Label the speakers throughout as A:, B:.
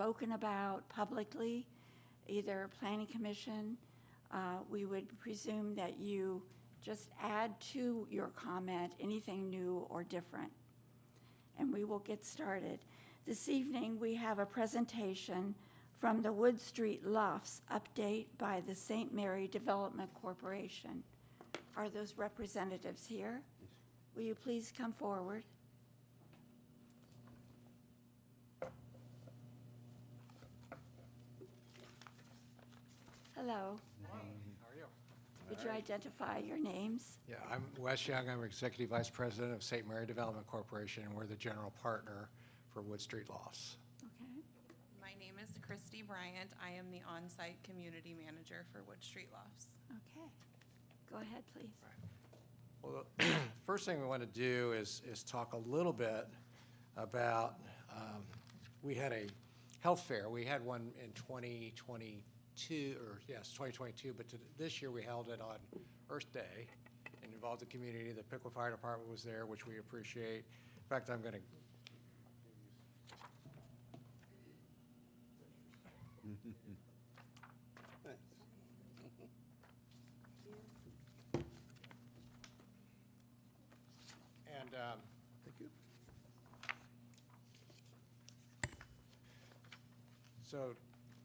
A: spoken about publicly, either planning commission, we would presume that you just add to your comment anything new or different. And we will get started. This evening, we have a presentation from the Wood Street Lofts update by the St. Mary Development Corporation. Are those representatives here? Will you please come forward? Hello.
B: How are you?
A: Would you identify your names?
B: Yeah, I'm Wes Young. I'm Executive Vice President of St. Mary Development Corporation, and we're the general partner for Wood Street Lofts.
A: Okay.
C: My name is Christy Bryant. I am the on-site community manager for Wood Street Lofts.
A: Okay. Go ahead, please.
B: Well, the first thing we want to do is talk a little bit about, we had a health fair. We had one in 2022, but this year we held it on Earth Day and involved the community. The Piqua Fire Department was there, which we appreciate. In fact, I'm going to thank you. So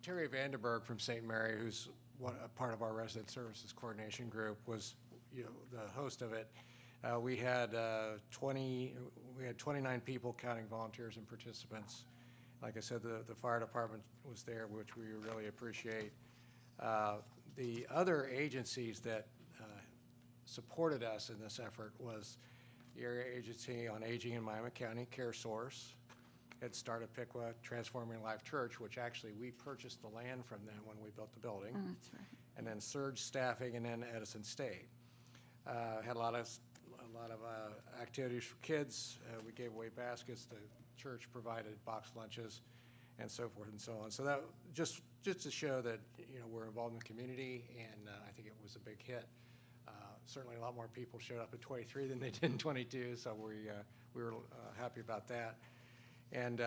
B: Terry Vandenberg from St. Mary, who's a part of our resident services coordination group, was the host of it. We had 29 people counting volunteers and participants. Like I said, the fire department was there, which we really appreciate. The other agencies that supported us in this effort was the Area Agency on Aging in Miami County, CareSource, Head Start at Piqua, Transforming Life Church, which actually we purchased the land from them when we built the building.
A: Oh, that's right.
B: And then Surge Staffing, and then Edison State. Had a lot of activities for kids. We gave away baskets. The church provided box lunches, and so forth and so on. So that just to show that we're involved in the community, and I think it was a big hit. Certainly, a lot more people showed up at 23 than they did in 22, so we were happy about that. And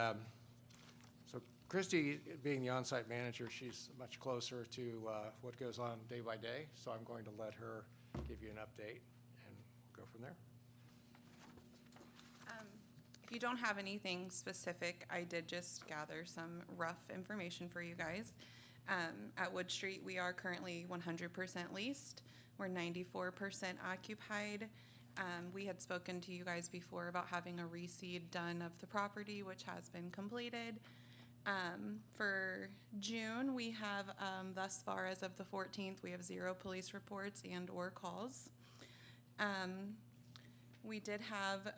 B: so Christy, being the on-site manager, she's much closer to what goes on day by day. So I'm going to let her give you an update, and we'll go from there.
C: If you don't have anything specific, I did just gather some rough information for you guys. At Wood Street, we are currently 100% leased. We're 94% occupied. We had spoken to you guys before about having a reseed done of the property, which has been completed. For June, we have, thus far as of the 14th, we have 0 police reports and or calls. We did have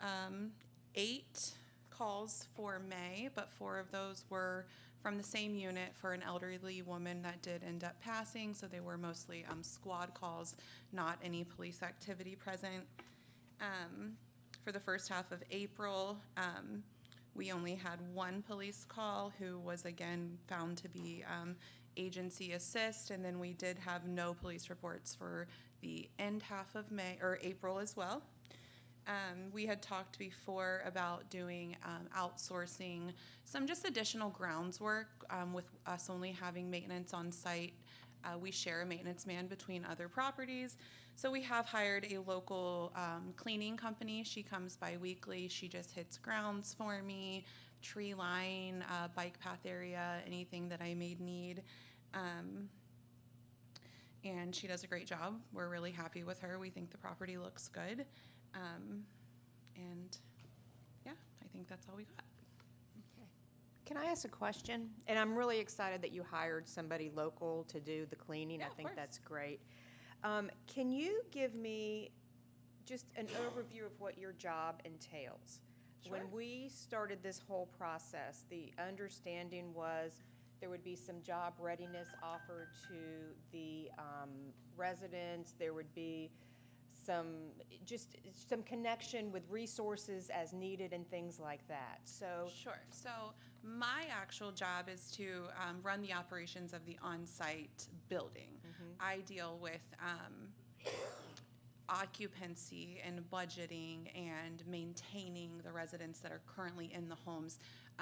C: 8 calls for May, but 4 of those were from the same unit for an elderly woman that did end up passing, so they were mostly squad calls, not any police activity present. For the first half of April, we only had 1 police call who was again found to be agency assist, and then we did have no police reports for the end half of May or April as well. We had talked before about doing outsourcing some just additional grounds work with us only having maintenance on site. We share a maintenance man between other properties. So we have hired a local cleaning company. She comes bi-weekly. She just hits grounds for me, tree line, bike path area, anything that I may need. And she does a great job. We're really happy with her. We think the property looks good. And yeah, I think that's all we got.
A: Okay.
D: Can I ask a question? And I'm really excited that you hired somebody local to do the cleaning.
C: Yeah,
D: I think
C: of course.
D: that's great. Can you give me just an overview of what your job entails?
C: Sure.
D: When we started this whole process, the understanding was there would be some job readiness offered to the residents. There would be some connection with resources as needed and things like that. So
C: Sure. So my actual job is to run the operations of the on-site building. I deal with occupancy and budgeting and maintaining the residents that are currently in the homes.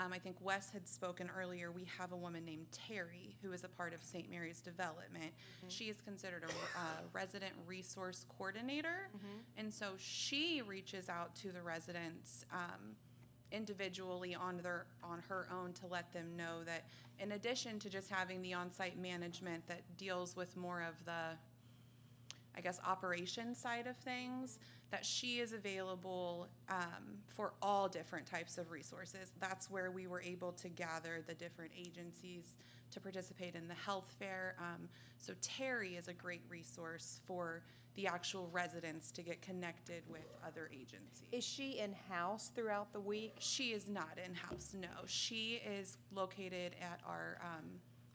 C: I think Wes had spoken earlier, we have a woman named Terry who is a part of St. Mary's development. She is considered a resident resource coordinator, and so she reaches out to the residents individually on her own to let them know that in addition to just having the on-site management that deals with more of the, I guess, operation side of things, that she is available for all different types of resources. That's where we were able to gather the different agencies to participate in the health fair. So Terry is a great resource for the actual residents to get connected with other agencies.
D: Is she in-house throughout the week?
C: She is not in-house, no. She is located at our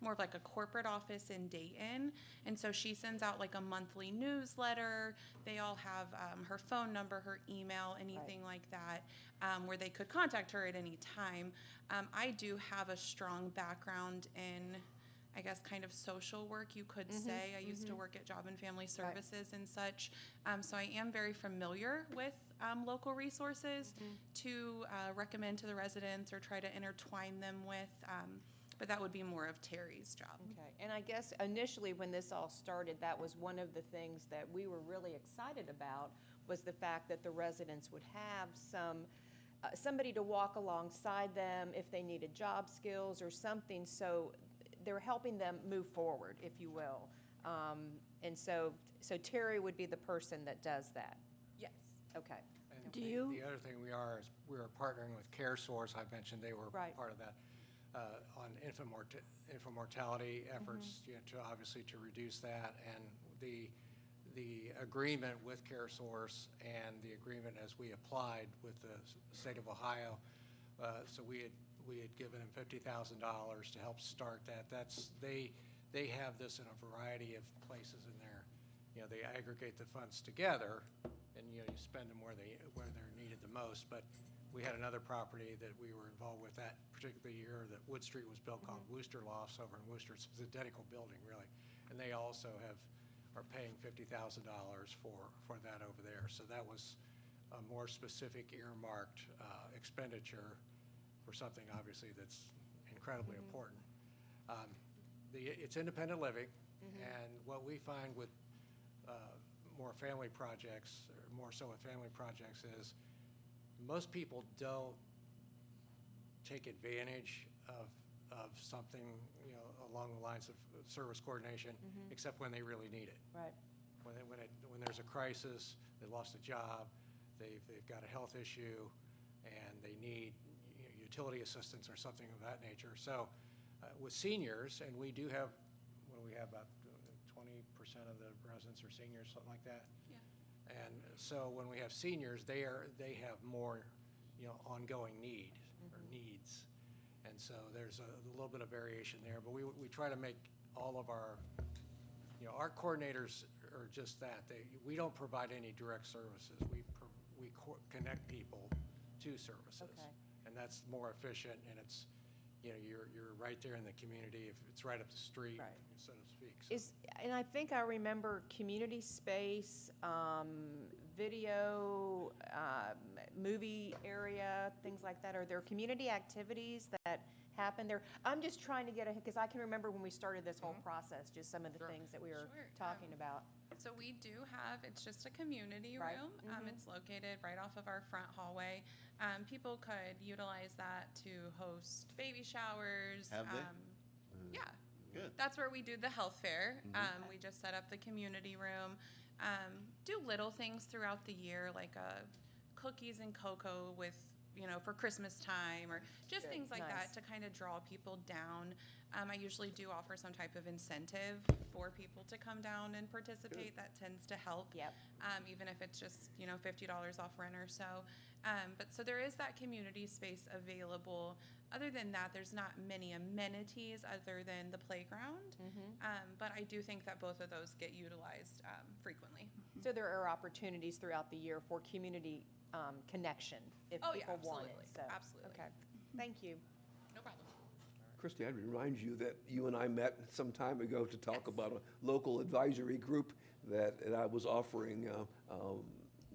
C: more of like a corporate office in Dayton. And so she sends out like a monthly newsletter. They all have her phone number, her email, anything like that, where they could contact her at any time. I do have a strong background in, I guess, kind of social work, you could say. I used to work at Job and Family Services and such. So I am very familiar with local resources to recommend to the residents or try to intertwine them with. But that would be more of Terry's job.
D: Okay, and I guess initially when this all started, that was one of the things that we were really excited about, was the fact that the residents would have somebody to walk alongside them if they needed job skills or something, so they're helping them move forward, if you will. And so Terry would be the person that does that.
C: Yes.
D: Okay.
B: And
A: Do you-
B: The other thing we are is we are partnering with CareSource. I mentioned they were
D: Right.
B: part of that on infant mortality efforts, to obviously to reduce that, and the agreement with CareSource and the agreement as we applied with the state of Ohio. So we had given them $50,000 to help start that. They have this in a variety of places in there. They aggregate the funds together, and you spend them where they're needed the most. But we had another property that we were involved with that particular year that Wood Street was built, called Street Lofts over in Worcester. It's an identical building, really, and they also are paying $50,000 for that over there. So that was a more specific earmarked expenditure for something obviously that's incredibly important. It's independent living, and what we find with more family projects, or more so with family projects, is most people don't take advantage of something, along the lines of service coordination, except when they really need it.
D: Right.
B: When there's a crisis, they lost a job, they've got a health issue, and they need utility assistance or something of that nature. So with seniors, and we do have, we have about 20% of the residents are seniors, something like that.
C: Yeah.
B: And so when we have seniors, they have more, ongoing need or needs. And so there's a little bit of variation there, but we try to make all of our coordinators are just that. We don't provide any direct services. We connect people to services.
D: Okay.
B: And that's more efficient, and it's, you're right there in the community. If it's right up the street,
D: Right.
B: so to speak. So.
D: And I think I remember community space, video, movie area, things like that. Are there community activities that happen there? I'm just trying to because I can remember when we started this whole process, just some of the things that we were
C: Sure.
D: talking about.
C: So we do have, it's just a community
D: Right.
C: room. It's located right off of our front hallway. People could utilize that to host baby showers.
E: Have they?
C: Yeah.
E: Good.
C: That's where we do the health fair. We just set up the community room. Do little things throughout the year, like cookies and cocoa with, for Christmas time, or just
D: Good.
C: things like
D: Nice.
C: that to kind of draw people down. I usually do offer some type of incentive for people to come down and participate. That tends to help.
D: Yep.
C: Even if it's just, $50 off rent or so. But so there is that community space available. Other than that, there's not many amenities other than the playground. But I do think that both of those get utilized frequently.
D: So there are opportunities throughout the year for community connection if
C: Oh, yeah,
D: people want it.
C: absolutely.
D: So,
C: Absolutely.
D: Okay. Thank you.
C: No problem.
F: Christy, I'd remind you that you and I met some time ago to talk
C: Yes.
F: about a local advisory group that I was offering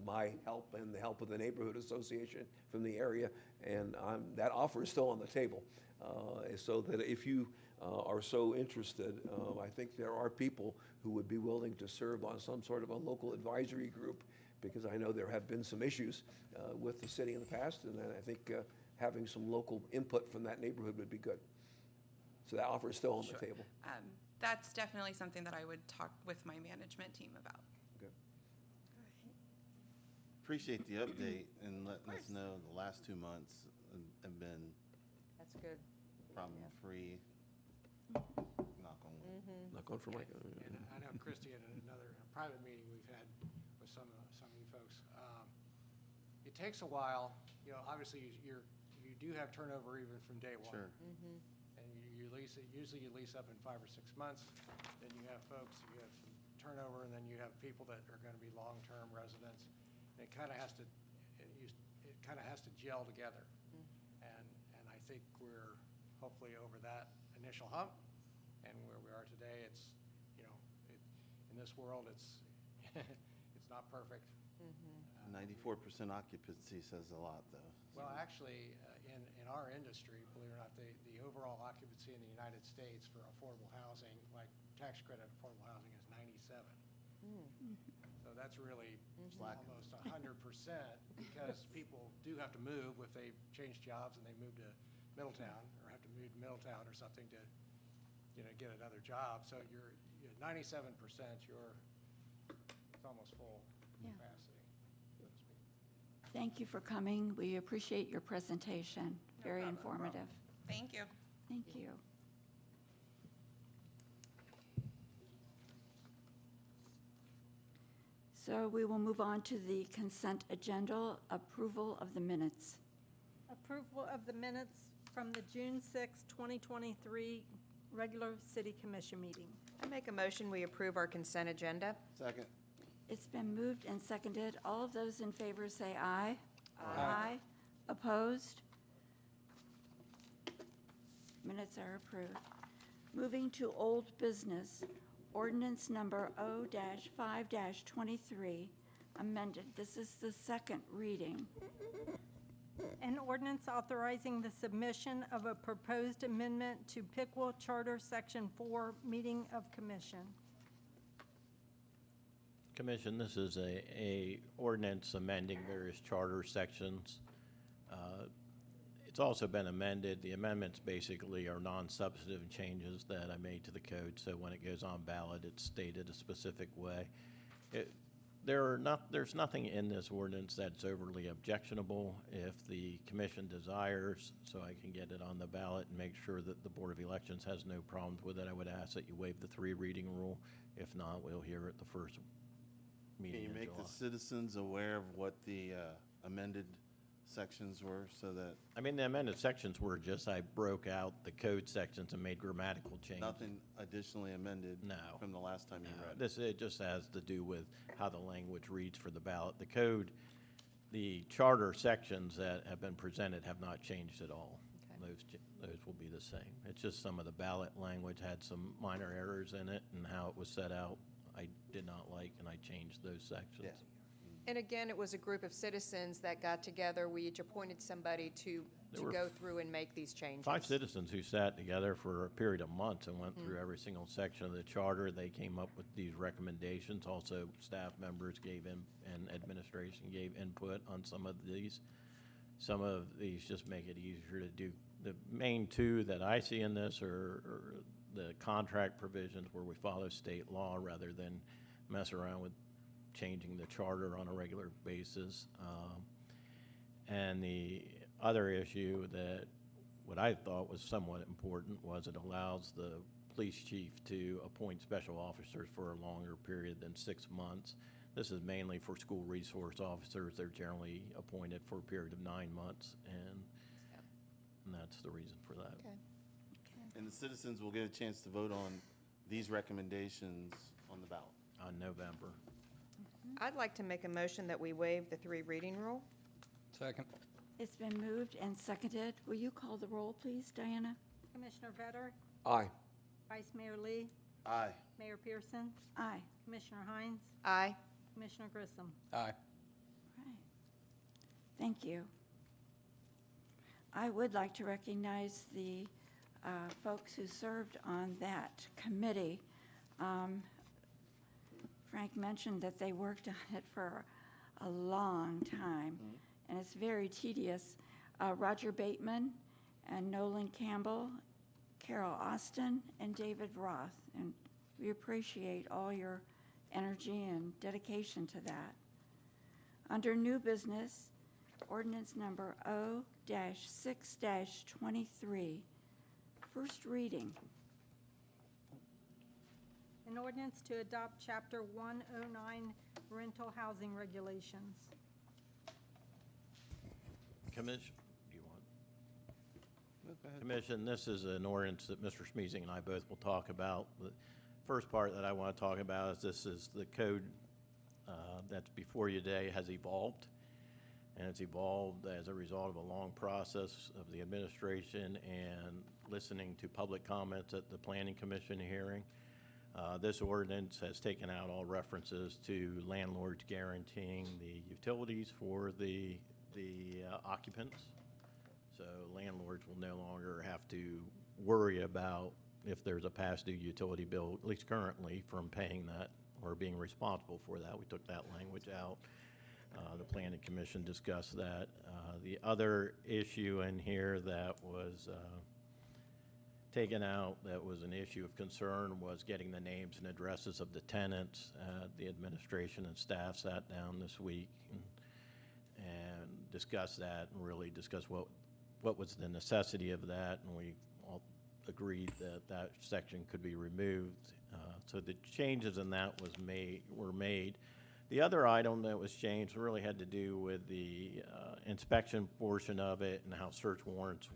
F: my help and the help of the neighborhood association from the area, and that offer is still on the table. So that if you are so interested, I think there are people who would be willing to serve on some sort of a local advisory group, because I know there have been some issues with the city in the past, and I think having some local input from that neighborhood would be good. So that offer is still on the table.
C: That's definitely something that I would talk with my management team about.
F: Good.
E: Appreciate the update and letting us know the last 2 months have been
D: That's good.
E: problem-free. Knock on wood.
F: Not going for Mike.
B: And I know Christie, in another private meeting we've had with some of you folks, it takes a while. You know, obviously you do have turnover even from day one.
E: Sure.
B: And you lease it, usually you lease up in 5 or 6 months. Then you have folks, you have some turnover, and then you have people that are going to be long-term residents. And it kind of has to, it kind of has to gel together. And I think we're hopefully over that initial hump. And where we are today, it's, you know, in this world, it's, it's not perfect.
E: 94% occupancy says a lot, though.
B: Well, actually, in our industry, believe it or not, the overall occupancy in the United States for affordable housing, like tax credit affordable housing, is 97. So that's really almost 100%, because people do have to move if they change jobs and they move to Middletown, or have to move to Middletown or something to, you know, get another job. So you're 97%, it's almost full
A: Yeah.
B: capacity, so to speak.
A: Thank you for coming. We appreciate your presentation. Very
B: problem, no problem.
A: informative.
C: Thank you.
A: Thank you. So we will move on to the consent agenda, approval of the minutes.
G: Approval of the minutes from the June 6, 2023 regular city commission meeting.
D: I make a motion, we approve our consent agenda.
E: Second.
A: It's been moved and seconded. All of those in favor say aye. Aye. Opposed? Minutes are approved. Moving to old business, ordinance number O-5-23, amended. This is the second reading.
G: An ordinance authorizing the submission of a proposed amendment to Piqua Charter Section 4, Meeting of Commission.
H: Commission, this is a ordinance amending various charter sections. It's also been amended. The amendments basically are non-substantive changes that I made to the code, so when it goes on ballot, it's stated a specific way. There's nothing in this ordinance that's overly objectionable. If the commission desires, so I can get it on the ballot and make sure that the Board of Elections has no problems with it, I would ask that you waive the 3 reading rule. If not, we'll hear it the first meeting
E: Can you
H: in
E: make
H: July.
E: the citizens aware of what the amended sections were so that
H: I mean, the amended sections were just, I broke out the code sections and made grammatical changes.
E: nothing additionally amended
H: No.
E: from the last time you read it?
H: It just has to do with how the language reads for the ballot. The code, the charter sections that have been presented have not changed at all.
D: Okay.
H: Those will be the same. It's just some of the ballot language had some minor errors in it, and how it was set out, I did not like, and I changed those sections.
E: Yeah.
D: And again, it was a group of citizens that got together. We each appointed somebody to
H: There were
D: go through and make these changes.
H: 5 citizens who sat together for a period of months and went through every single section of the charter. They came up with these recommendations. Also, staff members gave in, and administration gave input on some of these. Some of these just make it easier to do. The main 2 that I see in this are the contract provisions where we follow state law rather than mess around with changing the charter on a regular basis. And the other issue that what I thought was somewhat important was it allows the police chief to appoint special officers for a longer period than 6 months. This is mainly for school resource officers. They're generally appointed for a period of 9 months, and that's the reason for that.
D: Okay.
E: And the citizens will get a chance to vote on these recommendations on the ballot.
H: On November.
D: I'd like to make a motion that we waive the 3 reading rule.
I: Second.
A: It's been moved and seconded. Will you call the roll, please, Diana?
G: Commissioner Vetter,
F: Aye.
G: Vice Mayor Lee,
E: Aye.
G: Mayor Pearson,
A: Aye.
G: Commissioner Hines,
D: Aye.
G: Commissioner Grissom.
I: Aye.
A: Thank you. I would like to recognize the folks who served on that committee. Frank mentioned that they worked on it for a long time, and it's very tedious. Roger Bateman and Nolan Campbell, Carol Austin, and David Roth, and we appreciate all your energy and dedication to that. Under new business, ordinance number O-6-23, first reading.
G: An ordinance to adopt Chapter 109 rental housing regulations.
H: Commission, do you want? Commission, this is an ordinance that Mr. Schmeezing and I both will talk about. The first part that I want to talk about is this is the code that's before you today has evolved. And it's evolved as a result of a long process of the administration and listening to public comments at the Planning Commission hearing. This ordinance has taken out all references to landlords guaranteeing the utilities for the occupants. So landlords will no longer have to worry about if there's a past due utility bill, at least currently, from paying that or being responsible for that. We took that language out. The Planning Commission discussed that. The other issue in here that was taken out that was an issue of concern was getting the names and addresses of the tenants. The administration and staff sat down this week and discussed that and really discussed what was the necessity of that, and we all agreed that that section could be removed. So the changes in that were made. The other item that was changed really had to do with the inspection portion of it and how search warrants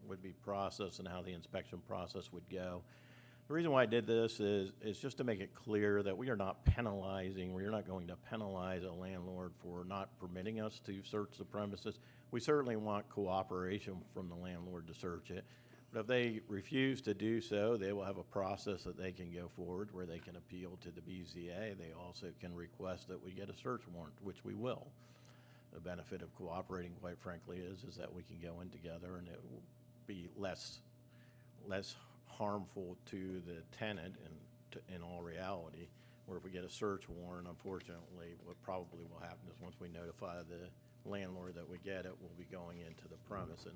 H: would be processed and how the inspection process would go. The reason why I did this is just to make it clear that we are not penalizing, we are not going to penalize a landlord for not permitting us to search the premises. We certainly want cooperation from the landlord to search it. But if they refuse to do so, they will have a process that they can go forward where they can appeal to the BZA. They also can request that we get a search warrant, which we will. The benefit of cooperating, quite frankly, is that we can go in together and it will be less harmful to the tenant in all reality. Where if we get a search warrant, unfortunately, what probably will happen is once we notify the landlord that we get it, we'll be going into the premise. And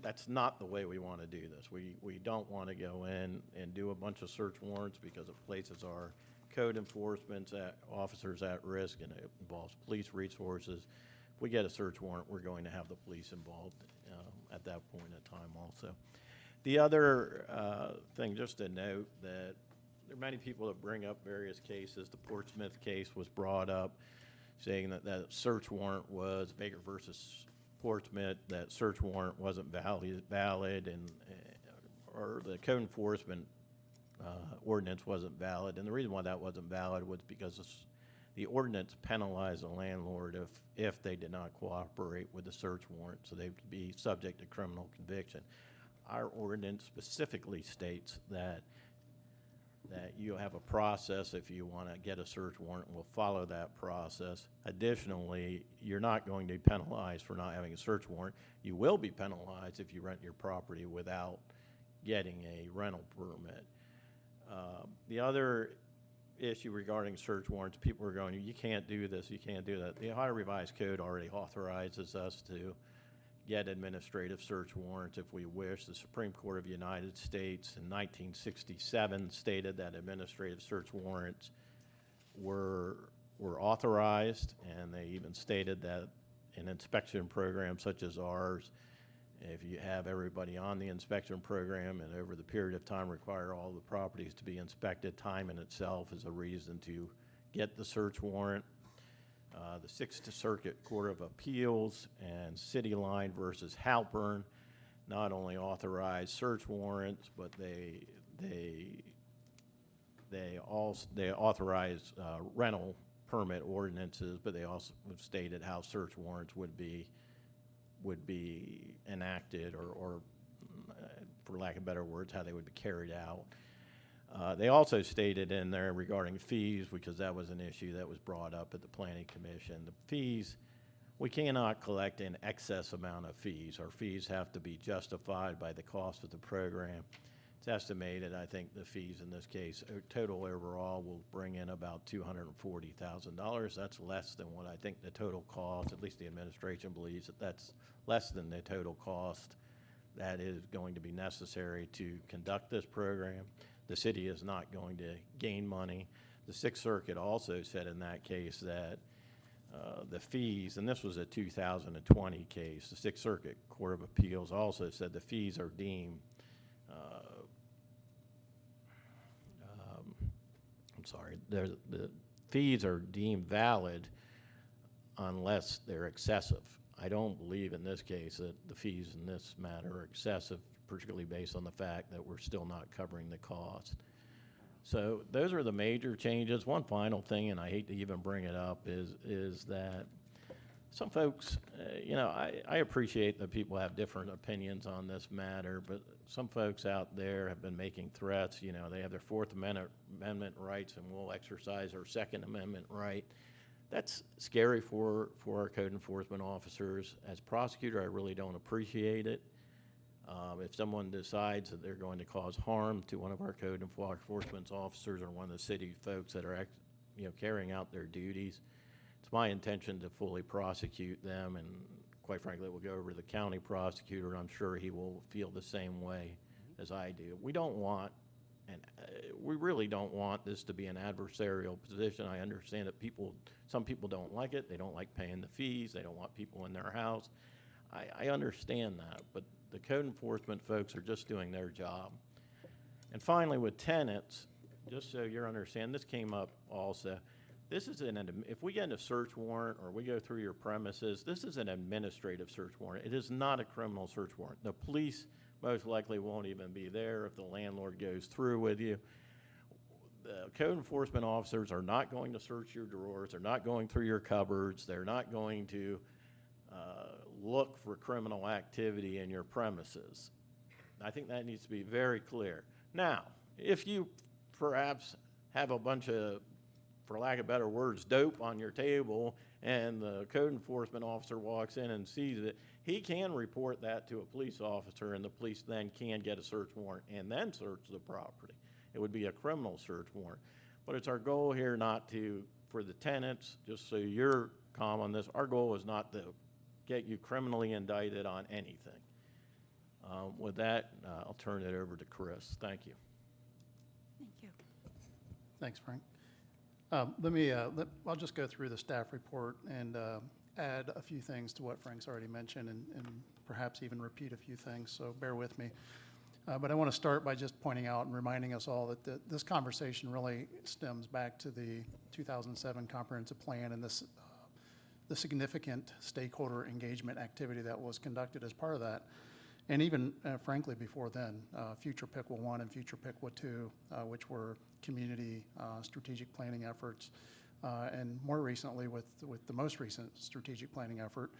H: that's not the way we want to do this. We don't want to go in and do a bunch of search warrants because it places our code enforcement officers at risk, and it involves police resources. If we get a search warrant, we're going to have the police involved at that point in time also. The other thing, just to note that there are many people that bring up various cases. The Portsmouth case was brought up, saying that that search warrant was Baker versus Portsmouth, that search warrant wasn't valid, and or the code enforcement ordinance wasn't valid. And the reason why that wasn't valid was because the ordinance penalized the landlord if they did not cooperate with the search warrant, so they would be subject to criminal conviction. Our ordinance specifically states that you have a process if you want to get a search warrant, and we'll follow that process. Additionally, you're not going to be penalized for not having a search warrant. You will be penalized if you rent your property without getting a rental permit. The other issue regarding search warrants, people are going, you can't do this, you can't do that. The Ohio Revised Code already authorizes us to get administrative search warrants if we wish. The Supreme Court of the United States in 1967 stated that administrative search warrants were authorized, and they even stated that an inspection program such as ours, if you have everybody on the inspection program and over the period of time require all the properties to be inspected, time in itself is a reason to get the search warrant. The Sixth Circuit Court of Appeals and City Line versus Halpern not only authorized search warrants, but they authorized rental permit ordinances, but they also stated how search warrants would be enacted, or for lack of better words, how they would be carried out. They also stated in there regarding fees, because that was an issue that was brought up at the Planning Commission. The fees we cannot collect an excess amount of fees. Our fees have to be justified by the cost of the program. It's estimated, I think the fees in this case, total overall will bring in about $240,000. That's less than what I think the total cost, at least the administration believes that that's less than the total cost that is going to be necessary to conduct this program. The city is not going to gain money. The Sixth Circuit also said in that case that the fees, and this was a 2020 case, the Sixth Circuit Court of Appeals also said the fees are deemed, the fees are deemed valid unless they're excessive. I don't believe in this case that the fees in this matter are excessive, particularly based on the fact that we're still not covering the cost. So those are the major changes. One final thing, and I hate to even bring it up, is that some folks, I appreciate that people have different opinions on this matter, but some folks out there have been making threats. They have their Fourth Amendment rights and will exercise their Second Amendment right. That's scary for our code enforcement officers. As prosecutor, I really don't appreciate it. If someone decides that they're going to cause harm to one of our code enforcement officers or one of the city folks that are carrying out their duties, it's my intention to fully prosecute them, and quite frankly, it will go over to the county prosecutor, and I'm sure he will feel the same way as I do. We don't want, and we really don't want this to be an adversarial position. I understand that some people don't like it. They don't like paying the fees. They don't want people in their house. I understand that, but the code enforcement folks are just doing their job. And finally, with tenants, just so you understand, this came up also. This is if we get a search warrant or we go through your premises, this is an administrative search warrant. It is not a criminal search warrant. The police most likely won't even be there if the landlord goes through with you. The code enforcement officers are not going to search your drawers. They're not going through your cupboards. They're not going to look for criminal activity in your premises. I think that needs to be very clear. Now, if you perhaps have a bunch of, for lack of better words, dope on your table and the code enforcement officer walks in and sees it, he can report that to a police officer, and the police then can get a search warrant and then search the property. It would be a criminal search warrant. But it's our goal here for the tenants, just so you're calm on this, our goal is not to get you criminally indicted on anything. With that, I'll turn it over to Chris. Thank you.
A: Thank you.
I: Thanks, Frank. I'll just go through the staff report and add a few things to what Frank's already mentioned and perhaps even repeat a few things, so bear with me. But I want to start by just pointing out and reminding us all that this conversation really stems back to the 2007 comprehensive plan and the significant stakeholder engagement activity that was conducted as part of that. And even, frankly, before then, future Piqua 1 and future Piqua 2, which were community strategic planning efforts, and more recently with the most recent strategic planning effort,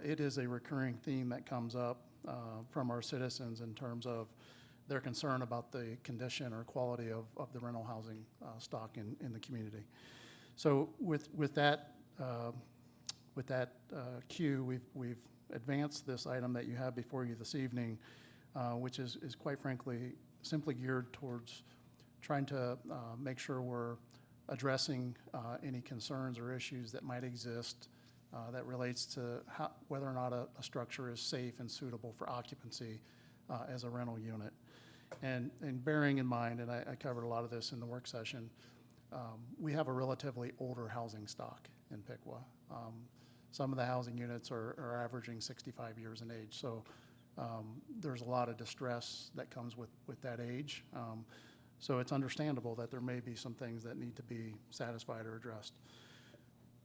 I: it is a recurring theme that comes up from our citizens in terms of their concern about the condition or quality of the rental housing stock in the community. So with that cue, we've advanced this item that you have before you this evening, which is quite frankly simply geared towards trying to make sure we're addressing any concerns or issues that might exist that relates to whether or not a structure is safe and suitable for occupancy as a rental unit. And bearing in mind, and I covered a lot of this in the work session, we have a relatively older housing stock in Piqua. Some of the housing units are averaging 65 years in age, so there's a lot of distress that comes with that age. So it's understandable that there may be some things that need to be satisfied or addressed.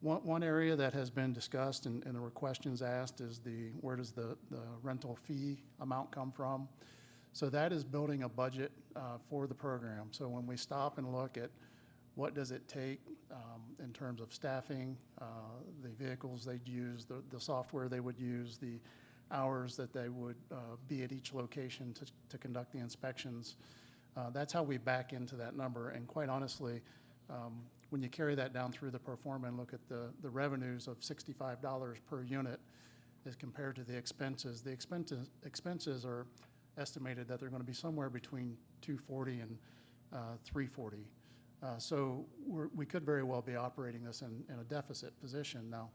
I: One area that has been discussed and there were questions asked is where does the rental fee amount come from? So that is building a budget for the program. So when we stop and look at what does it take in terms of staffing, the vehicles they'd use, the software they would use, the hours that they would be at each location to conduct the inspections, that's how we back into that number. And quite honestly, when you carry that down through the pro forma and look at the revenues of $65 per unit as compared to the expenses are estimated that they're going to be somewhere between $240 and $340. So we could very well be operating this in a deficit position. Now,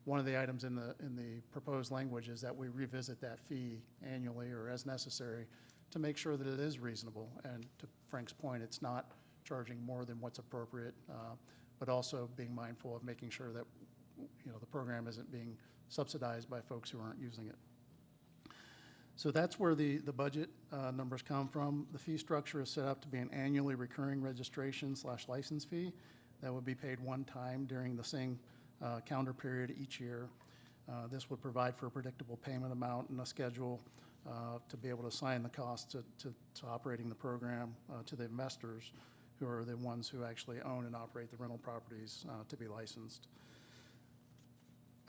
I: one of the items in the proposed language is that we revisit that fee annually or as necessary to make sure that it is reasonable. And to Frank's point, it's not charging more than what's appropriate, but also being mindful of making sure that, you know, the program isn't being subsidized by folks who aren't using it. So that's where the budget numbers come from. The fee structure is set up to be an annually recurring registration/license fee that would be paid one time during the same calendar period each year. This would provide for a predictable payment amount and a schedule to be able to assign the cost to operating the program to the investors, who are the ones who actually own and operate the rental properties to be licensed.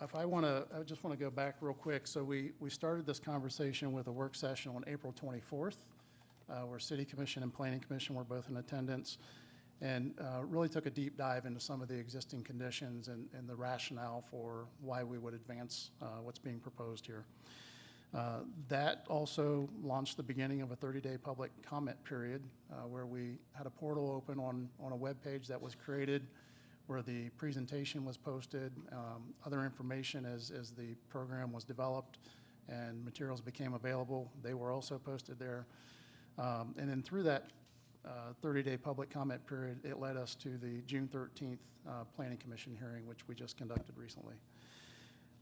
I: I just want to go back real quick. So we started this conversation with a work session on April 24th, where City Commission and Planning Commission were both in attendance, and really took a deep dive into some of the existing conditions and the rationale for why we would advance what's being proposed here. That also launched the beginning of a 30-day public comment period, where we had a portal open on a web page that was created, where the presentation was posted, other information as the program was developed and materials became available, they were also posted there. And then through that 30-day public comment period, it led us to the June 13th Planning Commission hearing, which we just conducted recently.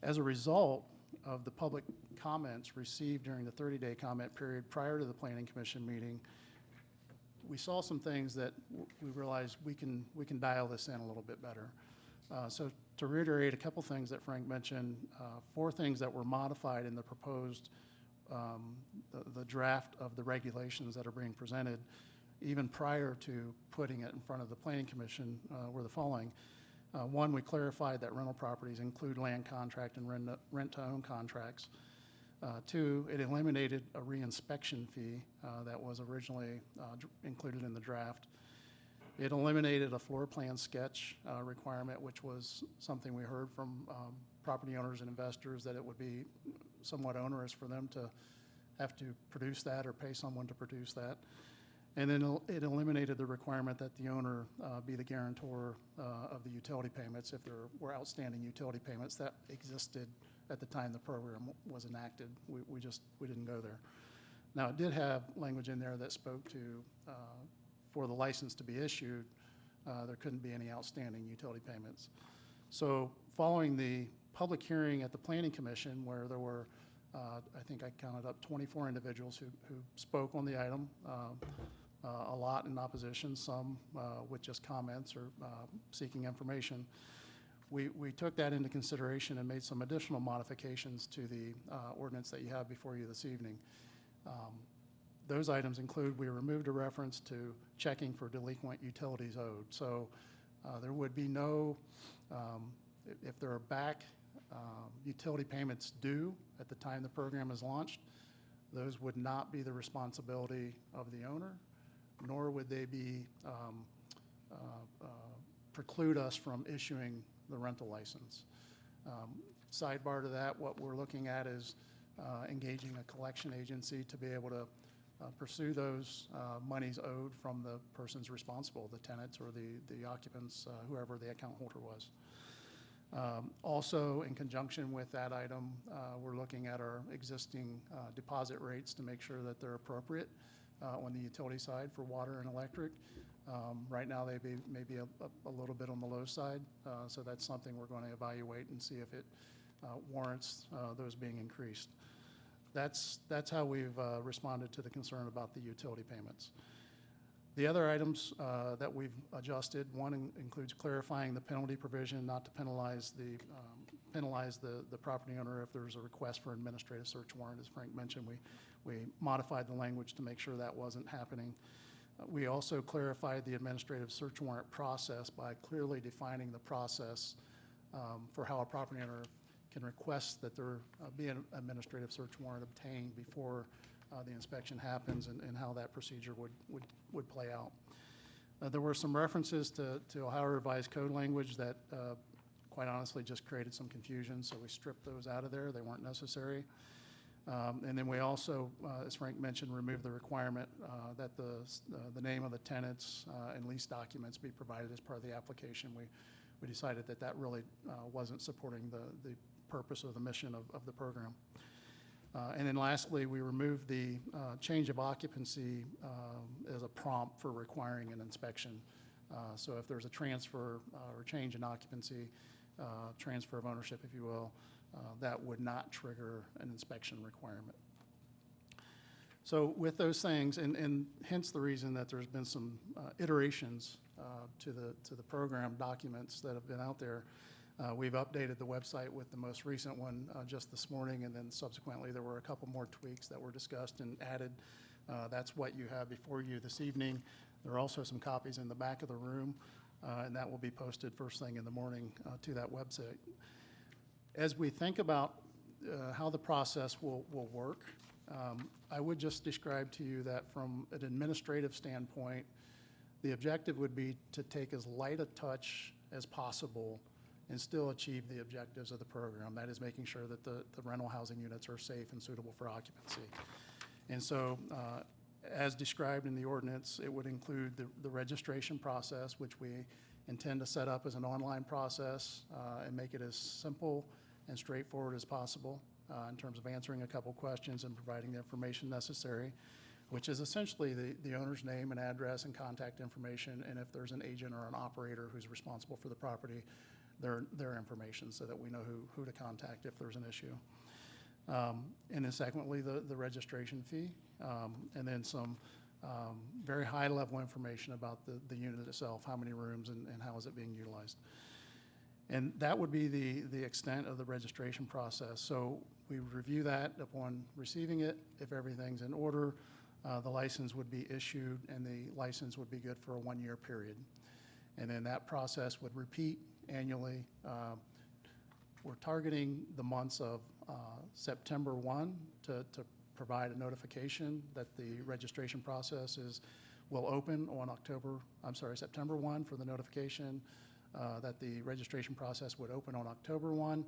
I: As a result of the public comments received during the 30-day comment period prior to the Planning Commission meeting, we saw some things that we realized we can dial this in a little bit better. So to reiterate a couple things that Frank mentioned, 4 things that were modified in the proposed, the draft of the regulations that are being presented, even prior to putting it in front of the Planning Commission, were the following. 1, we clarified that rental properties include land contract and rent-to-own contracts. 2, it eliminated a reinspection fee that was originally included in the draft. It eliminated a floor plan sketch requirement, which was something we heard from property owners and investors, that it would be somewhat onerous for them to have to produce that or pay someone to produce that. And then it eliminated the requirement that the owner be the guarantor of the utility payments if there were outstanding utility payments that existed at the time the program was enacted. We didn't go there. Now, it did have language in there that spoke to, for the license to be issued, there couldn't be any outstanding utility payments. So following the public hearing at the Planning Commission, where there were, I think I counted up 24 individuals who spoke on the item, a lot in opposition, some with just comments or seeking information. We took that into consideration and made some additional modifications to the ordinance that you have before you this evening. Those items include, we removed a reference to checking for delinquent utilities owed. So there would be no, if there are back utility payments due at the time the program is launched, those would not be the responsibility of the owner, nor would they be preclude us from issuing the rental license. Sidebar to that, what we're looking at is engaging a collection agency to be able to pursue those monies owed from the persons responsible, the tenants or the occupants, whoever the account holder was. Also, in conjunction with that item, we're looking at our existing deposit rates to make sure that they're appropriate on the utility side for water and electric. Right now, they may be a little bit on the low side, so that's something we're going to evaluate and see if it warrants those being increased. That's how we've responded to the concern about the utility payments. The other items that we've adjusted, one includes clarifying the penalty provision not to penalize the property owner if there's a request for administrative search warrant. As Frank mentioned, we modified the language to make sure that wasn't happening. We also clarified the administrative search warrant process by clearly defining the process for how a property owner can request that there be an administrative search warrant obtained before the inspection happens, and how that procedure would play out. There were some references to Ohio Revised Code language that, quite honestly, just created some confusion, so we stripped those out of there. They weren't necessary. And then we also, as Frank mentioned, removed the requirement that the name of the tenants and lease documents be provided as part of the application. We decided that that really wasn't supporting the purpose or the mission of the program. And then lastly, we removed the change of occupancy as a prompt for requiring an inspection. So if there's a transfer or change in occupancy, transfer of ownership, if you will, that would not trigger an inspection requirement. So with those things, and hence the reason that there's been some iterations to the program documents that have been out there, we've updated the website with the most recent one just this morning, and then subsequently there were a couple more tweaks that were discussed and added. That's what you have before you this evening. There are also some copies in the back of the room, and that will be posted first thing in the morning to that website. As we think about how the process will work, I would just describe to you that from an administrative standpoint, the objective would be to take as light a touch as possible and still achieve the objectives of the program. That is making sure that the rental housing units are safe and suitable for occupancy. And so, as described in the ordinance, it would include the registration process, which we intend to set up as an online process and make it as simple and straightforward as possible in terms of answering a couple questions and providing the information necessary, which is essentially the owner's name and address and contact information, and if there's an agent or an operator who's responsible for the property, their information, so that we know who to contact if there's an issue. And then secondly, the registration fee, and then some very high-level information about the unit itself, how many rooms and how is it being utilized. And that would be the extent of the registration process. So we would review that upon receiving it. If everything's in order, the license would be issued, and the license would be good for a one-year period. And then that process would repeat annually. We're targeting the months of September 1 to provide a notification that the registration process will open on September 1 for the notification that the registration process would open on October 1,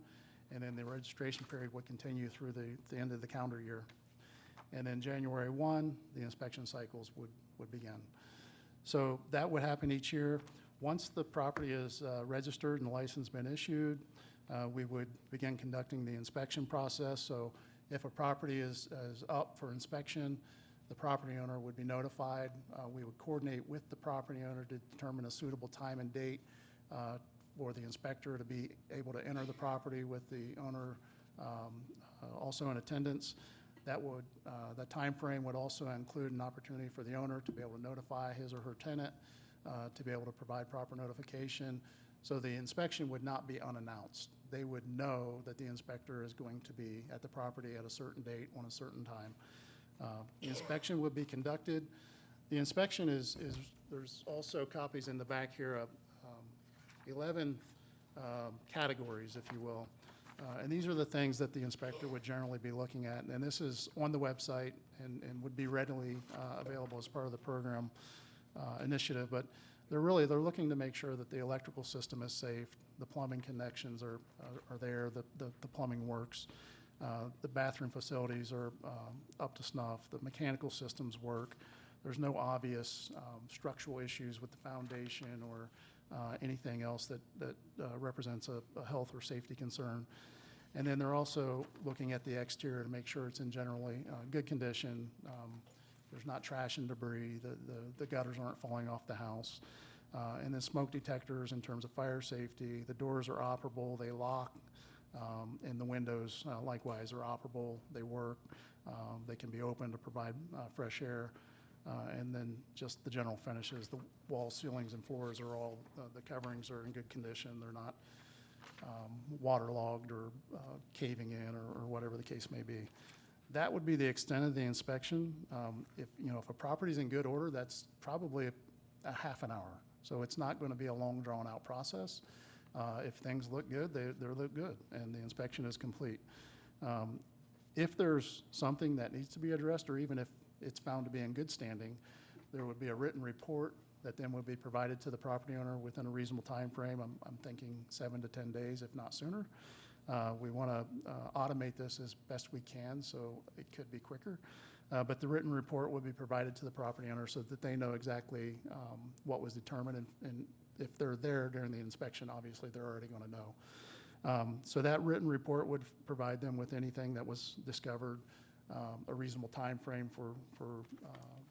I: and then the registration period would continue through the end of the calendar year. And then January 1, the inspection cycles would begin. So that would happen each year. Once the property is registered and the license been issued, we would begin conducting the inspection process. So if a property is up for inspection, the property owner would be notified. We would coordinate with the property owner to determine a suitable time and date for the inspector to be able to enter the property with the owner also in attendance. The time frame would also include an opportunity for the owner to be able to notify his or her tenant, to be able to provide proper notification. So the inspection would not be unannounced. They would know that the inspector is going to be at the property at a certain date on a certain time. The inspection would be conducted. The inspection there's also copies in the back here of 11 categories, if you will. And these are the things that the inspector would generally be looking at. And this is on the website and would be readily available as part of the program initiative. But they're looking to make sure that the electrical system is safe, the plumbing connections are there, the plumbing works, the bathroom facilities are up to snuff, the mechanical systems work. There's no obvious structural issues with the foundation or anything else that represents a health or safety concern. And then they're also looking at the exterior to make sure it's in generally good condition. There's not trash and debris. The gutters aren't falling off the house. And then smoke detectors in terms of fire safety. The doors are operable. They lock. And the windows, likewise, are operable. They work. They can be opened to provide fresh air. And then just the general finishes. The walls, ceilings, and floors are all, the coverings are in good condition. They're not waterlogged or caving in or whatever the case may be. That would be the extent of the inspection. If a property's in good order, that's probably a half an hour. So it's not going to be a long, drawn-out process. If things look good, they look good, and the inspection is complete. If there's something that needs to be addressed, or even if it's found to be in good standing, there would be a written report that then would be provided to the property owner within a reasonable time frame. I'm thinking 7 to 10 days, if not sooner. We want to automate this as best we can, so it could be quicker. But the written report would be provided to the property owner so that they know exactly what was determined. And if they're there during the inspection, obviously, they're already going to know. So that written report would provide them with anything that was discovered, a reasonable time frame for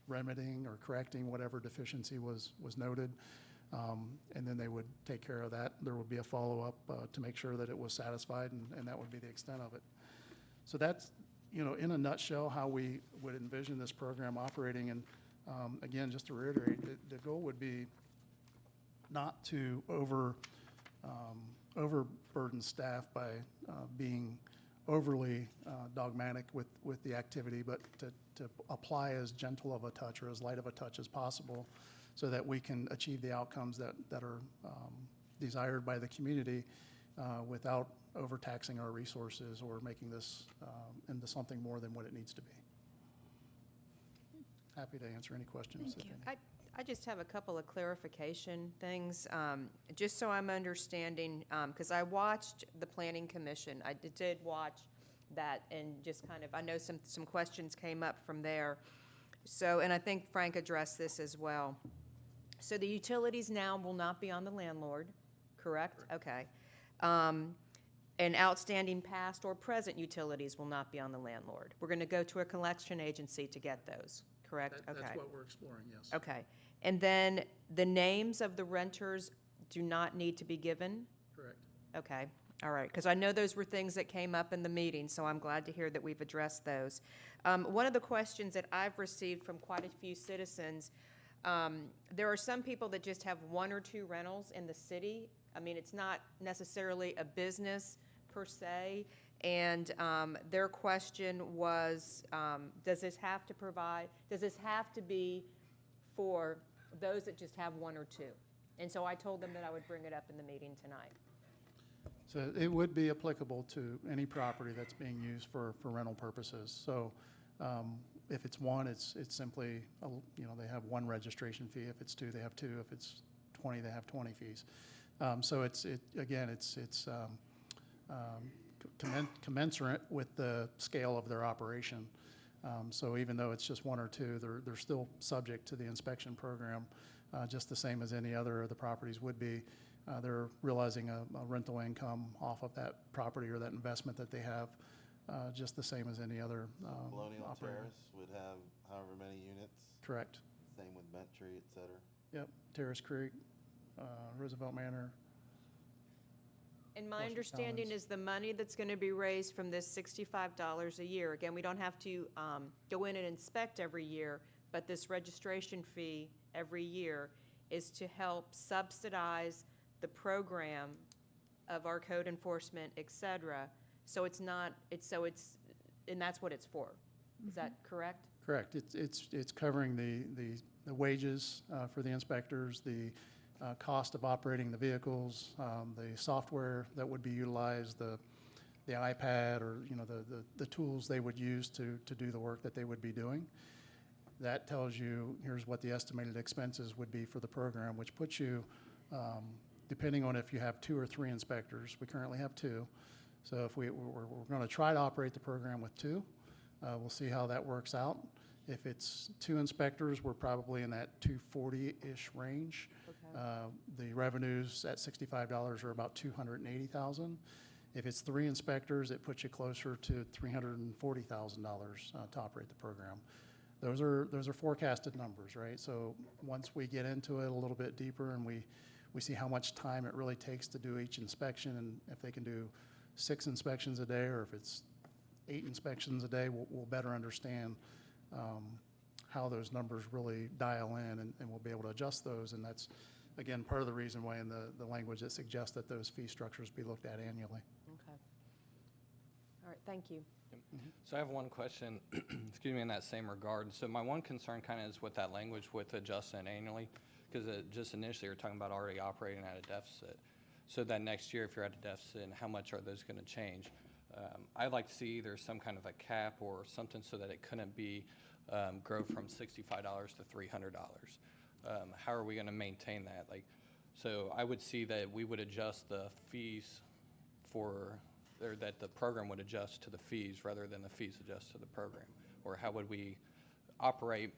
I: remedying or correcting whatever deficiency was noted. And then they would take care of that. There would be a follow-up to make sure that it was satisfied, and that would be the extent of it. So that's, in a nutshell, how we would envision this program operating. And again, just to reiterate, the goal would be not to overburden staff by being overly dogmatic with the activity, but to apply as gentle of a touch or as light of a touch as possible so that we can achieve the outcomes that are desired by the community without overtaxing our resources or making this into something more than what it needs to be. Happy to answer any questions.
A: Thank you.
D: I just have a couple of clarification things, just so I'm understanding, because I watched the Planning Commission. I did watch that, and just kind of, I know some questions came up from there. So, and I think Frank addressed this as well. So the utilities now will not be on the landlord, correct? Okay. And outstanding past or present utilities will not be on the landlord. We're going to go to a collection agency to get those, correct? Okay.
I: That's what we're exploring, yes.
D: Okay. And then the names of the renters do not need to be given?
I: Correct.
D: Okay. All right. Because I know those were things that came up in the meeting, so I'm glad to hear that we've addressed those. One of the questions that I've received from quite a few citizens, there are some people that just have 1 or 2 rentals in the city. I mean, it's not necessarily a business per se. And their question was, does this have to be for those that just have 1 or 2? And so I told them that I would bring it up in the meeting tonight.
I: So it would be applicable to any property that's being used for rental purposes. So if it's 1, it's simply, they have 1 registration fee. If it's 2, they have 2. If it's 20, they have 20 fees. So it's commensurate with the scale of their operation. So even though it's just 1 or 2, they're still subject to the inspection program, just the same as any other of the properties would be. They're realizing a rental income off of that property or that investment that they have, just the same as any other
E: Colonial
I: operator.
E: Terrace would have however many units.
I: Correct.
E: Same with Bentry, et cetera.
I: Yep. Terrace Creek, Roosevelt Manor.
D: And my
I: Washington
D: understanding
I: Commons.
D: is the money that's going to be raised from this $65 a year, again, we don't have to go in and inspect every year, but this registration fee every year is to help subsidize the program of our code enforcement, et cetera. So it's not, and that's what it's for. Is that correct?
I: Correct. It's covering the wages for the inspectors, the cost of operating the vehicles, the software that would be utilized, the iPad, or the tools they would use to do the work that they would be doing. That tells you here's what the estimated expenses would be for the program, which puts you, depending on if you have 2 or 3 inspectors. We currently have 2. So if we're going to try to operate the program with 2. We'll see how that works out. If it's 2 inspectors, we're probably in that $240-ish range.
D: Okay.
I: The revenues at $65 are about $280,000. If it's 3 inspectors, it puts you closer to $340,000 to operate the program. Those are forecasted numbers, right? So once we get into it a little bit deeper and we see how much time it really takes to do each inspection, and if they can do 6 inspections a day or if it's 8 inspections a day, we'll better understand how those numbers really dial in, and we'll be able to adjust those. And that's, again, part of the reason why in the language it suggests that those fee structures be looked at annually.
D: Okay. All right, thank you.
J: So I have one question, excuse me, in that same regard. So my one concern kind of is with that language with adjusting annually, because just initially you're talking about already operating at a deficit. So that next year, if you're at a deficit, and how much are those going to change? I'd like to see either some kind of a cap or something so that it couldn't be grow from $65 to $300. how are we going to maintain that? Like, so I would see that we would adjust the fees or that the program would adjust to the fees rather than the fees adjust to the program? Or how would we operate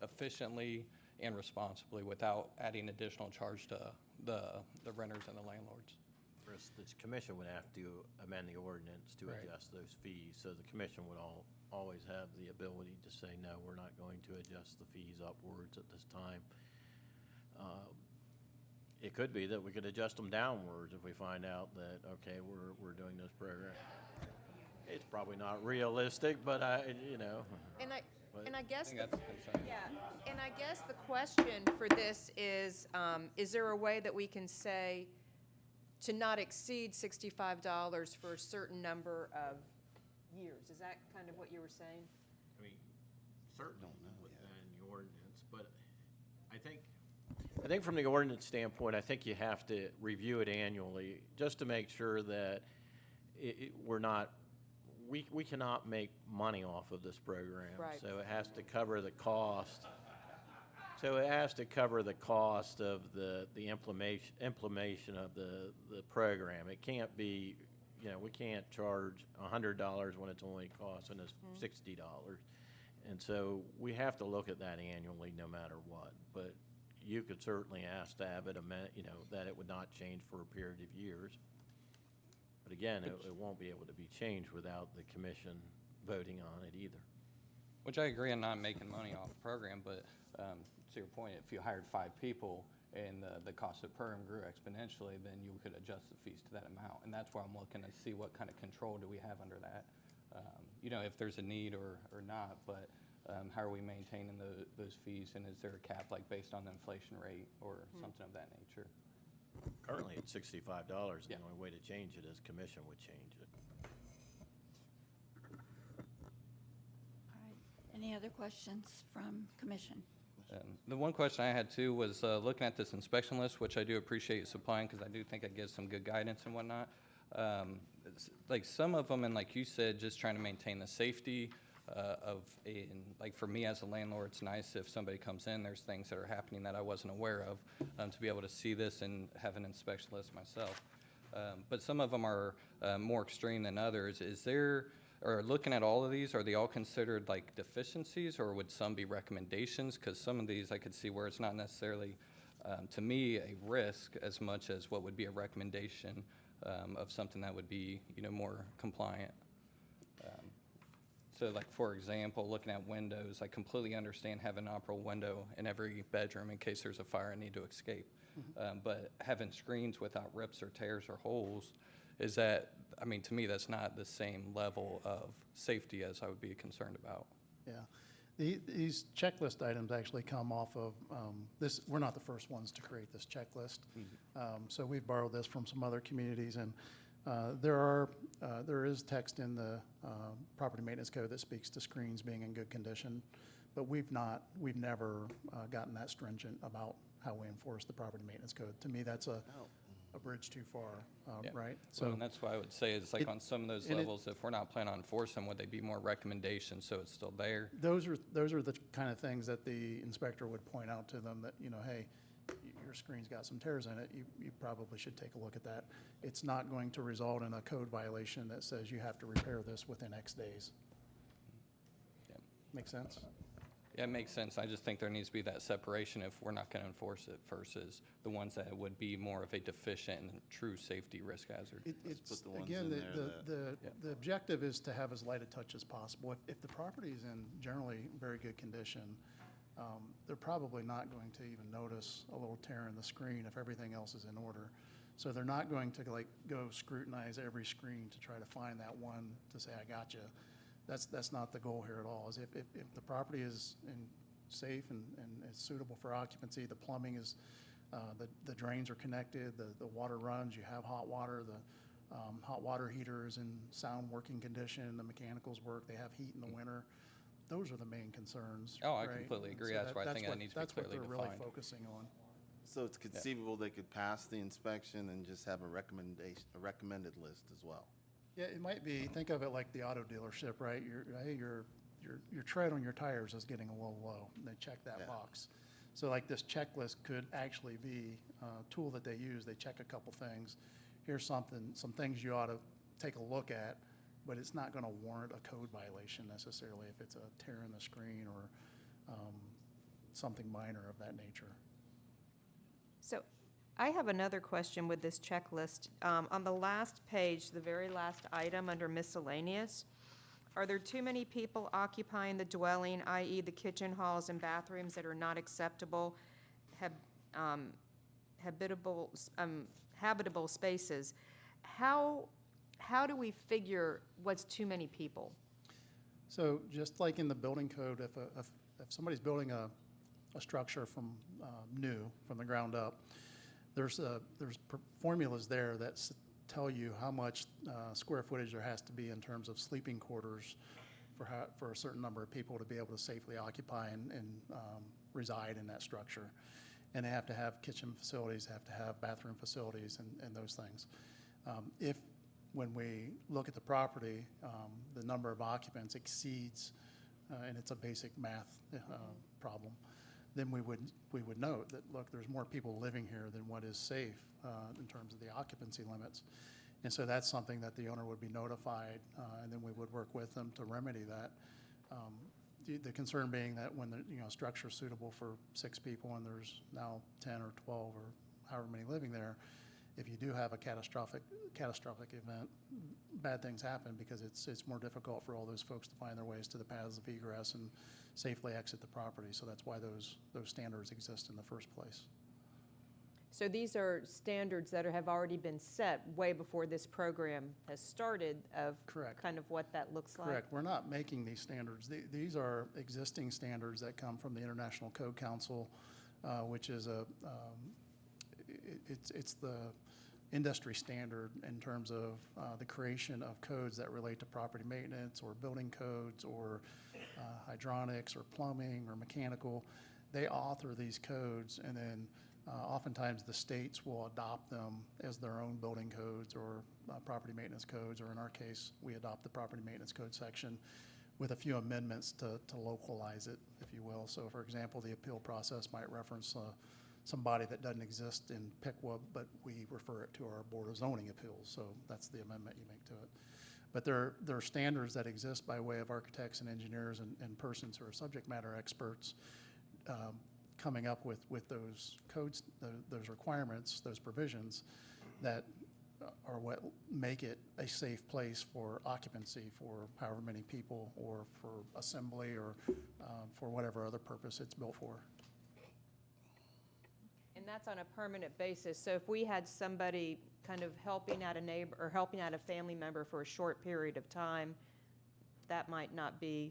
J: efficiently and responsibly without adding additional charge to the renters and the landlords?
H: First, the commission would have to amend the ordinance to
I: Right.
H: adjust those fees. So the commission would always have the ability to say, no, we're not going to adjust the fees upwards at this time. It could be that we could adjust them downwards if we find out that, okay, we're doing this program. It's probably not realistic, but
D: And I
J: I
D: guess,
J: think that's a concern.
D: yeah, and I guess the question for this is there a way that we can say to not exceed $65 for a certain number of years? Is that kind of what you were saying?
H: I mean, certainly
E: Don't know yet.
H: within the ordinance, but I think from the ordinance standpoint, I think you have to review it annually, just to make sure that we cannot make money off of this program.
D: Right.
H: So it has to cover the cost. So it has to cover the cost of the implementation of the program. It can't be, we can't charge $100 when it's only costing us $60. And so we have to look at that annually, no matter what. But you could certainly ask to have it that it would not change for a period of years. But again, it won't be able to be changed without the commission voting on it either.
J: Which I agree on not making money off the program, but to your point, if you hired 5 people and the cost of program grew exponentially, then you could adjust the fees to that amount. And that's where I'm looking to see what kind of control do we have under that. If there's a need or not, but how are we maintaining those fees, and is there a cap like based on the inflation rate or something of that nature?
H: Currently, it's $65.
J: Yeah.
H: The only way to change it is commission would change it.
A: All right. Any other questions from commission?
J: The one question I had too was looking at this inspection list, which I do appreciate you supplying because I do think it gives some good guidance and whatnot. Like some of them, and like you said, just trying to maintain the safety like for me as a landlord, it's nice if somebody comes in, there's things that are happening that I wasn't aware of, to be able to see this and have an inspection list myself. But some of them are more extreme than others. Or looking at all of these, are they all considered like deficiencies, or would some be recommendations? Because some of these I could see where it's not necessarily, to me, a risk as much as what would be a recommendation of something that would be, more compliant. So like, for example, looking at windows, I completely understand having an operable window in every bedroom in case there's a fire and need to escape. But having screens without rips or tears or holes, to me, that's not the same level of safety as I would be concerned about.
I: Yeah. These checklist items actually come off of this. We're not the first ones to create this checklist. So we've borrowed this from some other communities, and there is text in the property maintenance code that speaks to screens being in good condition, but we've never gotten that stringent about how we enforce the property maintenance code. To me, that's a bridge too far,
J: Yeah.
I: right?
J: So and that's why I would say it's like on some of those
I: and it-
J: levels, if we're not planning on enforcing them, would they be more recommendations so it's still there?
I: Those are the kind of things that the inspector would point out to them that, hey, your screen's got some tears in it, you probably should take a look at that. It's not going to result in a code violation that says you have to repair this within X days.
J: Yeah.
I: Make sense?
J: Yeah, it makes sense. I just think there needs to be that separation if we're not going to enforce it versus the ones that would be more of a deficient and true safety risk hazard.
I: It's,
E: put the ones
I: again,
E: in there
I: the objective is to have as light a touch as possible. If the property is in generally very good condition, they're probably not going to even notice a little tear in the screen if everything else is in order. So they're not going to go scrutinize every screen to try to find that one to say, I got you. That's not the goal here at all. Is if the property is safe and is suitable for occupancy, the plumbing is, the drains are connected, the water runs, you have hot water, the hot water heater is in sound working condition, the mechanicals work, they have heat in the winter. Those are the main concerns.
J: Oh, I
I: right?
J: completely agree.
I: So
J: That's why I think that needs to be clearly
I: That's what they're really
J: defined.
I: focusing on.
E: So it's conceivable they could pass the inspection and just have a recommended list as well.
I: Yeah, it might be, think of it like the auto dealership, right? Your your tread on your tires is getting a little low, and they check that box. So like this checklist could actually be a tool that they use. They check a couple things. Here's some things you ought to take a look at, but it's not going to warrant a code violation necessarily if it's a tear in the screen or something minor of that nature.
D: So I have another question with this checklist. On the last page, the very last item under miscellaneous, are there too many people occupying the dwelling, i.e. the kitchen, halls, and bathrooms that are not acceptable, habitable spaces? How do we figure what's too many people?
I: So just like in the building code, if somebody's building a structure from new, from the ground up, there's formulas there that tell you how much square footage there has to be in terms of sleeping quarters for a certain number of people to be able to safely occupy and reside in that structure. And they have to have kitchen facilities, have to have bathroom facilities and those things. When we look at the property, the number of occupants exceeds, and it's a basic math problem, then we would note that, look, there's more people living here than what is safe in terms of the occupancy limits. And so that's something that the owner would be notified, and then we would work with them to remedy that. The concern being that when the structure is suitable for 6 people and there's now 10 or 12 or however many living there, if you do have a catastrophic event, bad things happen because it's more difficult for all those folks to find their ways to the paths of egress and safely exit the property. So that's why those standards exist in the first place.
D: So these are standards that have already been set way before this program has started of
I: Correct.
D: Kind of what that looks like?
I: Correct. We're not making these standards. These are existing standards that come from the International Code Council, which is it's the industry standard in terms of the creation of codes that relate to property maintenance or building codes or hydronics or plumbing or mechanical. They author these codes, and then oftentimes the states will adopt them as their own building codes or property maintenance codes, or in our case, we adopt the property maintenance code section with a few amendments to localize it, if you will. So for example, the appeal process might reference somebody that doesn't exist in Piqua, but we refer it to our Board of Zoning Appeals. So that's the amendment you make to it. But there are standards that exist by way of architects and engineers and persons who are subject matter experts coming up with those codes, those requirements, those provisions that are what make it a safe place for occupancy for however many people or for assembly or for whatever other purpose it's built for.
D: And that's on a permanent basis. So if we had somebody kind of helping out a neighbor or helping out a family member for a short period of time, that might not be.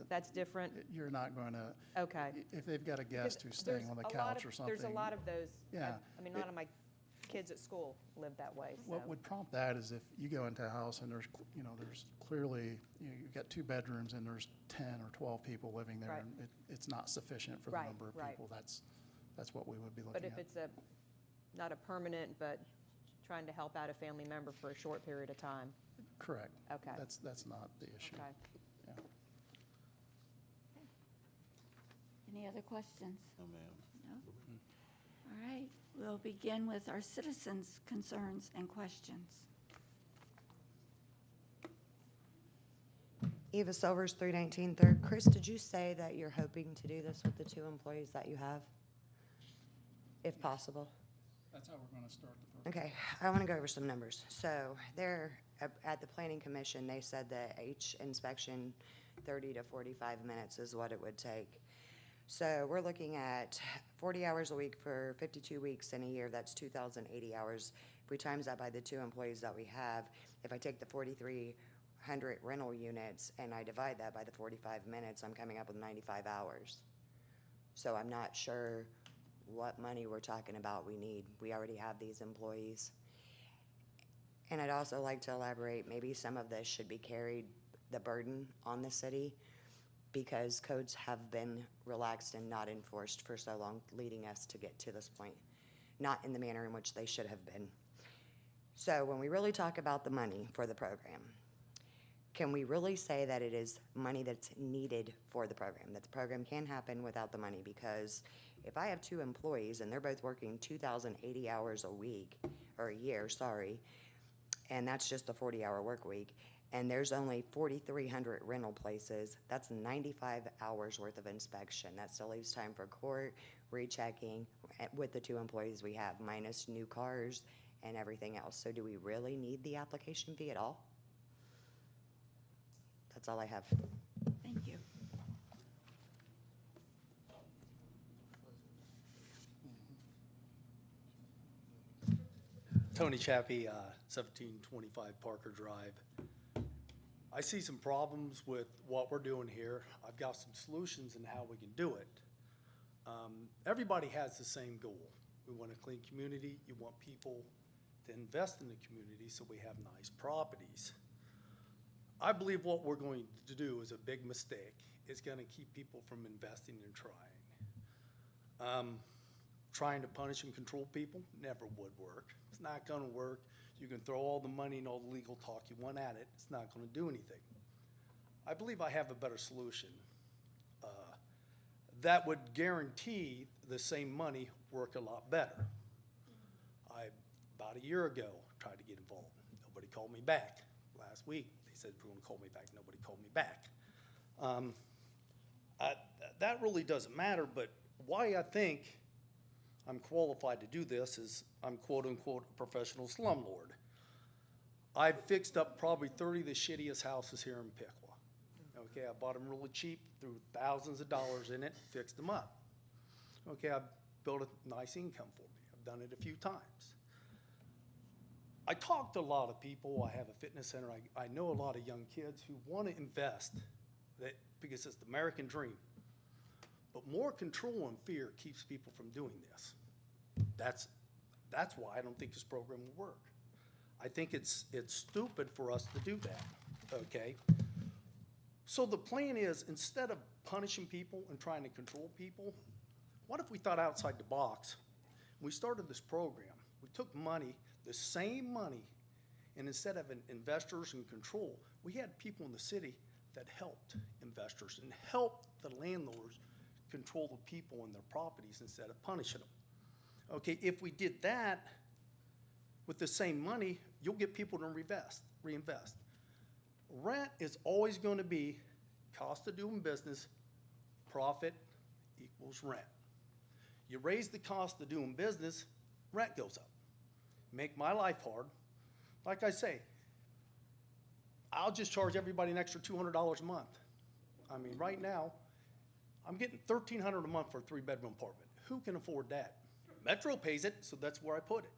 D: That's different.
I: You're not going to.
D: Okay.
I: If they've got a guest who's staying on the couch or something.
D: There's a lot of those.
I: Yeah.
D: I mean, a lot of my kids at school live that way. So.
I: What would prompt that is if you go into a house and there's clearly, you've got 2 bedrooms and there's 10 or 12 people living there,
D: Right.
I: and it's not sufficient for the number of people. That's what we would be looking at.
D: But if it's not a permanent, but trying to help out a family member for a short period of time.
I: Correct.
D: Okay.
I: That's not the issue.
D: Okay.
I: Yeah.
A: Any other questions?
E: No, ma'am.
A: No? All right, we'll begin with our citizens' concerns and questions.
K: Eva Silvers, 319 3rd. Chris, did you say that you're hoping to do this with the 2 employees that you have, if possible?
I: That's how we're going to start the program.
K: Okay, I want to go over some numbers. So there, at the Planning Commission, they said that each inspection, 30 to 45 minutes is what it would take. So we're looking at 40 hours a week for 52 weeks in a year. That's 2,080 hours. If we times that by the 2 employees that we have, if I take the 4,300 rental units and I divide that by the 45 minutes, I'm coming up with 95 hours. So I'm not sure what money we're talking about we need. We already have these employees. And I'd also like to elaborate, maybe some of this should be carried, the burden on the city, because codes have been relaxed and not enforced for so long, leading us to get to this point, not in the manner in which they should have been. So when we really talk about the money for the program, can we really say that it is money that's needed for the program, that the program can happen without the money? Because if I have 2 employees and they're both working 2,080 hours a week, or a year, sorry, and that's just the 40-hour work week, and there's only 4,300 rental places, that's 95 hours worth of inspection. That still leaves time for court, rechecking with the 2 employees we have, minus new cars and everything else. So do we really need the application fee at all? That's all I have.
A: Thank you.
L: Tony Chappie, 1725 Parker Drive. I see some problems with what we're doing here. I've got some solutions in how we can do it. Everybody has the same goal. We want a clean community. You want people to invest in the community so we have nice properties. I believe what we're going to do is a big mistake. It's going to keep people from investing and trying. Trying to punish and control people never would work. It's not going to work. You can throw all the money and all the legal talk you want at it. It's not going to do anything. I believe I have a better solution that would guarantee the same money work a lot better. About a year ago, tried to get involved. Nobody called me back. Last week, they said they were going to call me back. Nobody called me back. That really doesn't matter, but why I think I'm qualified to do this is I'm quote-unquote a professional slumlord. I've fixed up probably 30 of the shittiest houses here in Piqua. Okay, I bought them really cheap, threw thousands of dollars in it, fixed them up. Okay, I've built a nice income for me. I've done it a few times. I talk to a lot of people. I have a fitness center. I know a lot of young kids who want to invest because it's the American dream. But more control and fear keeps people from doing this. That's why I don't think this program will work. I think it's stupid for us to do that, okay? So the plan is, instead of punishing people and trying to control people, what if we thought outside the box? We started this program. We took money, the same money, and instead of investors and control, we had people in the city that helped investors and helped the landlords control the people and their properties instead of punishing them. Okay, if we did that with the same money, you'll get people to reinvest. Rent is always going to be cost of doing business, profit equals rent. You raise the cost of doing business, rent goes up. Make my life hard. Like I say, I'll just charge everybody an extra $200 a month. I mean, right now, I'm getting $1,300 a month for a 3-bedroom apartment. Who can afford that? Metro pays it, so that's where I put it.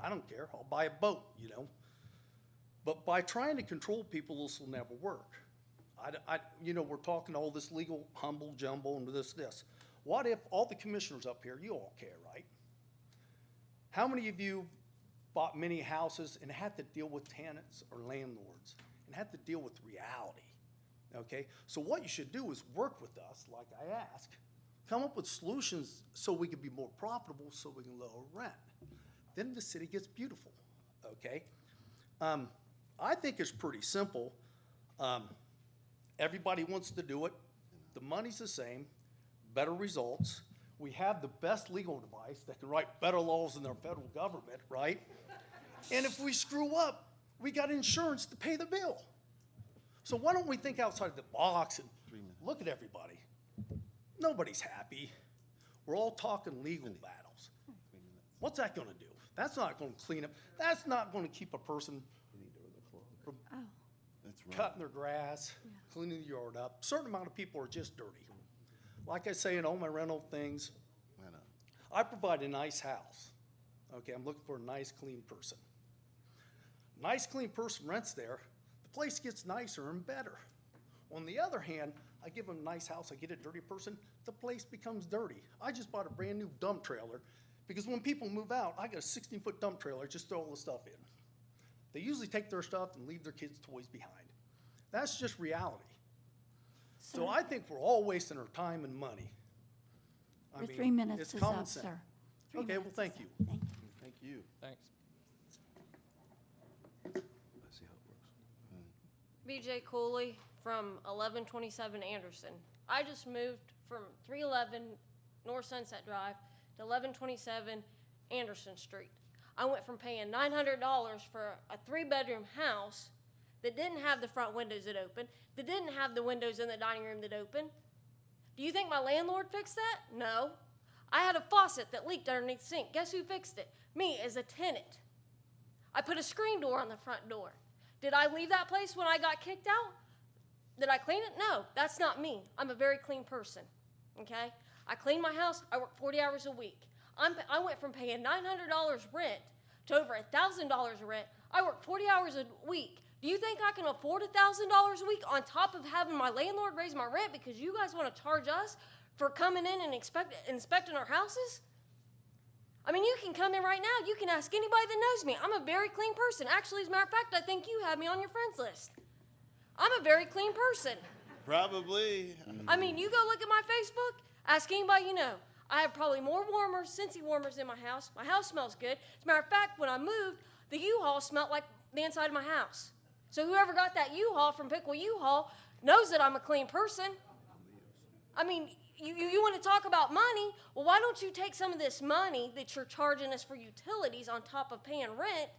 L: I don't care. I'll buy a boat, you know. But by trying to control people, this will never work. We're talking all this legal humble jumble and this. What if all the commissioners up here, you all care, right? How many of you bought many houses and had to deal with tenants or landlords and had to deal with reality? Okay, so what you should do is work with us, like I ask, come up with solutions so we can be more profitable, so we can lower rent. Then the city gets beautiful, okay? I think it's pretty simple. Everybody wants to do it. The money's the same, better results. We have the best legal device that can write better laws than our federal government, right? And if we screw up, we got insurance to pay the bill. So why don't we think outside the box and look at everybody? Nobody's happy. We're all talking legal battles. What's that going to do? That's not going to clean up. That's not going to keep a person from cutting their grass, cleaning the yard up. A certain amount of people are just dirty. Like I say in all my rental things, I provide a nice house. Okay, I'm looking for a nice, clean person. Nice, clean person rents there. The place gets nicer and better. On the other hand, I give them a nice house, I get a dirty person, the place becomes dirty. I just bought a brand new dump trailer because when people move out, I got a 16-foot dump trailer, just throw all the stuff in. They usually take their stuff and leave their kids' toys behind. That's just reality. So I think we're all wasting our time and money.
A: Your 3 minutes
L: it's
A: is
L: common
A: up,
L: sense.
A: sir.
L: Okay, well, thank you.
A: Thank you.
E: Thank you.
J: Thanks.
F: Let's see how it works.
M: BJ Cooley from 1127 Anderson. I just moved from 311 North Sunset Drive to 1127 Anderson Street. I went from paying $900 for a 3-bedroom house that didn't have the front windows that open, that didn't have the windows in the dining room that open. Do you think my landlord fixed that? No. I had a faucet that leaked underneath the sink. Guess who fixed it? Me, as a tenant. I put a screen door on the front door. Did I leave that place when I got kicked out? Did I clean it? No, that's not me. I'm a very clean person, okay? I clean my house. I work 40 hours a week. I went from paying $900 rent to over $1,000 rent. I work 40 hours a week. Do you think I can afford $1,000 a week on top of having my landlord raise my rent because you guys want to charge us for coming in and inspecting our houses? I mean, you can come in right now. You can ask anybody that knows me. I'm a very clean person. Actually, as a matter of fact, I think you have me on your friends list. I'm a very clean person.
E: Probably.
M: I mean, you go look at my Facebook, ask anybody you know. I have probably more warmers, Scentsy warmers in my house. My house smells good. As a matter of fact, when I moved, the U-Haul smelled like the inside of my house. So whoever got that U-Haul from Piqua U-Haul knows that I'm a clean person. I mean, you want to talk about money? Well, why don't you take some of this money that you're charging us for utilities on top of paying rent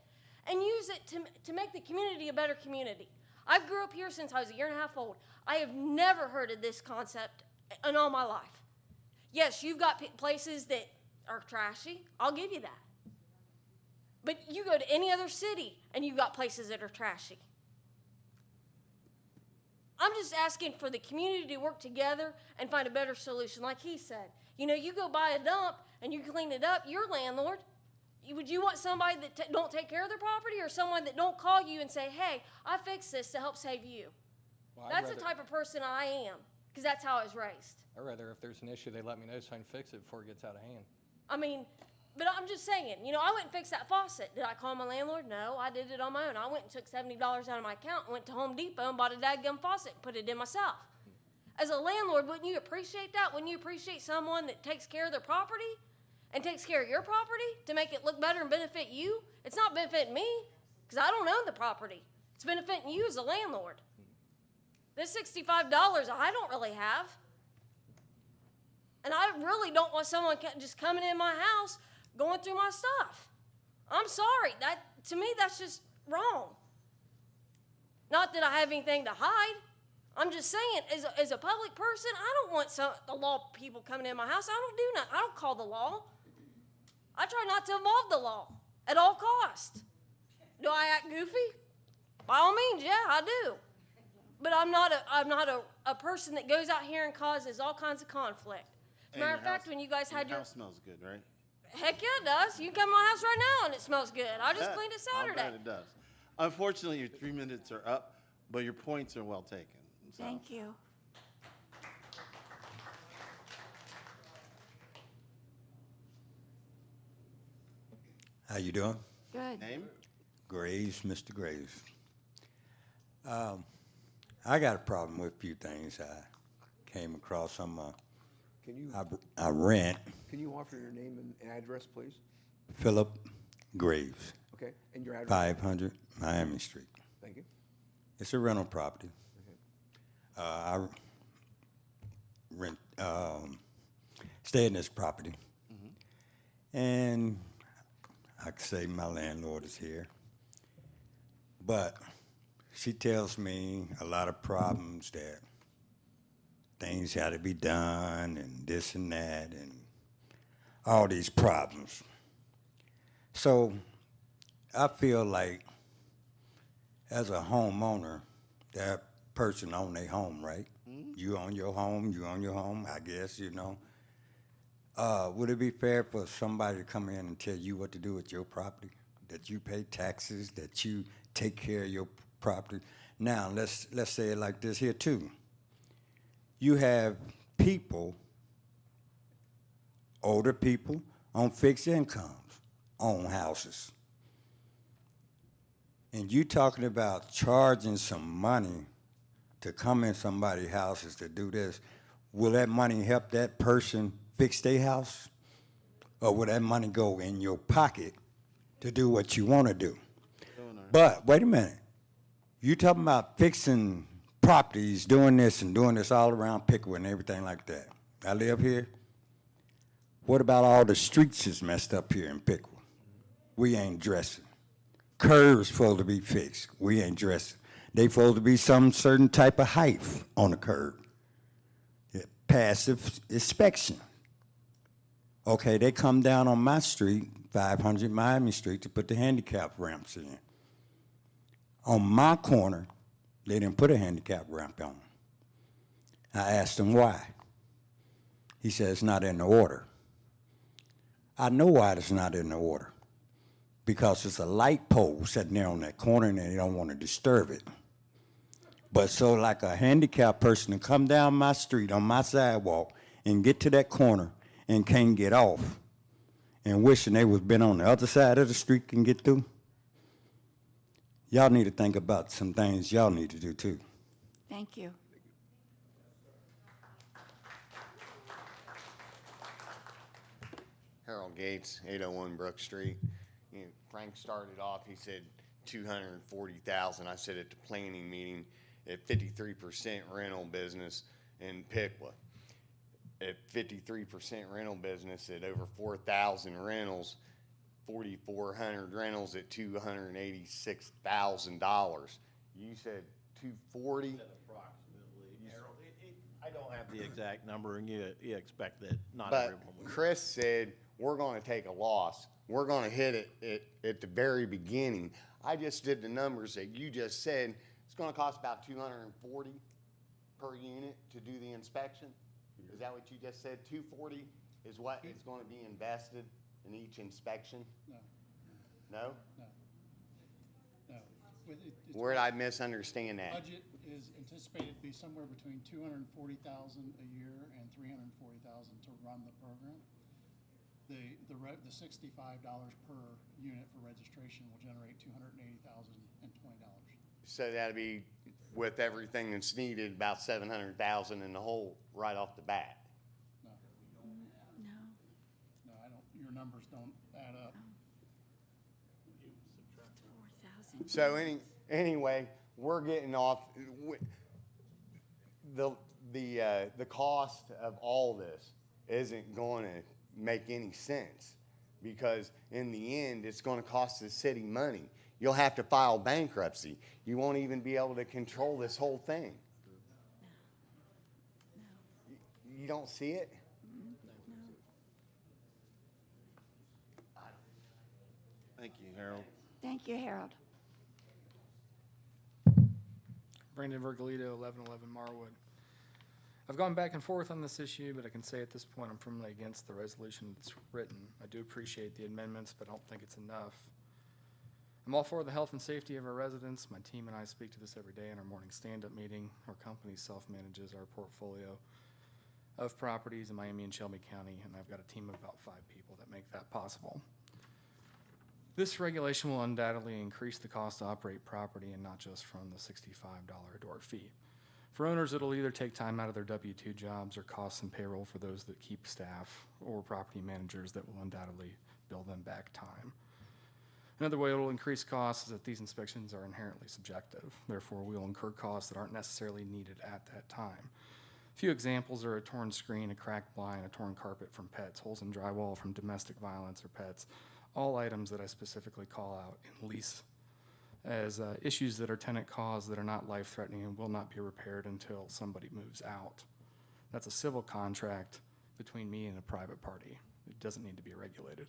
M: and use it to make the community a better community? I grew up here since I was 1.5 years old. I have never heard of this concept in all my life. Yes, you've got places that are trashy. I'll give you that. But you go to any other city and you've got places that are trashy. I'm just asking for the community to work together and find a better solution. Like he said, you know, you go buy a dump and you clean it up, you're landlord. Would you want somebody that don't take care of their property or someone that don't call you and say, hey, I fixed this to help save you?
J: Well,
M: That's the type of person I am, because that's how I was raised.
J: I'd rather if there's an issue, they let me know so I can fix it before it gets out of hand.
M: I mean, but I'm just saying, you know, I went and fixed that faucet. Did I call my landlord? No, I did it on my own. I went and took $70 out of my account and went to Home Depot and bought a dadgum faucet and put it in myself. As a landlord, wouldn't you appreciate that? Wouldn't you appreciate someone that takes care of their property and takes care of your property to make it look better and benefit you? It's not benefiting me because I don't own the property. It's benefiting you as a landlord. This $65 I don't really have. And I really don't want someone just coming in my house going through my stuff. I'm sorry. To me, that's just wrong. Not that I have anything to hide. I'm just saying, as a public person, I don't want the law people coming in my house. I don't do nothing. I don't call the law. I try not to involve the law at all costs. Do I act goofy? By all means, yeah, I do. But I'm not a person that goes out here and causes all kinds of conflict. As a matter of fact, when you guys had your
E: house smells good, right?
M: Heck yeah, it does. You can come to my house right now and it smells good. I just cleaned it Saturday.
E: I bet it does. Unfortunately, your 3 minutes are up, but your points are well taken. So.
A: Thank you.
N: How you doing?
A: Good.
E: Name?
N: Graves, Mr. Graves. I got a problem with a few things. I came across some,
F: Can you,
N: I rent,
F: can you offer your name and address, please?
N: Philip Graves,
F: Okay, and your address?
N: 500 Miami Street.
F: Thank you.
N: It's a rental property. I rent, stay in this property. And I could say my landlord is here. But she tells me a lot of problems that things had to be done and this and that and all these problems. So I feel like as a homeowner, that person own their home, right? You own your home, I guess, you know. Would it be fair for somebody to come in and tell you what to do with your property? That you pay taxes, that you take care of your property? Now, let's say it like this here too. You have people, older people, on fixed incomes, own houses. And you talking about charging some money to come in somebody's houses to do this. Will that money help that person fix their house? Or will that money go in your pocket to do what you want to do? But wait a minute. You talking about fixing properties, doing this and doing this all around Piqua and everything like that. I live here. What about all the streets is messed up here in Piqua? We ain't dressing. Curves supposed to be fixed. We ain't dressing. They supposed to be some certain type of height on the curb. Yeah, passive inspection. Okay, they come down on my street, 500 Miami Street, to put the handicap ramps in. On my corner, they didn't put a handicap ramp on. I asked him why. He said it's not in the order. I know why it's not in the order. Because it's a light pole sitting there on that corner and they don't want to disturb it. But so like a handicapped person to come down my street on my sidewalk and get to that corner and can't get off and wishing they was been on the other side of the street and get through, y'all need to think about some things y'all need to do too.
A: Thank you.
O: Harold Gates, 801 Brook Street. You know, Frank started off, he said 240,000. I said at the planning meeting, at 53% rental business in Piqua. At 53% rental business at over 4,000 rentals, 4,400 rentals at $286,000. You said 240?
H: Approximately. Harold, I don't have the exact number, and you expect that not
O: But
H: everyone would.
O: Chris said, we're gonna take a loss. We're gonna hit it at the very beginning. I just did the numbers that you just said. It's gonna cost about 240 per unit to do the inspection. Is that what you just said? 240 is what is gonna be invested in each inspection?
I: No,
O: No?
I: no, no.
O: Where did I misunderstand that?
I: Budget is anticipated to be somewhere between 240,000 a year and 340,000 to run the program. The $65 per unit for registration will generate $280,020.
O: So that'd be, with everything that's needed, about 700,000 in the hole right off the bat.
I: No,
A: No.
I: no, I don't, your numbers don't add up.
A: 4,000.
O: So anyway, we're getting off, the cost of all this isn't going to make any sense, because in the end, it's going to cost the city money. You'll have to file bankruptcy. You won't even be able to control this whole thing. You don't see it?
E: Thank you, Harold.
A: Thank you, Harold.
P: Brandon Vergalito, 1111 Marwood. I've gone back and forth on this issue, but I can say at this point I'm firmly against the resolution that's written. I do appreciate the amendments, but I don't think it's enough. I'm all for the health and safety of our residents. My team and I speak to this every day in our morning stand-up meeting. Our company self-manages our portfolio of properties in Miami and Shelby County, and I've got a team of about 5 people that make that possible. This regulation will undoubtedly increase the cost to operate property, and not just from the $65 a door fee. For owners, it'll either take time out of their W-2 jobs or costs and payroll for those that keep staff or property managers that will undoubtedly bill them back time. Another way it'll increase costs is that these inspections are inherently subjective. Therefore, we'll incur costs that aren't necessarily needed at that time. A few examples are a torn screen, a cracked blind, a torn carpet from pets, holes in drywall from domestic violence or pets, all items that I specifically call out in lease as issues that are tenant caused that are not life-threatening and will not be repaired until somebody moves out. That's a civil contract between me and a private party. It doesn't need to be regulated.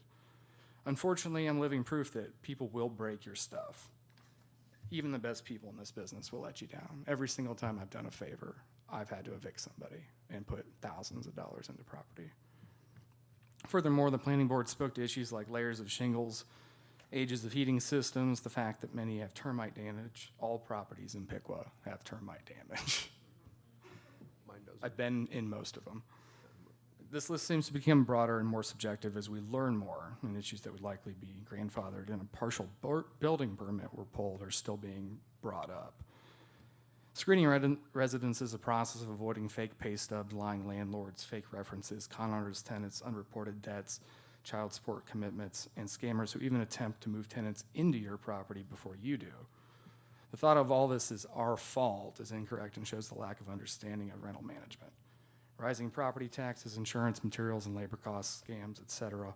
P: Unfortunately, I'm living proof that people will break your stuff. Even the best people in this business will let you down. Every single time I've done a favor, I've had to evict somebody and put thousands of dollars into property. Furthermore, the planning board spoke to issues like layers of shingles, ages of heating systems, the fact that many have termite damage. All properties in Piqua have termite damage.
F: Mine doesn't.
P: I've been in most of them. This list seems to become broader and more subjective as we learn more, and issues that would likely be grandfathered in a partial building permit were pulled are still being brought up. Screening residents is a process of avoiding fake pay stubs, lying landlords, fake references, con artists, tenants, unreported debts, child support commitments, and scammers who even attempt to move tenants into your property before you do. The thought of all this is our fault is incorrect and shows the lack of understanding of rental management. Rising property taxes, insurance, materials, and labor costs, scams, et cetera,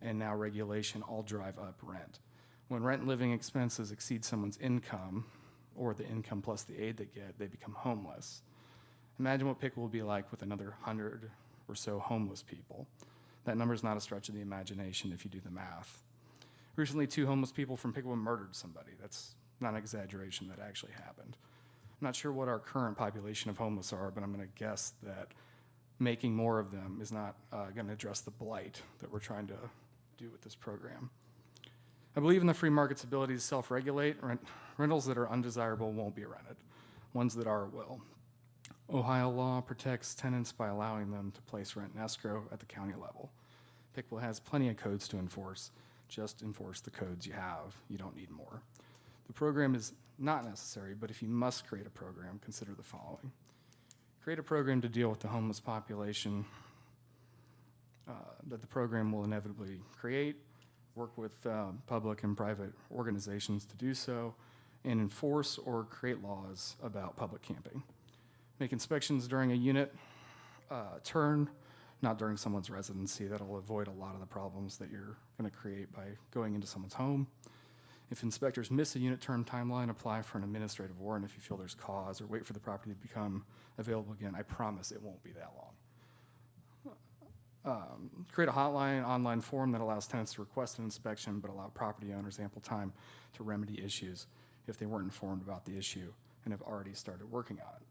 P: and now regulation all drive up rent. When rent and living expenses exceed someone's income, or the income plus the aid they get, they become homeless. Imagine what Piqua will be like with another 100 or so homeless people. That number is not a stretch of the imagination if you do the math. Recently, 2 homeless people from Piqua murdered somebody. That's not an exaggeration, that actually happened. I'm not sure what our current population of homeless are, but I'm gonna guess that making more of them is not gonna address the blight that we're trying to do with this program. I believe in the free market's ability to self-regulate. Rentals that are undesirable won't be rented. Ones that are will. Ohio law protects tenants by allowing them to place rent in escrow at the county level. Piqua has plenty of codes to enforce. Just enforce the codes you have. You don't need more. The program is not necessary, but if you must create a program, consider the following. Create a program to deal with the homeless population that the program will inevitably create. Work with public and private organizations to do so, and enforce or create laws about public camping. Make inspections during a unit turn, not during someone's residency. That'll avoid a lot of the problems that you're going to create by going into someone's home. If inspectors miss a unit term timeline, apply for an administrative warrant if you feel there's cause, or wait for the property to become available again. I promise it won't be that long. Create a hotline, online form that allows tenants to request an inspection, but allow property owners ample time to remedy issues if they weren't informed about the issue and have already started working on it.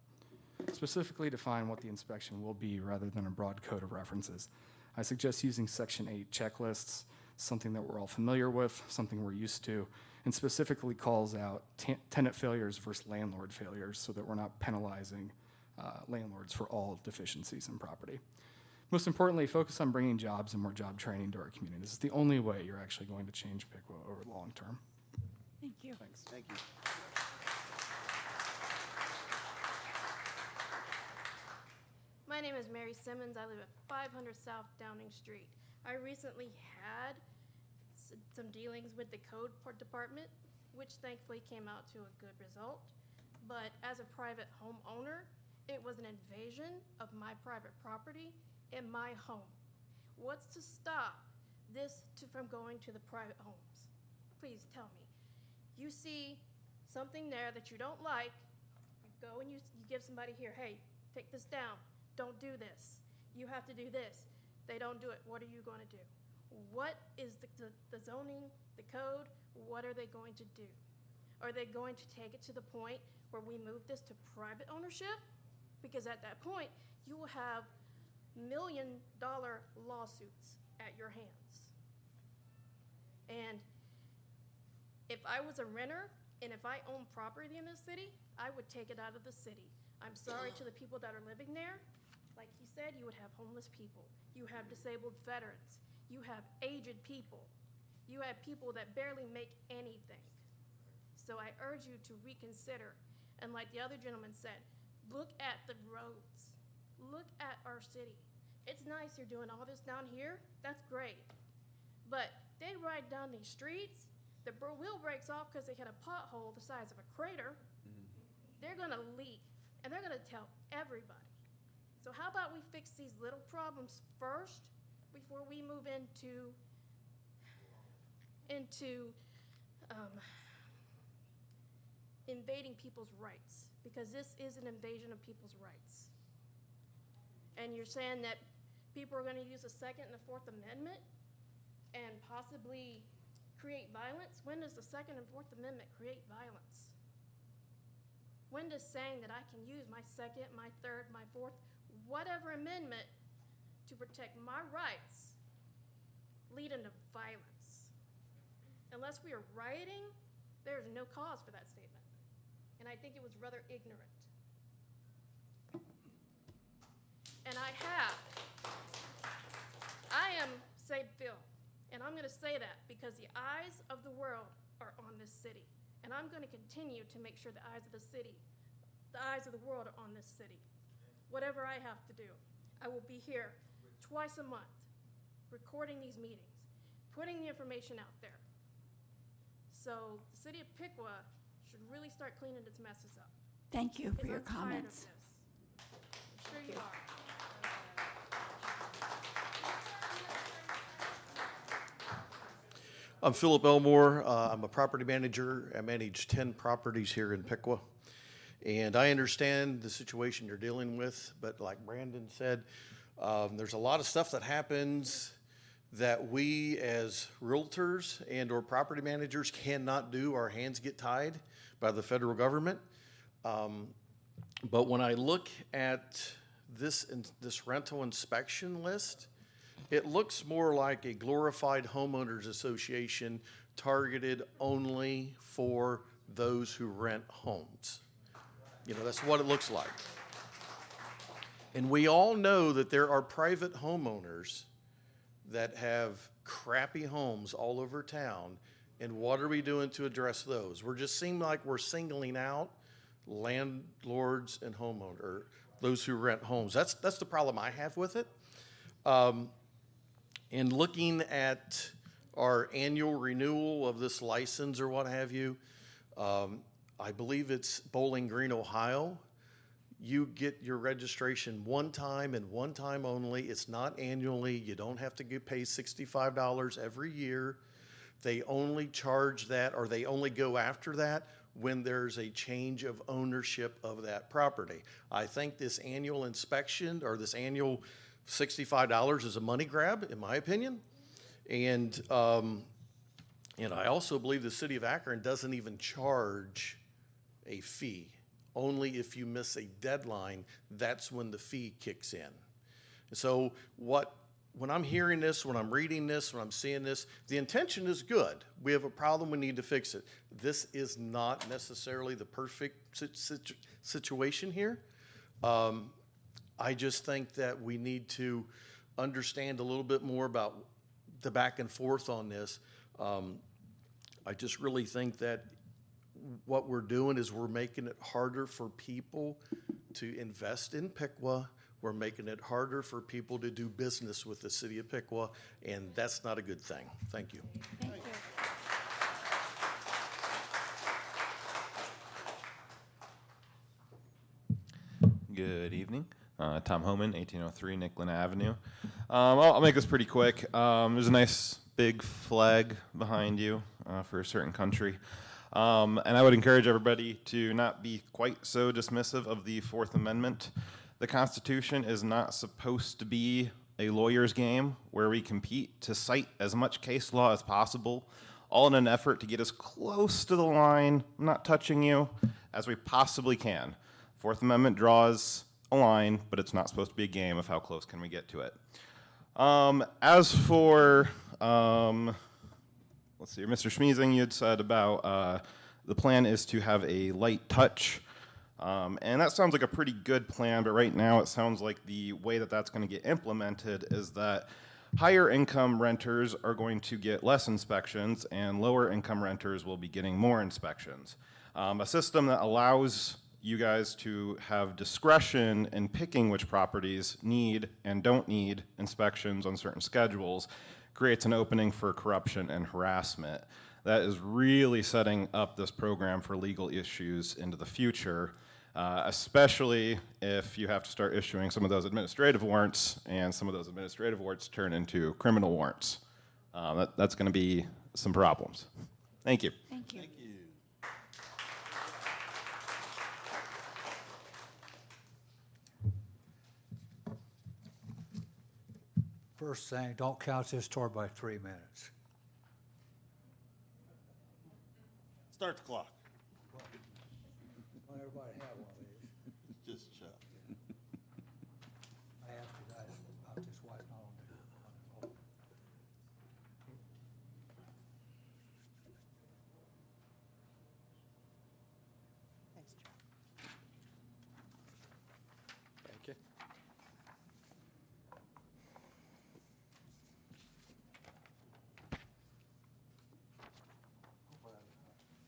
P: Specifically define what the inspection will be rather than a broad code of references. I suggest using Section 8 checklists, something that we're all familiar with, something we're used to, and specifically calls out tenant failures versus landlord failures so that we're not penalizing landlords for all deficiencies in property. Most importantly, focus on bringing jobs and more job training to our community. This is the only way you're actually going to change Piqua over the long term.
A: Thank you.
P: Thanks.
E: Thank you.
Q: My name is Mary Simmons. I live at 500 South Downing Street. I recently had some dealings with the code department, which thankfully came out to a good result. But as a private homeowner, it was an invasion of my private property in my home. What's to stop this from going to the private homes? Please tell me. You see something there that you don't like, you go and you give somebody here, hey, take this down. Don't do this. You have to do this. They don't do it. What are you going to do? What is the zoning, the code? What are they going to do? Are they going to take it to the point where we move this to private ownership? Because at that point, you will have $1 million lawsuits at your hands. And if I was a renter and if I owned property in this city, I would take it out of the city. I'm sorry to the people that are living there. Like he said, you would have homeless people. You have disabled veterans. You have aged people. You have people that barely make anything. So I urge you to reconsider. And like the other gentleman said, look at the roads. Look at our city. It's nice you're doing all this down here. That's great. But they ride down these streets, the wheel breaks off because they hit a pothole the size of a crater. They're gonna leave, and they're gonna tell everybody. So how about we fix these little problems first before we move into invading people's rights, because this is an invasion of people's rights. And you're saying that people are going to use the Second and the Fourth Amendment and possibly create violence? When does the Second and Fourth Amendment create violence? When does saying that I can use my Second, my Third, my Fourth, whatever amendment to protect my rights lead into violence? Unless we are rioting, there is no cause for that statement. And I think it was rather ignorant. And I am Sabe Phil, and I'm gonna say that because the eyes of the world are on this city. And I'm gonna continue to make sure the eyes of the city, the eyes of the world are on this city. Whatever I have to do, I will be here twice a month, recording these meetings, putting the information out there. So the city of Piqua should really start cleaning its messes up.
A: Thank you for
Q: Because
A: your
Q: I'm tired of
A: comments.
Q: this. I'm sure you are.
R: I'm Philip Elmore. I'm a property manager. I manage 10 properties here in Piqua. And I understand the situation you're dealing with, but like Brandon said, there's a lot of stuff that happens that we as realtors and or property managers cannot do. Our hands get tied by the federal government. But when I look at this rental inspection list, it looks more like a glorified homeowners association targeted only for those who rent homes. You know, that's what it looks like. And we all know that there are private homeowners that have crappy homes all over town. And what are we doing to address those? We're just seem like we're singling out landlords and homeowners, those who rent homes. That's the problem I have with it. In looking at our annual renewal of this license or what have you, I believe it's Bowling Green, Ohio. You get your registration one time and one time only. It's not annually. You don't have to pay $65 every year. They only charge that, or they only go after that when there's a change of ownership of that property. I think this annual inspection or this annual $65 is a money grab, in my opinion. And I also believe the city of Akron doesn't even charge a fee. Only if you miss a deadline, that's when the fee kicks in. So when I'm hearing this, when I'm reading this, when I'm seeing this, the intention is good. We have a problem, we need to fix it. This is not necessarily the perfect situation here. I just think that we need to understand a little bit more about the back and forth on this. I just really think that what we're doing is we're making it harder for people to invest in Piqua. We're making it harder for people to do business with the city of Piqua, and that's not a good thing. Thank you.
A: Thank you.
S: Good evening. Tom Homan, 1803 Nicklin Avenue. I'll make this pretty quick. There's a nice big flag behind you for a certain country. And I would encourage everybody to not be quite so dismissive of the Fourth Amendment. The Constitution is not supposed to be a lawyer's game where we compete to cite as much case law as possible, all in an effort to get as close to the line, not touching you, as we possibly can. Fourth Amendment draws a line, but it's not supposed to be a game of how close can we get to it. As for, let's see, Mr. Schmeezing, you had said about the plan is to have a light touch. And that sounds like a pretty good plan, but right now it sounds like the way that that's going to get implemented is that higher income renters are going to get less inspections and lower income renters will be getting more inspections. A system that allows you guys to have discretion in picking which properties need and don't need inspections on certain schedules creates an opening for corruption and harassment. That is really setting up this program for legal issues into the future, especially if you have to start issuing some of those administrative warrants and some of those administrative warrants turn into criminal warrants. That's going to be some problems. Thank you.
A: Thank you.
T: First thing, don't count this toward by 3 minutes.
E: Start the clock.
T: Want everybody to have one of these.
E: Just shut.
T: I asked you guys about this wife, not on the phone.
D: Thanks, Chuck.
J: Thank you.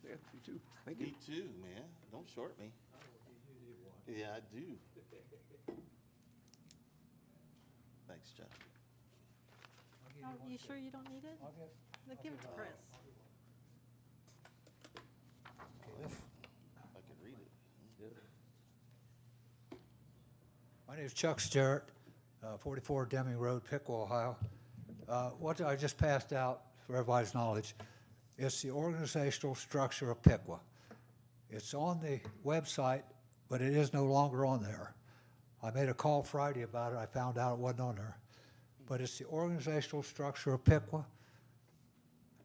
F: Yeah, you too. Thank you.
E: Me too, man. Don't short me. Yeah, I do. Thanks, Chuck.
G: Oh, you sure you don't need it? Give it to Chris.
T: Okay, My name is Chuck Sterrett, 44 Deming Road, Piqua, Ohio. What I just passed out for everybody's knowledge, it's the organizational structure of Piqua. It's on the website, but it is no longer on there. I made a call Friday about it. I found out it wasn't on there. But it's the organizational structure of Piqua,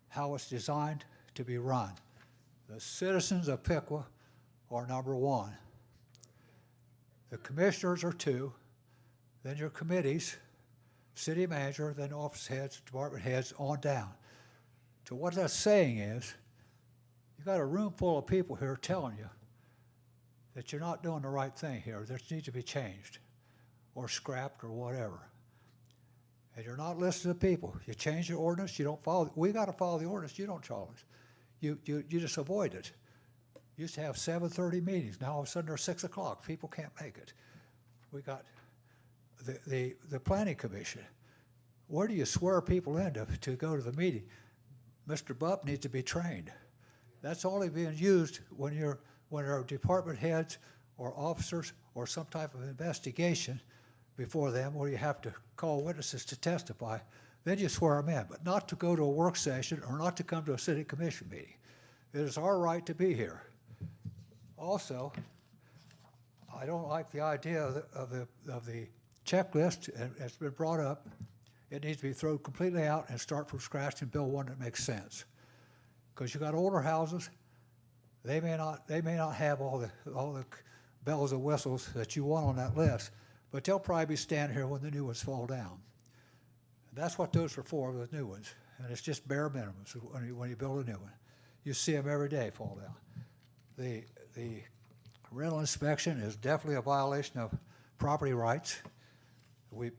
T: how it's designed to be run. The citizens of Piqua are number one. The commissioners are two, then your committees, city manager, then office heads, department heads, on down. So what that's saying is, you got a room full of people here telling you that you're not doing the right thing here. This needs to be changed or scrapped or whatever. And you're not listening to people. You change the ordinance, you don't follow. We got to follow the ordinance. You don't follow it. You just avoid it. Used to have 7:30 meetings. Now all of a sudden they're 6 o'clock. People can't make it. We got the planning commission. Where do you swear people in to go to the meeting? Mr. Bupp needs to be trained. That's only being used when there are department heads or officers or some type of investigation before them where you have to call witnesses to testify. Then you swear them in, but not to go to a work session or not to come to a city commission meeting. It is our right to be here. Also, I don't like the idea of the checklist, and it's been brought up. It needs to be thrown completely out and start from scratch and build one that makes sense. Because you got older houses, they may not have all the bells and whistles that you want on that list, but they'll probably be standing here when the new ones fall down. And that's what those are for, the new ones. And it's just bare minimums when you build a new one. You see them every day fall down. The rental inspection is definitely a violation of property rights.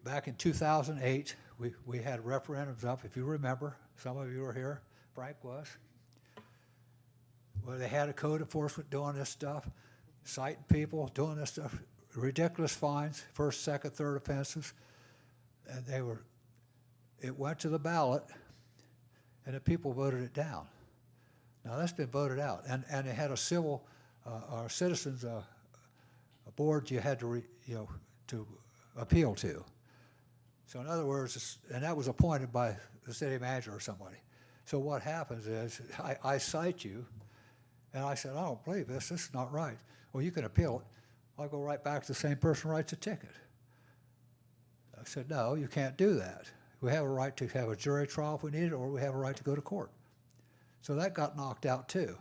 T: Back in 2008, we had referendums up, if you remember. Some of you were here. Frank was. Where they had a code enforcement doing this stuff, citing people, doing this stuff, ridiculous fines, first, second, third offenses. And it went to the ballot, and the people voted it down. Now that's been voted out, and they had a civil, or citizens board you had to to appeal to. So in other words, and that was appointed by the city manager or somebody. So what happens is, I cite you, and I said, I don't believe this. This is not right. Well, you can appeal it. I'll go right back to the same person who writes a ticket. I said, no, you can't do that. We have a right to have a jury trial if we need it, or we have a right to go to court. So that got knocked out too.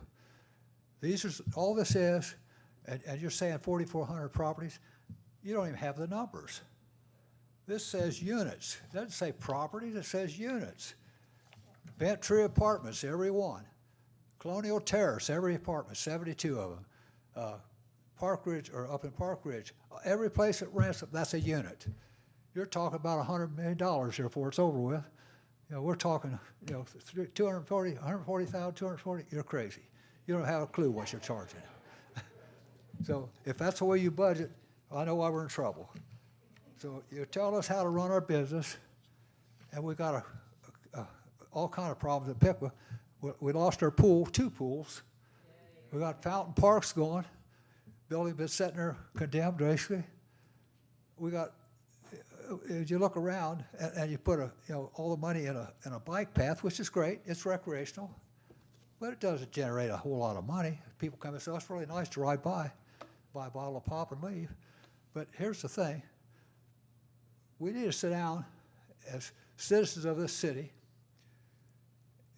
T: All this is, and you're saying 4,400 properties, you don't even have the numbers. This says units. It doesn't say properties, it says units. Bent Tree Apartments, every one. Colonial Terrace, every apartment, 72 of them. Park Ridge, or up in Park Ridge, every place that rents, that's a unit. You're talking about $100 million here before it's over with. We're talking, 240, 140,000, 240, you're crazy. You don't have a clue what you're charging. So if that's the way you budget, I know why we're in trouble. So you're telling us how to run our business, and we got all kind of problems at Piqua. We lost our pool, 2 pools. We got fountain parks going. Building been sitting there condemned, basically. We got, if you look around and you put all the money in a bike path, which is great, it's recreational, but it doesn't generate a whole lot of money. People come and say, oh, it's really nice to ride by, buy a bottle of pop and leave. But here's the thing. We need to sit down as citizens of this city,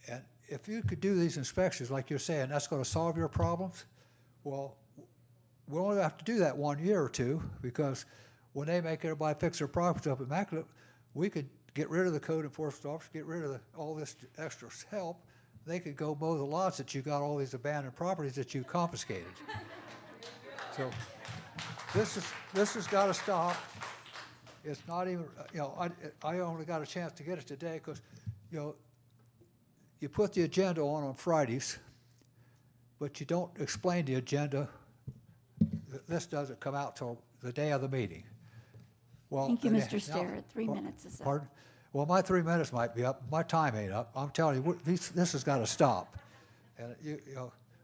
T: and if you could do these inspections like you're saying, that's going to solve your problems, well, we only have to do that 1 year or 2, because when they make everybody fix their properties up immaculate, we could get rid of the code enforcement officer, get rid of all this extra help. They could go mow the lots that you got all these abandoned properties that you confiscated. So this has got to stop. It's not even, I only got a chance to get it today because, you put the agenda on Fridays, but you don't explain the agenda. This doesn't come out till the day of the meeting. Well,
A: Thank you, Mr. Sterrett. 3 minutes is up.
T: Pardon? Well, my 3 minutes might be up. My time ain't up. I'm telling you, this has got to stop. And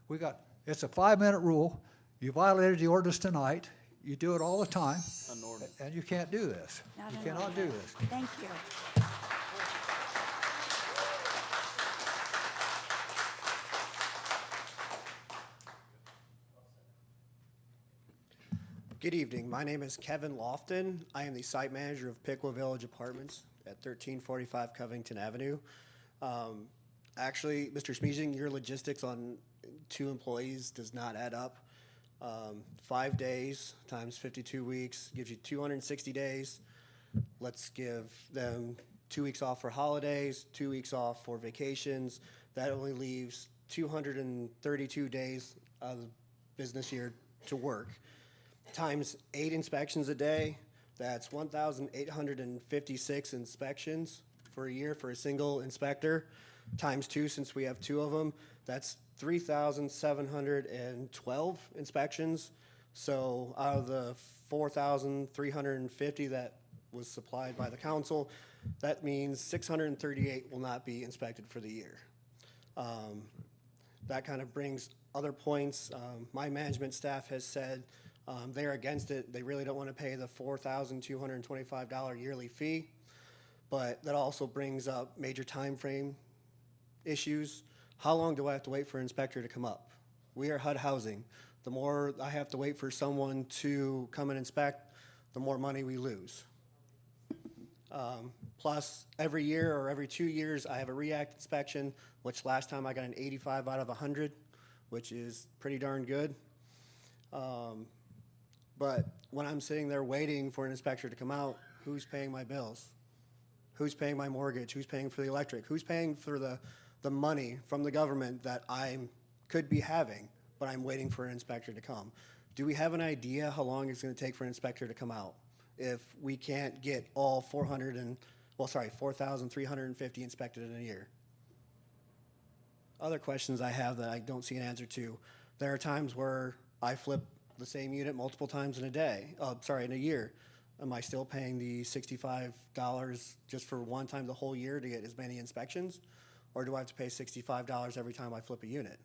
T: we got, it's a 5-minute rule. You violated the ordinance tonight. You do it all the time,
E: Unordinance.
T: and you can't do this.
A: Not
T: You
A: an
T: cannot do
A: ordinance.
T: this.
A: Thank you.
U: Good evening. My name is Kevin Lofton. I am the site manager of Piqua Village Apartments at 1345 Covington Avenue. Actually, Mr. Smeezing, your logistics on 2 employees does not add up. 5 days times 52 weeks gives you 260 days. Let's give them 2 weeks off for holidays, 2 weeks off for vacations. That only leaves 232 days of the business year to work. Times 8 inspections a day, that's 1,856 inspections for a year for a single inspector. Times 2, since we have 2 of them, that's 3,712 inspections. So out of the 4,350 that was supplied by the council, that means 638 will not be inspected for the year. That kind of brings other points. My management staff has said they're against it. They really don't want to pay the $4,225 yearly fee. But that also brings up major time frame issues. How long do I have to wait for an inspector to come up? We are HUD housing. The more I have to wait for someone to come and inspect, the more money we lose. Plus, every year or every 2 years, I have a REACT inspection, which last time I got an 85 out of 100, which is pretty darn good. But when I'm sitting there waiting for an inspector to come out, who's paying my bills? Who's paying my mortgage? Who's paying for the electric? Who's paying for the money from the government that I could be having, but I'm waiting for an inspector to come? Do we have an idea how long it's going to take for an inspector to come out if we can't get all 4,350 inspected in a year? Other questions I have that I don't see an answer to. There are times where I flip the same unit multiple times in a year. Am I still paying the $65 just for one time the whole year to get as many inspections? Or do I have to pay $65 every time I flip a unit?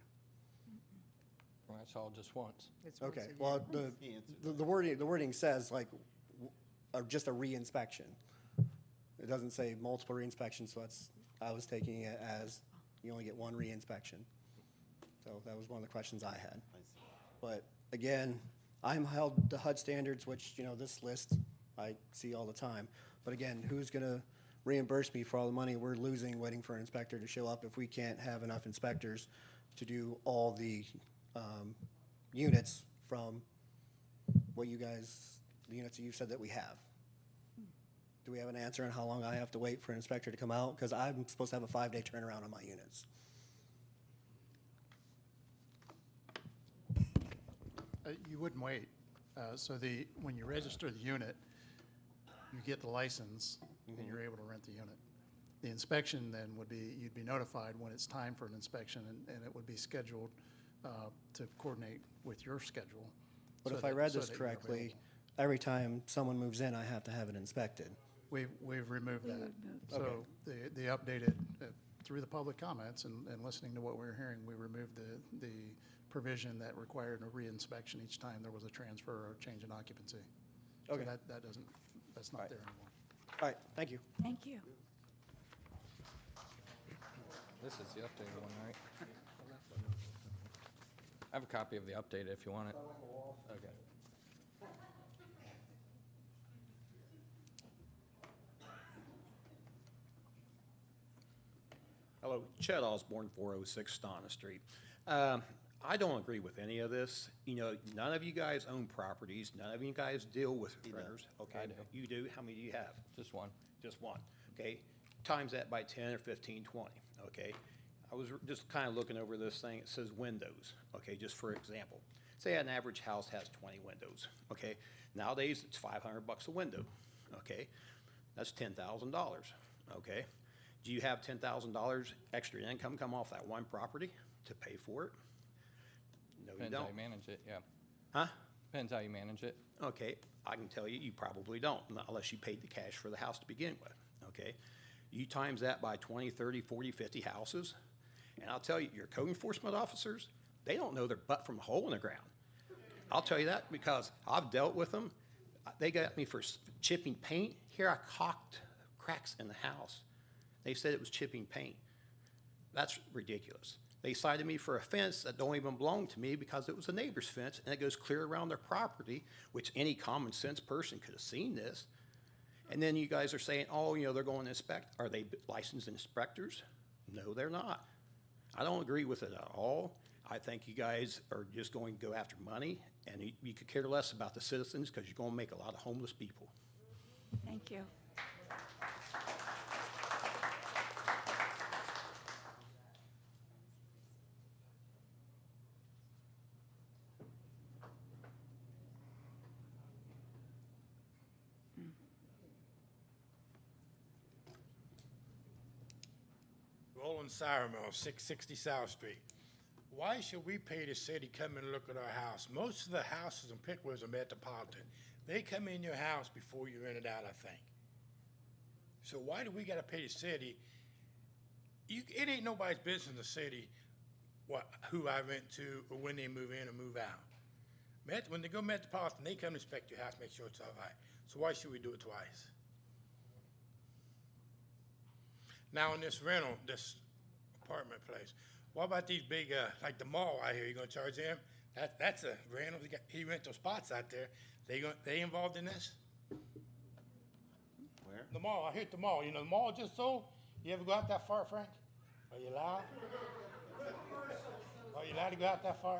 J: Well, that's all just once.
U: Okay, well, the wording says like just a re-inspection. It doesn't say multiple re-inspections, so I was taking it as you only get one re-inspection. So that was one of the questions I had. But again, I'm held to HUD standards, which, this list I see all the time. But again, who's going to reimburse me for all the money we're losing waiting for an inspector to show up if we can't have enough inspectors to do all the units from the units that you said that we have? Do we have an answer on how long I have to wait for an inspector to come out? Because I'm supposed to have a 5-day turnaround on my units.
I: You wouldn't wait. When you register the unit, you get the license, and you're able to rent the unit. The inspection then would be, you'd be notified when it's time for an inspection, and it would be scheduled to coordinate with your schedule.
U: But if I read this correctly, every time someone moves in, I have to have it inspected.
I: We've removed that. So
U: Okay.
I: the updated, through the public comments and listening to what we were hearing, we removed the provision that required a re-inspection each time there was a transfer or change in occupancy.
U: Okay.
I: So that's not there anymore.
U: All right, thank you.
A: Thank you.
J: This is the updated one, right? I have a copy of the updated if you want it. Okay.
V: Hello, Chet Osborne, 406 Stonna Street. I don't agree with any of this. None of you guys own properties. None of you guys deal with renters. Okay,
J: I do.
V: You do. How many do you have?
J: Just one.
V: Just one. Okay, times that by 10 or 15, 20. Okay, I was just kind of looking over this thing. It says windows. Okay, just for example, say an average house has 20 windows. Okay, nowadays it's $500 a window. Okay, that's $10,000. Okay. Do you have $10,000 extra income come off that one property to pay for it? No, you
J: Depends how
V: don't.
J: you manage it, yeah.
V: Huh?
J: Depends how you manage it.
V: Okay, I can tell you, you probably don't, unless you paid the cash for the house to begin with, okay? You times that by 20, 30, 40, 50 houses, and I'll tell you, your code enforcement officers, they don't know their butt from a hole in the ground. I'll tell you that because I've dealt with them. They got me for chipping paint. Here I caulked cracks in the house. They said it was chipping paint. That's ridiculous. They cited me for a fence that don't even belong to me because it was a neighbor's fence and it goes clear around their property, which any common sense person could have seen this. And then you guys are saying, oh, they're going to inspect. Are they licensed inspectors? No, they're not. I don't agree with it at all. I think you guys are just going to go after money, and you could care less about the citizens because you're going to make a lot of homeless people.
A: Thank you.
B: Roland Sourmill, 660 South Street. Why should we pay the city come and look at our house? Most of the houses in Piqua are metropolitan. They come in your house before you rent it out, I think. So why do we gotta pay the city? It ain't nobody's business in the city who I rent to or when they move in or move out. When they go metropolitan, they come inspect your house, make sure it's all right. So why should we do it twice? Now in this rental, this apartment place, what about these big, like the mall out here, you gonna charge them? That's a rental, he rent those spots out there. They involved in this?
E: Where?
B: The mall, I hit the mall, the mall just sold. You ever go out that far, Frank? Are you allowed? Are you allowed to go out that far?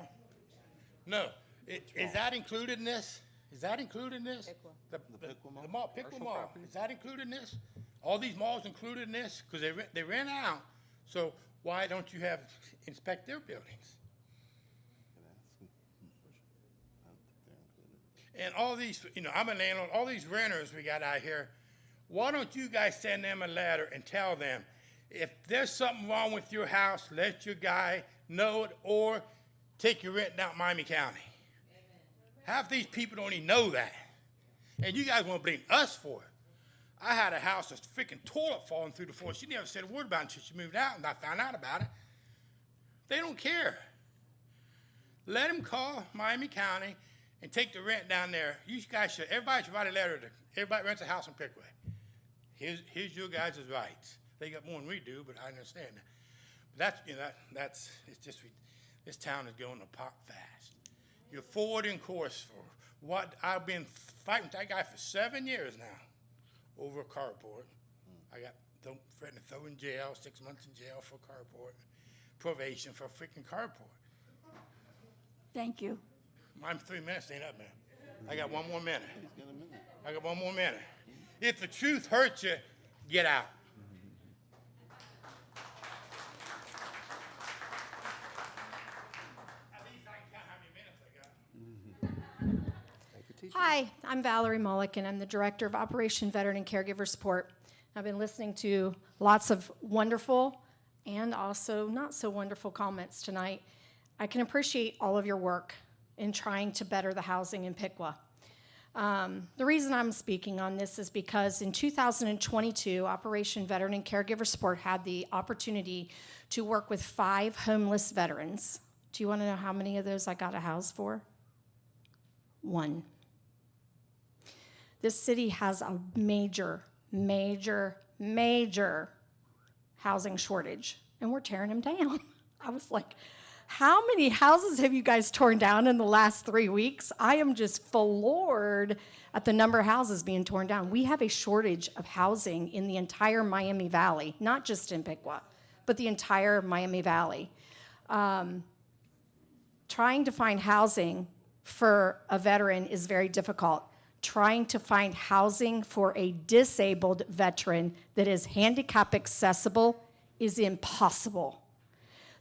B: No. Is that included in this? Is that included in this? The mall, Piqua Mall, is that included in this? All these malls included in this? Because they rent out, so why don't you inspect their buildings? And all these, I'm a landlord, all these renters we got out here, why don't you guys send them a letter and tell them, if there's something wrong with your house, let your guy know it or take your rent down Miami County. Amen. Half these people don't even know that. And you guys want to blame us for it. I had a house, a freaking toilet falling through the floor. She never said a word about it until she moved out, and I found out about it. They don't care. Let them call Miami County and take the rent down there. You guys everybody should write a letter to everybody rents a house in Piqua. Here's your guys' rights. They got more than we do, but I understand that. But it's just, this town is going apart fast. You're forwarding course for what I've been fighting with that guy for 7 years now over a carport. I got threatened to throw in jail, 6 months in jail for carport, probation for a freaking carport.
A: Thank you.
B: I'm 3 minutes ain't up, man. I got one more minute. I got one more minute. If the truth hurts you, get out.
C: Hi, I'm Valerie Mullick, and I'm the Director of Operation Veteran and Caregiver Support. I've been listening to lots of wonderful and also not so wonderful comments tonight. I can appreciate all of your work in trying to better the housing in Piqua. The reason I'm speaking on this is because in 2022, Operation Veteran and Caregiver Support had the opportunity to work with 5 homeless veterans. Do you want to know how many of those I got a house for? 1. This city has a major housing shortage, and we're tearing them down. I was like, how many houses have you guys torn down in the last 3 weeks? I am just floored at the number of houses being torn down. We have a shortage of housing in the entire Miami Valley, not just in Piqua, but the entire Miami Valley. Trying to find housing for a veteran is very difficult. Trying to find housing for a disabled veteran that is handicap accessible is impossible.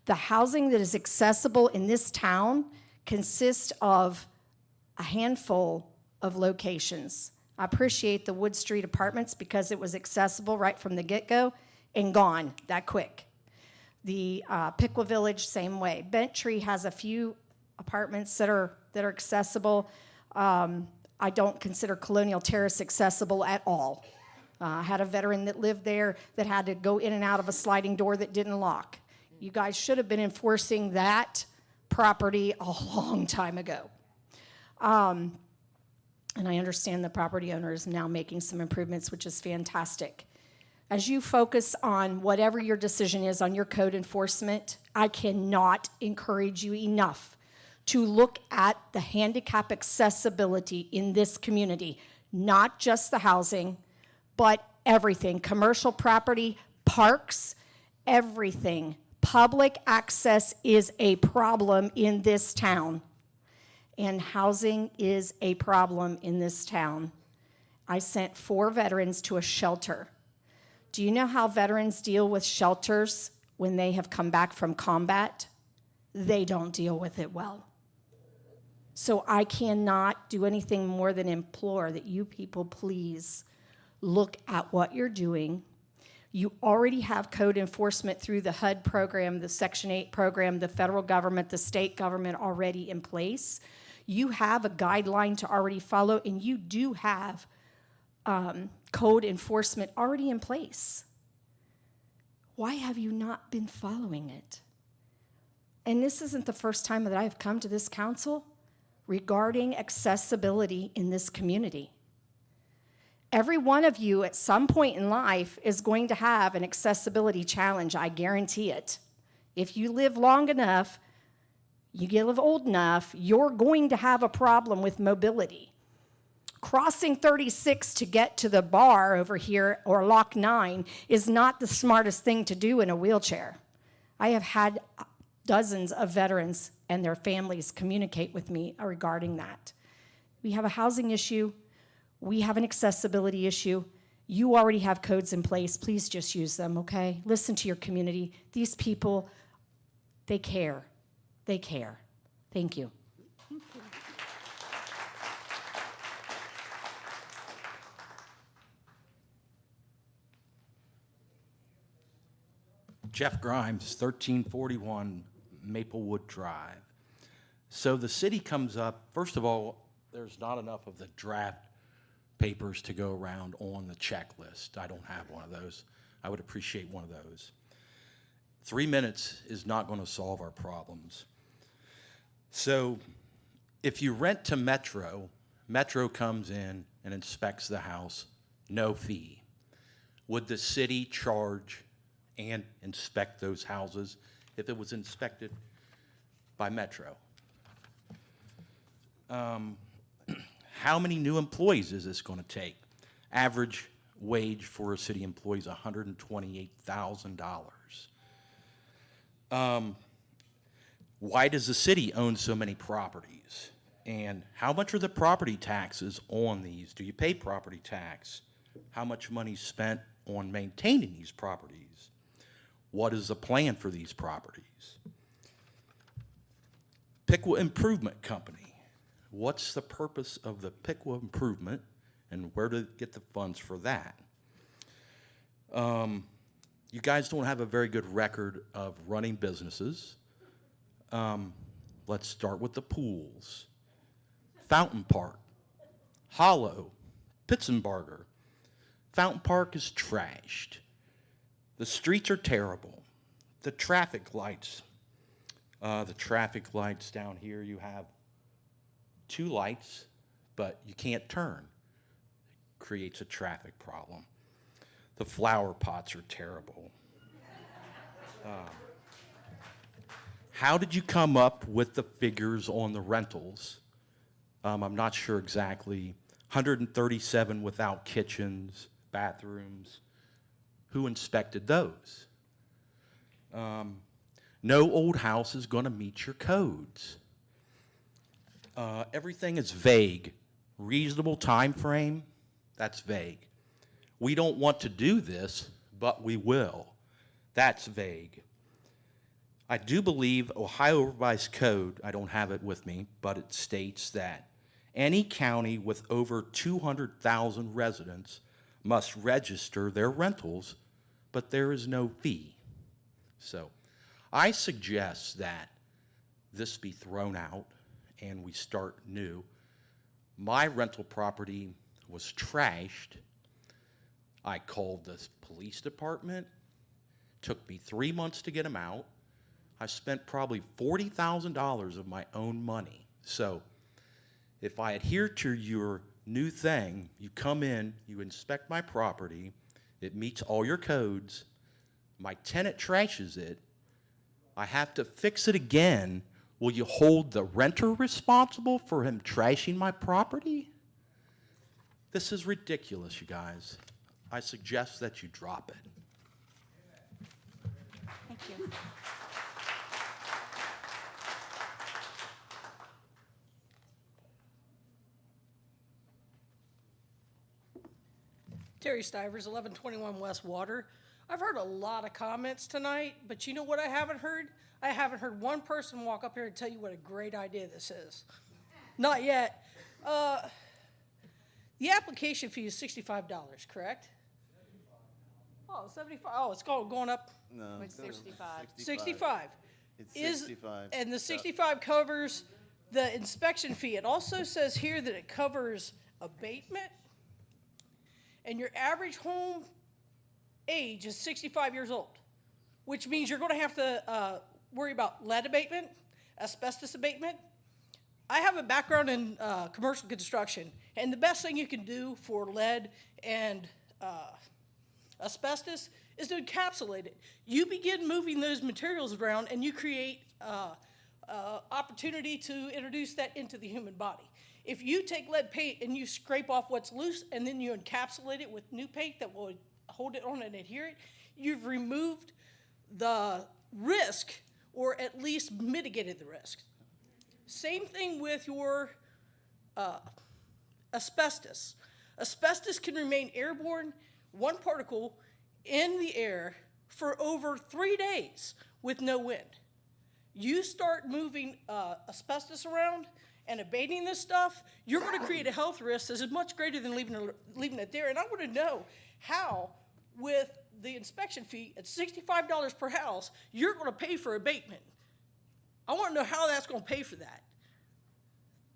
C: The housing that is accessible in this town consists of a handful of locations. I appreciate the Wood Street Apartments because it was accessible right from the get-go and gone that quick. The Piqua Village, same way. Bent Tree has a few apartments that are accessible. I don't consider Colonial Terrace accessible at all. I had a veteran that lived there that had to go in and out of a sliding door that didn't lock. You guys should have been enforcing that property a long time ago. And I understand the property owner is now making some improvements, which is fantastic. As you focus on whatever your decision is on your code enforcement, I cannot encourage you enough to look at the handicap accessibility in this community, not just the housing, but everything, commercial property, parks, everything. Public access is a problem in this town, and housing is a problem in this town. I sent 4 veterans to a shelter. Do you know how veterans deal with shelters when they have come back from combat? They don't deal with it well. So I cannot do anything more than implore that you people please look at what you're doing. You already have code enforcement through the HUD program, the Section 8 program, the federal government, the state government already in place. You have a guideline to already follow, and you do have code enforcement already in place. Why have you not been following it? And this isn't the first time that I've come to this council regarding accessibility in this community. Every one of you at some point in life is going to have an accessibility challenge, I guarantee it. If you live long enough, you get old enough, you're going to have a problem with mobility. Crossing 36 to get to the bar over here, or Lock 9, is not the smartest thing to do in a wheelchair. I have had dozens of veterans and their families communicate with me regarding that. We have a housing issue. We have an accessibility issue. You already have codes in place. Please just use them, okay? Listen to your community. These people, they care. They care. Thank you.
A: Thank you.
K: Jeff Grimes, 1341 Maplewood Drive. So the city comes up, first of all, there's not enough of the draft papers to go around on the checklist. I don't have one of those. I would appreciate one of those. 3 minutes is not going to solve our problems. So if you rent to Metro, Metro comes in and inspects the house, no fee. Would the city charge and inspect those houses if it was inspected by Metro? How many new employees is this going to take? Average wage for a city employee is $128,000. Why does the city own so many properties? And how much are the property taxes on these? Do you pay property tax? How much money is spent on maintaining these properties? What is the plan for these properties? Piqua Improvement Company. What's the purpose of the Piqua improvement, and where to get the funds for that? You guys don't have a very good record of running businesses. Let's start with the pools. Fountain Park, Hollow, Pittsburgher. Fountain Park is trashed. The streets are terrible. The traffic lights down here, you have 2 lights, but you can't turn. Creates a traffic problem. The flower pots are terrible. How did you come up with the figures on the rentals? I'm not sure exactly. 137 without kitchens, bathrooms. Who inspected those? No old house is going to meet your codes. Everything is vague. Reasonable time frame, that's vague. We don't want to do this, but we will. That's vague. I do believe Ohio Revised Code, I don't have it with me, but it states that any county with over 200,000 residents must register their rentals, but there is no fee. So I suggest that this be thrown out and we start new. My rental property was trashed. I called the police department. Took me 3 months to get them out. I spent probably $40,000 of my own money. So If I adhere to your new thing, you come in, you inspect my property, it meets all your codes, my tenant trashes it, I have to fix it again. Will you hold the renter responsible for him trashing my property? This is ridiculous, you guys. I suggest that you drop it.
A: Thank you.
L: Terry Stivers, 1121 West Water. I've heard a lot of comments tonight, but you know what I haven't heard? I haven't heard one person walk up here and tell you what a great idea this is. Not yet. The application fee is $65, correct? Oh, 75. Oh, it's going up.
E: No.
D: It's 65.
L: 65.
E: It's 65.
L: And the 65 covers the inspection fee. It also says here that it covers abatement. And your average home age is 65 years old, which means you're going to have to worry about lead abatement, asbestos abatement. I have a background in commercial construction, and the best thing you can do for lead and asbestos is to encapsulate it. You begin moving those materials around, and you create opportunity to introduce that into the human body. If you take lead paint and you scrape off what's loose and then you encapsulate it with new paint that will hold it on and adhere it, you've removed the risk or at least mitigated the risk. Same thing with your asbestos. Asbestos can remain airborne, one particle in the air for over 3 days with no wind. You start moving asbestos around and abating this stuff, you're going to create a health risk that is much greater than leaving it there. And I want to know how, with the inspection fee at $65 per house, you're going to pay for abatement. I want to know how that's going to pay for that.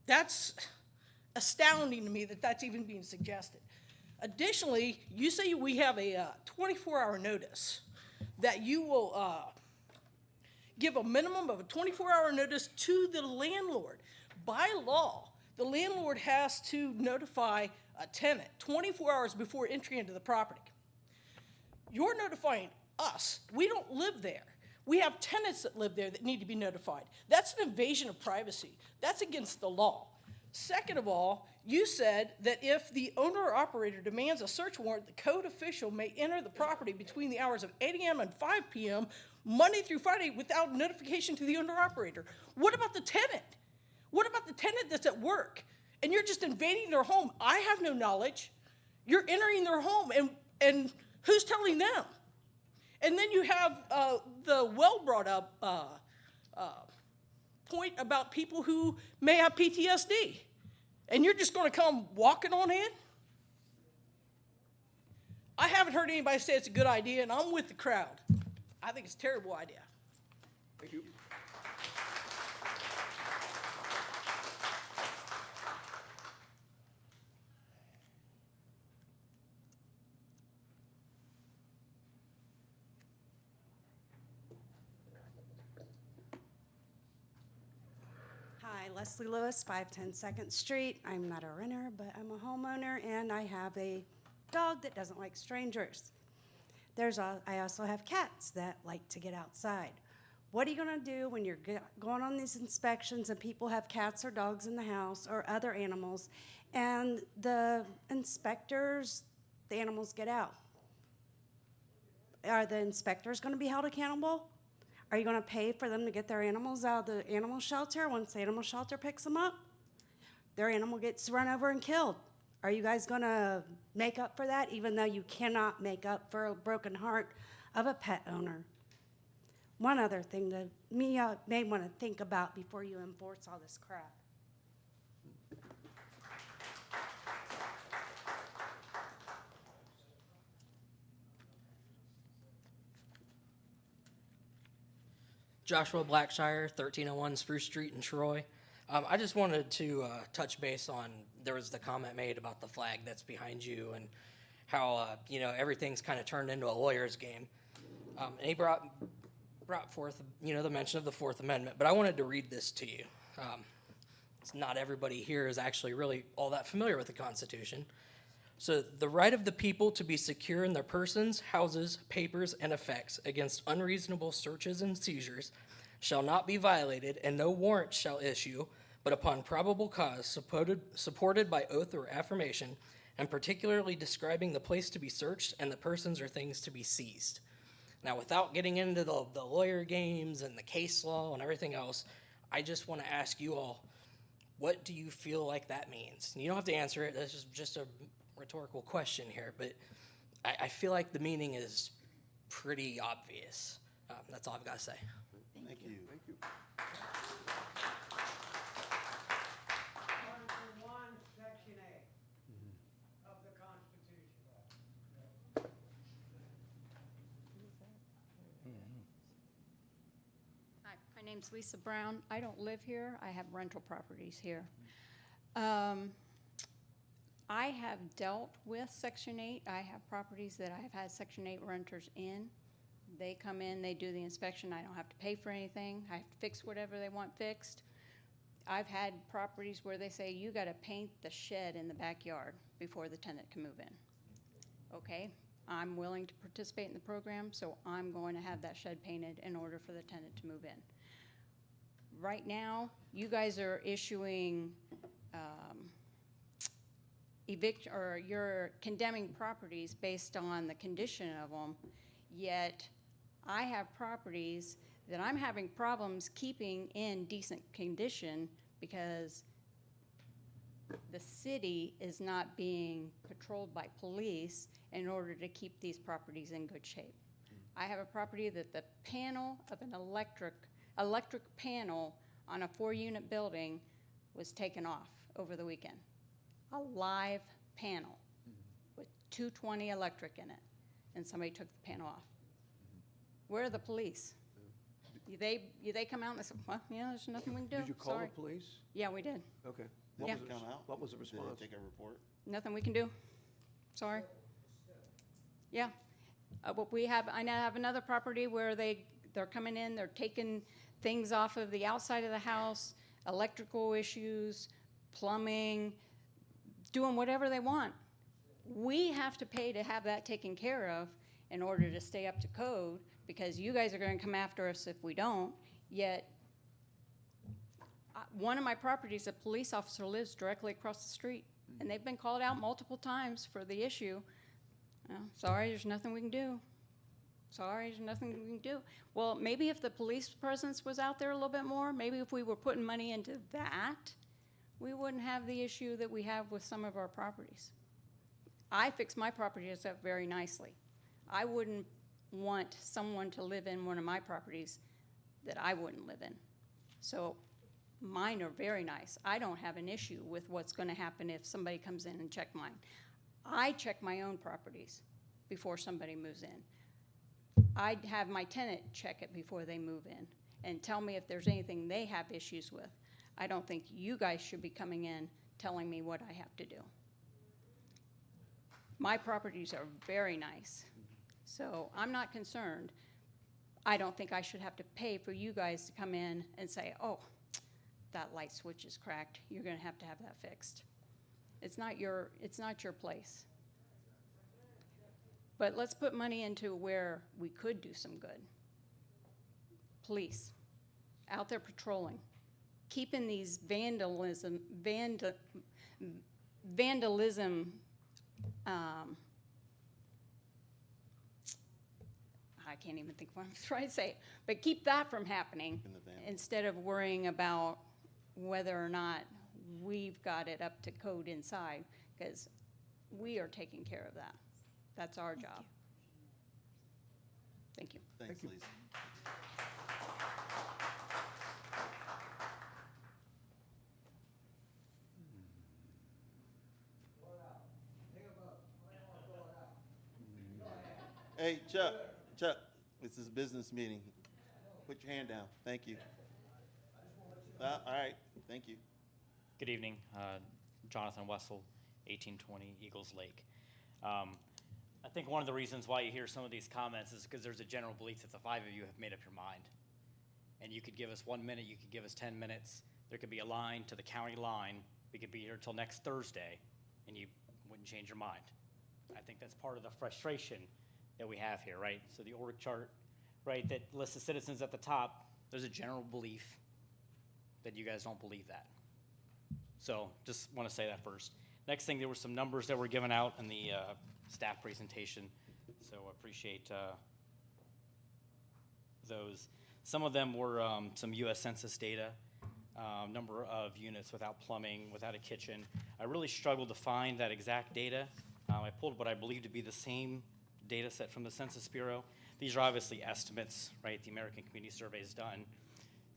L: That's astounding to me that that's even being suggested. Additionally, you say we have a 24-hour notice that you will give a minimum of a 24-hour notice to the landlord. By law, the landlord has to notify a tenant 24 hours before entry into the property. You're notifying us. We don't live there. We have tenants that live there that need to be notified. That's an invasion of privacy. That's against the law. Second of all, you said that if the owner or operator demands a search warrant, the code official may enter the property between the hours of 8 a.m. and 5 p.m. Monday through Friday without notification to the owner or operator. What about the tenant? What about the tenant that's at work and you're just invading their home? I have no knowledge. You're entering their home, and who's telling them? And then you have the well brought up point about people who may have PTSD, and you're just going to come walking on in? I haven't heard anybody say it's a good idea, and I'm with the crowd. I think it's a terrible idea.
F: Thank you.
M: Hi, Leslie Lewis, 510 2nd Street. I'm not a renter, but I'm a homeowner, and I have a dog that doesn't like strangers. I also have cats that like to get outside. What are you going to do when you're going on these inspections and people have cats or dogs in the house or other animals, and the inspectors, the animals get out? Are the inspectors going to be held accountable? Are you going to pay for them to get their animals out of the animal shelter once the animal shelter picks them up? Their animal gets run over and killed. Are you guys going to make up for that, even though you cannot make up for a broken heart of a pet owner? One other thing that you may want to think about before you enforce all this crap.
W: Joshua Blackshire, 1301 Spruce Street in Troy. I just wanted to touch base on, there was the comment made about the flag that's behind you and how, everything's kind of turned into a lawyer's game. And he brought forth, the mention of the Fourth Amendment, but I wanted to read this to you. It not everybody here is actually really all that familiar with the Constitution. So the right of the people to be secure in their persons, houses, papers, and effects against unreasonable searches and seizures shall not be violated, and no warrant shall issue, but upon probable cause supported by oath or affirmation, and particularly describing the place to be searched and the persons or things to be seized. Now, without getting into the lawyer games and the case law and everything else, I just want to ask you all, what do you feel like that means? And you don't have to answer it. This is just a rhetorical question here, but I feel like the meaning is pretty obvious. That's all I've got to say.
E: Thank you.
F: Thank you.
H: Article 1, Section 8 of the Constitution.
N: Hi, my name's Lisa Brown. I don't live here. I have rental properties here. I have dealt with Section 8. I have properties that I have had Section 8 renters in. They come in, they do the inspection. I don't have to pay for anything. I have to fix whatever they want fixed. I've had properties where they say, you gotta paint the shed in the backyard before the tenant can move in. Okay, I'm willing to participate in the program, so I'm going to have that shed painted in order for the tenant to move in. Right now, you guys are issuing eviction, or you're condemning properties based on the condition of them, yet I have properties that I'm having problems keeping in decent condition because the city is not being patrolled by police in order to keep these properties in good shape. I have a property that the panel of an electric panel on a 4-unit building was taken off over the weekend. A live panel with 220 electric in it, and somebody took the panel off. Where are the police? They come out and they say, well, yeah, there's nothing we can do.
F: Did you call
N: Sorry.
F: the police?
N: Yeah, we did.
F: Okay.
N: Yeah.
F: What was the response?
E: Did they take a report?
N: Nothing we can do. Sorry. Yeah. But I now have another property where they're coming in, they're taking things off of the outside of the house, electrical issues, plumbing, doing whatever they want. We have to pay to have that taken care of in order to stay up to code, because you guys are going to come after us if we don't. Yet, one of my properties, a police officer lives directly across the street, and they've been called out multiple times for the issue. Sorry, there's nothing we can do. Sorry, there's nothing we can do. Well, maybe if the police presence was out there a little bit more, maybe if we were putting money into that, we wouldn't have the issue that we have with some of our properties. I fix my properties up very nicely. I wouldn't want someone to live in one of my properties that I wouldn't live in. So mine are very nice. I don't have an issue with what's going to happen if somebody comes in and check mine. I check my own properties before somebody moves in. I'd have my tenant check it before they move in and tell me if there's anything they have issues with. I don't think you guys should be coming in telling me what I have to do. My properties are very nice, so I'm not concerned. I don't think I should have to pay for you guys to come in and say, oh, that light switch is cracked. You're gonna have that fixed. It's not your place. But let's put money into where we could do some good. Police, out there patrolling, keeping these vandalism, I can't even think what I'm trying to say, but keep that from happening instead of worrying about whether or not we've got it up to code inside, because we are taking care of that. That's our job. Thank you.
E: Thanks, Lisa. Hey, Chuck, this is a business meeting. Put your hand down. Thank you. All right, thank you.
O: Good evening, Jonathan Wessel, 1820 Eagles Lake. I think one of the reasons why you hear some of these comments is because there's a general belief that the 5 of you have made up your mind. And you could give us 1 minute, you could give us 10 minutes, There could be a line to the county line. We could be here till next Thursday, and you wouldn't change your mind. I think that's part of the frustration that we have here, right? So the org chart, right, that lists the citizens at the top, there's a general belief that you guys don't believe that. So just want to say that first. Next thing, there were some numbers that were given out in the staff presentation, so I appreciate those. Some of them were some U.S. Census data, number of units without plumbing, without a kitchen. I really struggled to find that exact data. I pulled what I believe to be the same data set from the Census Bureau. These are obviously estimates, right? The American Community Survey is done.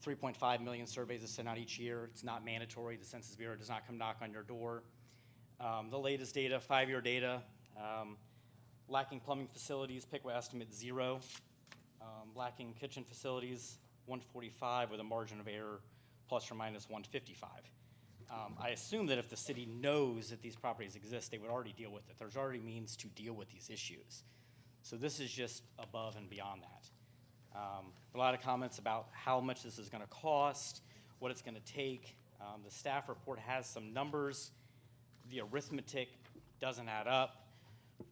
O: 3.5 million surveys are sent out each year. It's not mandatory. The Census Bureau does not come knock on your door. The latest data, 5-year data, lacking plumbing facilities, Piqua estimate 0. Lacking kitchen facilities, 145 with a margin of error plus or minus 155. I assume that if the city knows that these properties exist, they would already deal with it. There's already means to deal with these issues. So this is just above and beyond that. A lot of comments about how much this is going to cost, what it's going to take. The staff report has some numbers. The arithmetic doesn't add up.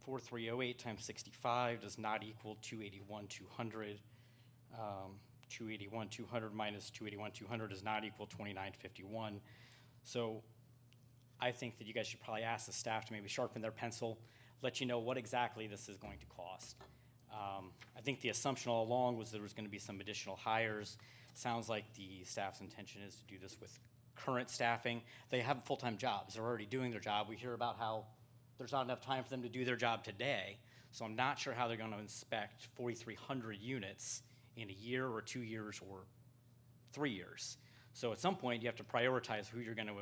O: 4308 times 65 does not equal 281,200. 281,200 minus 281,200 does not equal 2,951. So I think that you guys should probably ask the staff to maybe sharpen their pencil, let you know what exactly this is going to cost. I think the assumption all along was there was going to be some additional hires. Sounds like the staff's intention is to do this with current staffing. They have full-time jobs. They're already doing their job. We hear about how there's not enough time for them to do their job today. So I'm not sure how they're going to inspect 4,300 units in a year or 2 years or 3 years. So at some point, you have to prioritize who you're going to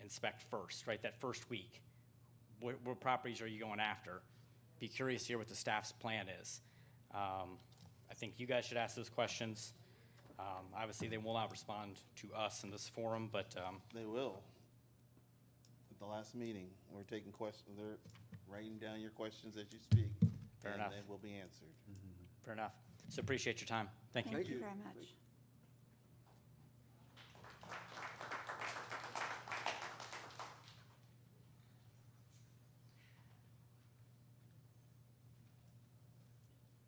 O: inspect first, right? That first week. What properties are you going after? Be curious to hear what the staff's plan is. I think you guys should ask those questions. Obviously, they will not respond to us in this forum, but
E: They will. At the last meeting, we're taking questions, they're writing down your questions as you speak.
O: Fair enough.
E: And they will be answered.
O: fair enough. So appreciate your time. Thank you.
A: Thank you very much.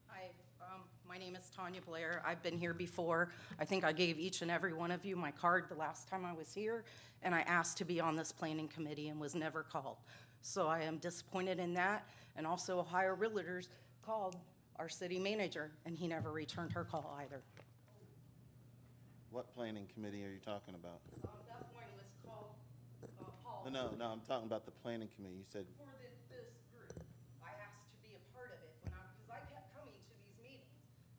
P: Hi, my name is Tanya Blair. I've been here before. I think I gave each and every one of you my card the last time I was here, and I asked to be on this planning committee and was never called. So I am disappointed in that. And also Ohio Realtors called our city manager, and he never returned her call either.
E: What planning committee are you talking about?
P: That one was called Paul.
E: No, I'm talking about the planning committee. You said,
P: For this group, I asked to be a part of it because I kept coming to these meetings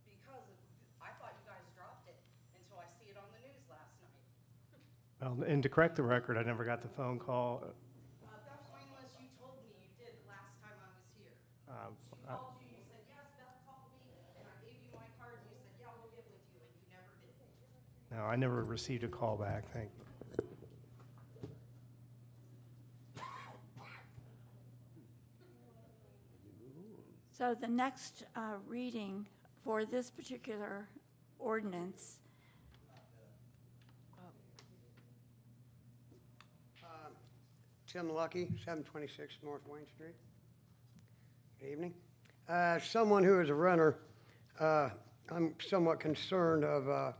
P: because I thought you guys dropped it until I see it on the news last night.
Q: Well, and to correct the record, I never got the phone call.
P: That's fine unless you told me you did the last time I was here. She
Q: I-
P: called you, you said, yes, Beth called me, and I gave you my card, and you said, yeah, we'll get with you, and you never did.
Q: No, I never received a call back, thank you.
A: So the next reading for this particular ordinance,
H: Tim Lucky, 726 North Wayne Street. Good evening. As someone who is a renter, I'm somewhat concerned of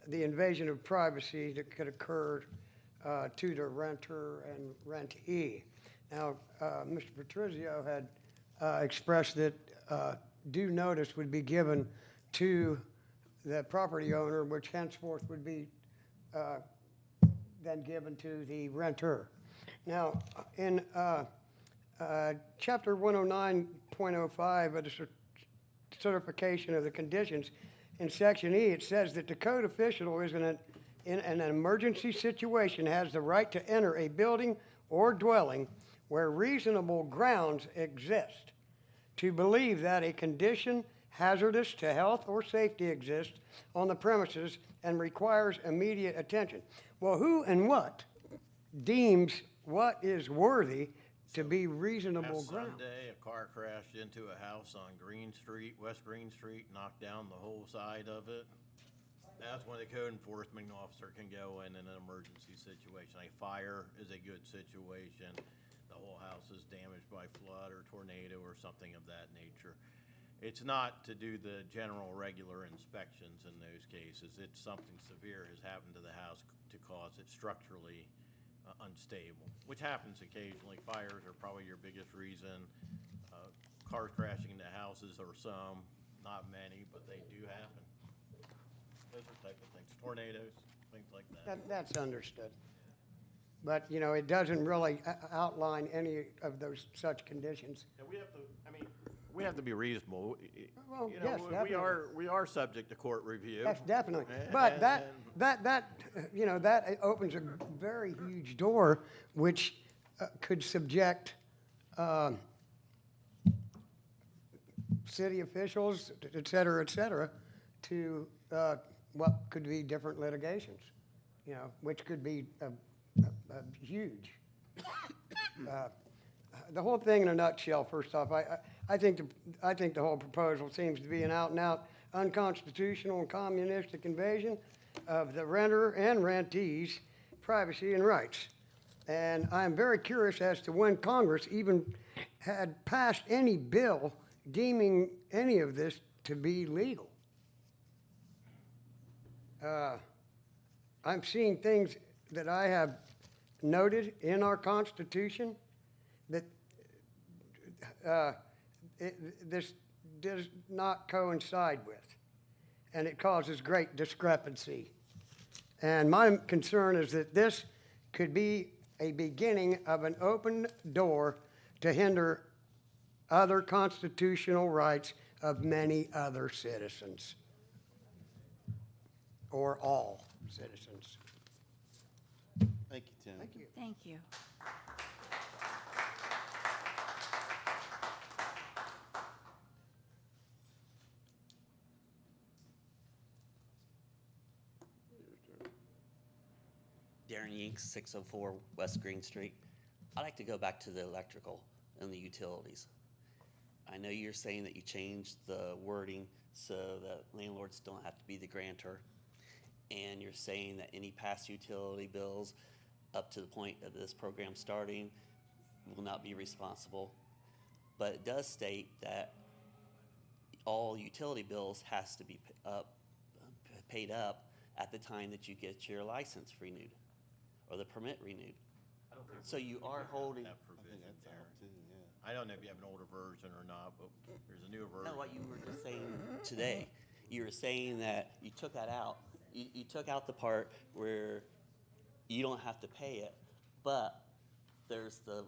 H: the invasion of privacy that could occur to the renter and rentee. Now, Mr. Patrizio had expressed that due notice would be given to the property owner, which henceforth would be then given to the renter. Now, in Chapter 109.05 of the certification of the conditions, in Section E, it says that the code official is in an emergency situation has the right to enter a building or dwelling where reasonable grounds exist to believe that a condition hazardous to health or safety exists on the premises and requires immediate attention. Well, who and what deems what is worthy to be reasonable
R: Last
H: ground?
R: Sunday, a car crashed into a house on Green Street, West Green Street, knocked down the whole side of it.
G: That's when a code enforcement officer can go in an emergency situation. A fire is a good situation. The whole house is damaged by flood or tornado or something of that nature. It's not to do the general regular inspections in those cases. It's something severe has happened to the house to cause it structurally unstable, which happens occasionally. Fires are probably your biggest reason. Cars crashing into houses are some, not many, but they do happen. Those are type of things. Tornadoes, things like that.
H: That's understood. But, you know, it doesn't really outline any of those such conditions.
G: Yeah, we have to be reasonable.
H: Well,
G: You know,
H: yes,
G: we are subject to court review.
H: That's definitely,
G: And-
H: but
G: and-
H: that, you know, that opens a very huge door, which could subject city officials, et cetera, to what could be different litigations, you know, which could be huge. The whole thing in a nutshell, first off, I think the whole proposal seems to be an out-and-out unconstitutional and communistic invasion of the renter and rentees' privacy and rights. And I'm very curious as to when Congress even had passed any bill deeming any of this to be legal. I'm seeing things that I have noted in our Constitution that this does not coincide with, and it causes great discrepancy. And my concern is that this could be a beginning of an open door to hinder other constitutional rights of many other citizens, or all citizens.
E: Thank you, Tim.
H: Thank you.
A: Thank you.
R: Darren Yinks, 604 West Green Street. I'd like to go back to the electrical and the utilities. I know you're saying that you changed the wording so that landlords don't have to be the grantor. And you're saying that any past utility bills up to the point of this program starting will not be responsible. But it does state that all utility bills has to be paid up at the time that you get your license renewed or the permit renewed. So you are holding.
G: That provision there. I don't know if you have an older version or not, but there's a newer version.
R: No, what you were just saying today, you were saying that you took that out. You took out the part where you don't have to pay it, but there's the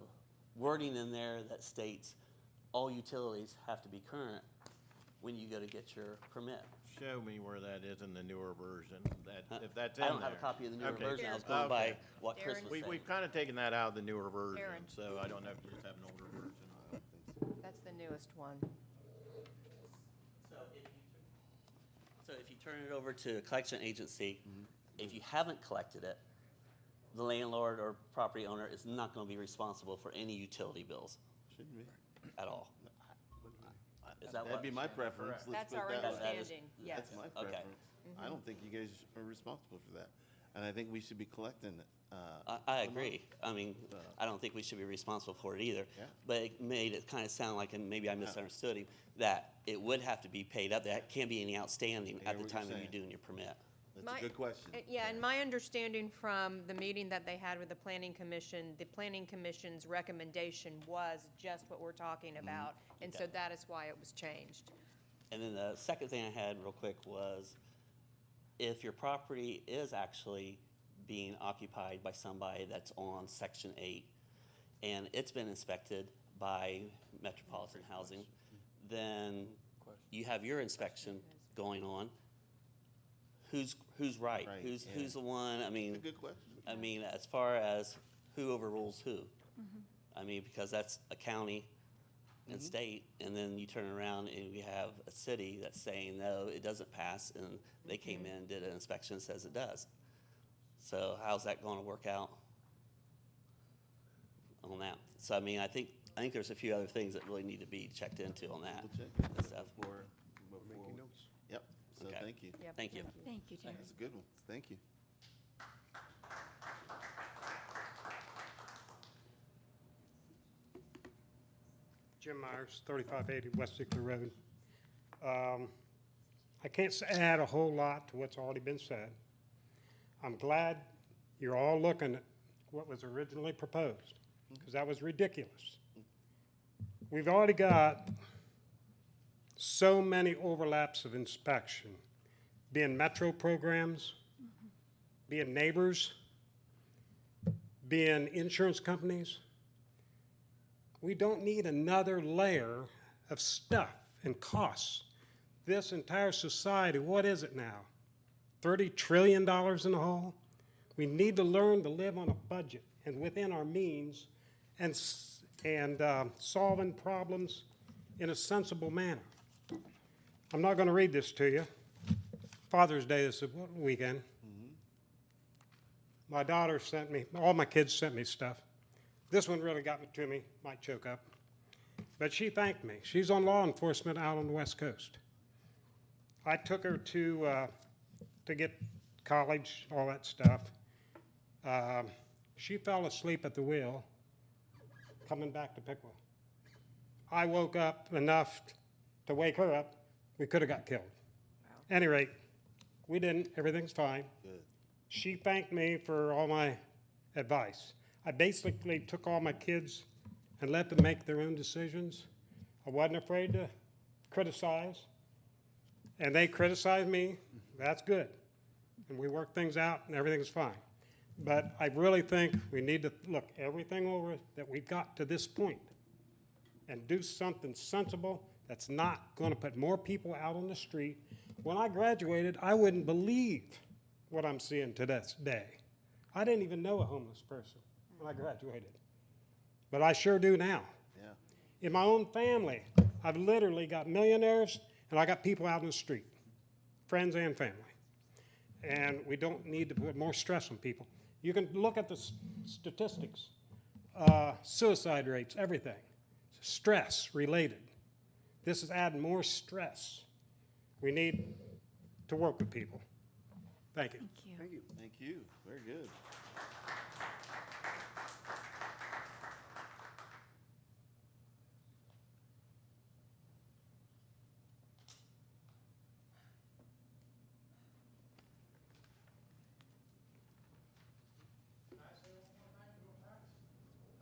R: wording in there that states all utilities have to be current when you go to get your permit.
G: Show me where that is in the newer version. If that's in
R: I
G: there.
R: don't have a copy of the newer
G: Okay.
R: version. I was going by what Chris
D: Darren.
R: was saying.
G: We've kind of taken that out of the newer version,
D: Aaron.
G: so I don't know if you just have an older version.
D: That's the newest one.
R: So if you turn it over to a collection agency, if you haven't collected it, the landlord or property owner is not going to be responsible for any utility bills
E: Shouldn't be.
R: at all. Is that
E: That'd
R: what?
E: be my preference. Let's
D: That's
E: put
D: our
E: it that way.
D: understanding, yes.
E: That's my
R: Okay.
E: preference. I don't think you guys are responsible for that. And I think we should be collecting it.
R: I agree. I mean, I don't think we should be responsible for it either.
E: Yeah.
R: But it made it kind of sound like, and maybe I misunderstood him, that it would have to be paid up. There can't be any outstanding
E: I
R: at
E: hear
R: the
E: what
R: time
E: you're
R: when you're
E: saying.
R: doing your permit.
E: That's
D: My-
E: a good question.
D: Yeah, and my understanding from the meeting that they had with the planning commission's recommendation was just what we're talking about. And so
R: Okay.
D: that is why it was changed.
R: And then the second thing I had real quick was if your property is actually being occupied by somebody that's on Section 8 and it's been inspected by Metropolitan Housing, then you have your inspection going on. Who's right?
E: Right,
R: Who's
E: yeah.
R: the one? I mean,
E: It's a good question.
R: I mean, as far as who overrules who? I mean, because that's a county and state, and then you turn around and you have a city that's saying, no, it doesn't pass, and they came in, did an inspection, and says it does. So how's that gonna work out on that? So, I mean, I think there's a few other things that really need to be checked into on that.
E: We'll check
R: and stuff.
E: before.
F: Making notes.
E: Yep. So
R: Okay.
E: thank you.
D: Yep,
R: Thank you.
A: Thank you, Terry.
E: That's a good one. Thank you.
Q: Jim Myers, 3580 West Sickler Road. I can't add a whole lot to what's already been said. I'm glad you're all looking at what was originally proposed, because that was ridiculous. We've already got so many overlaps of inspection, being metro programs, being neighbors, being insurance companies. We don't need another layer of stuff and costs. This entire society, what is it now? $30 trillion in the hole? We need to learn to live on a budget and within our means and solving problems in a sensible manner. I'm not going to read this to you. Father's Day this weekend. My daughter sent me, all my kids sent me stuff. This one really got to me, might choke up. But she thanked me. She's on law enforcement out on the West Coast. I took her to get college, all that stuff. She fell asleep at the wheel coming back to Piqua. I woke up enough to wake her up. We could have got killed. At any rate, we didn't. Everything's fine.
E: Good.
Q: She thanked me for all my advice. I basically took all my kids and let them make their own decisions. I wasn't afraid to criticize, and they criticized me. That's good. And we worked things out, and everything's fine. But I really think we need to look everything over that we've got to this point and do something sensible that's not going to put more people out on the street. When I graduated, I wouldn't believe what I'm seeing to this day. I didn't even know a homeless person when I graduated, but I sure do now.
E: Yeah.
Q: In my own family, I've literally got millionaires and I got people out in the street, friends and family. And we don't need to put more stress on people. You can look at the statistics, suicide rates, everything, stress related. This is adding more stress. We need to work with people. Thank you.
A: Thank you.
E: Thank you. Thank you. Very good.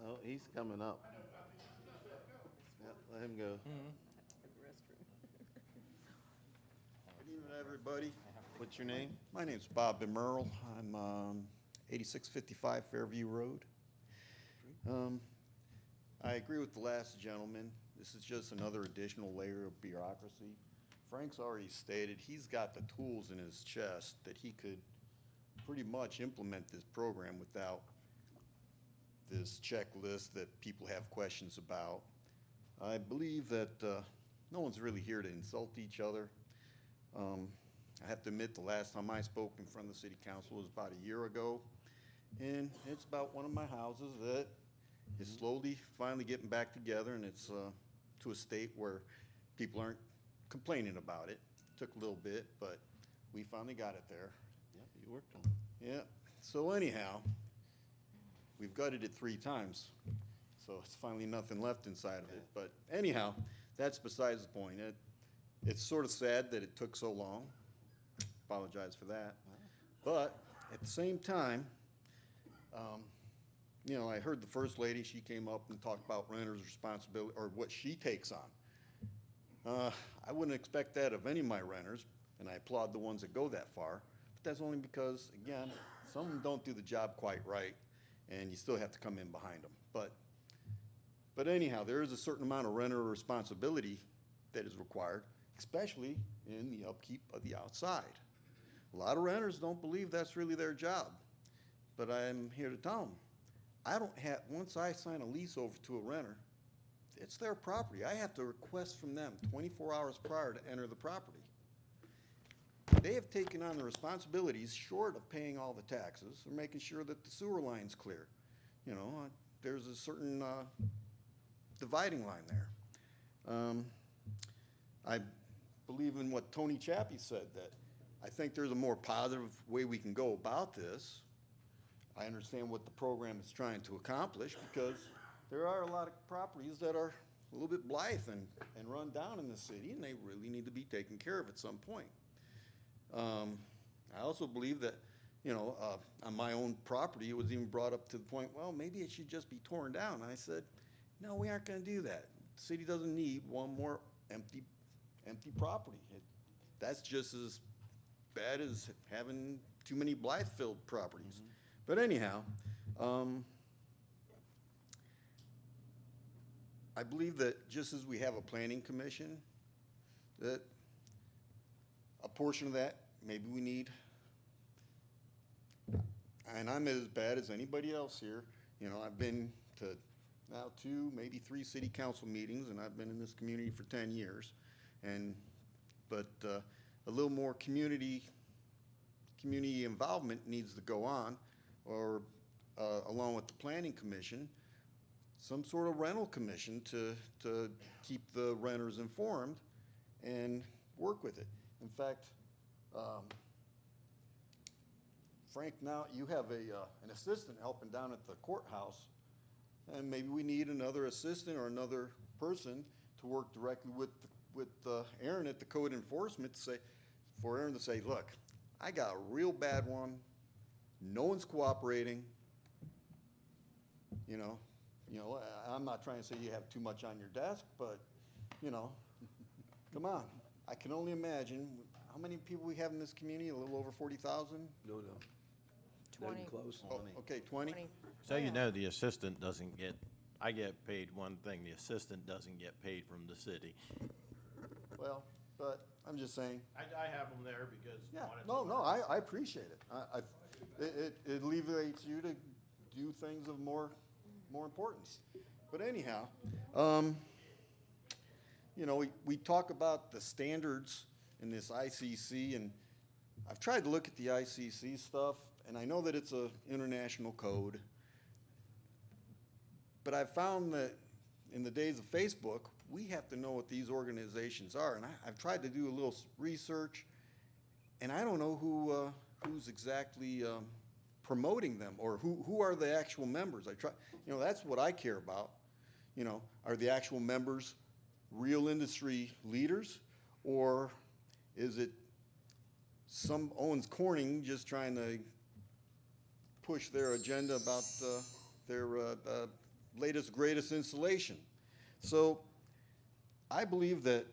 E: Oh, he's coming up. Yeah, let him go. Good evening, everybody. What's your name?
I: My name's Bob Bemerle. I'm 8655 Fairview Road. I agree with the last gentleman. This is just another additional layer of bureaucracy. Frank's already stated he's got the tools in his chest that he could pretty much implement this program without this checklist that people have questions about. I believe that no one's really here to insult each other. I have to admit, the last time I spoke in front of the city council was about a year ago, and it's about one of my houses that is slowly finally getting back together, and it's to a state where people aren't complaining about it. Took a little bit, but we finally got it there.
E: Yeah, you worked on it.
I: Yeah, so anyhow, we've gutted it 3 times, so it's finally nothing left inside of it. But anyhow, that's besides the point. It's sort of sad that it took so long. Apologize for that. But at the same time, you know, I heard the first lady, she came up and talked about renters' responsibility, or what she takes on. I wouldn't expect that of any of my renters, and I applaud the ones that go that far. But that's only because, again, some of them don't do the job quite right, and you still have to come in behind them. But anyhow, there is a certain amount of renter responsibility that is required, especially in the upkeep of the outside. A lot of renters don't believe that's really their job, but I'm here to tell them, I don't have, once I sign a lease over to a renter, it's their property. I have to request from them 24 hours prior to enter the property. They have taken on the responsibilities, short of paying all the taxes, or making sure that the sewer line's clear. You know, there's a certain dividing line there. believe in what Tony Chappie said, that I think there's a more positive way we can go about this. I understand what the program is trying to accomplish, because there are a lot of properties that are a little bit blithe and run down in the city, and they really need to be taken care of at some point. I also believe that, you know, on my own property, it was even brought up to the point, well, maybe it should just be torn down. And I said, no, we aren't going to do that. The city doesn't need one more empty property. That's just as bad as having too many Blythe-filled properties. But anyhow, I believe that just as we have a planning commission, that a portion of that, maybe we need, and I'm as bad as anybody else here. You know, I've been to now 2, maybe 3 city council meetings, and I've been in this community for 10 years. But a little more community involvement needs to go on, or along with the planning commission, some sort of rental commission to keep the renters informed and work with it. In fact, Frank, now you have an assistant helping down at the courthouse, and maybe we need another assistant or another person to work directly with Aaron at the code enforcement for Aaron to say, look, I got a real bad one. No one's cooperating. You know, I'm not trying to say you have too much on your desk, but, you know, come on. I can only imagine how many people we have in this community, a little over 40,000?
F: No.
D: 20.
F: Not even close.
I: Oh, okay, 20?
G: So you know, the assistant doesn't get, I get paid one thing, the assistant doesn't get paid from the city.
I: Well, but I'm just saying.
G: I have them there because.
I: Yeah, no, I appreciate it. It alleviates you to do things of more importance. But anyhow, you know, we talk about the standards in this ICC, and I've tried to look at the ICC stuff, and I know that it's an international code, but I've found that in the days of Facebook, we have to know what these organizations are, and I've tried to do a little research, and I don't know who's exactly promoting them, or who are the actual members. You know, that's what I care about. You know, are the actual members real industry leaders, or is it some Owens Corning just trying to push their agenda about their latest, greatest installation? So I believe that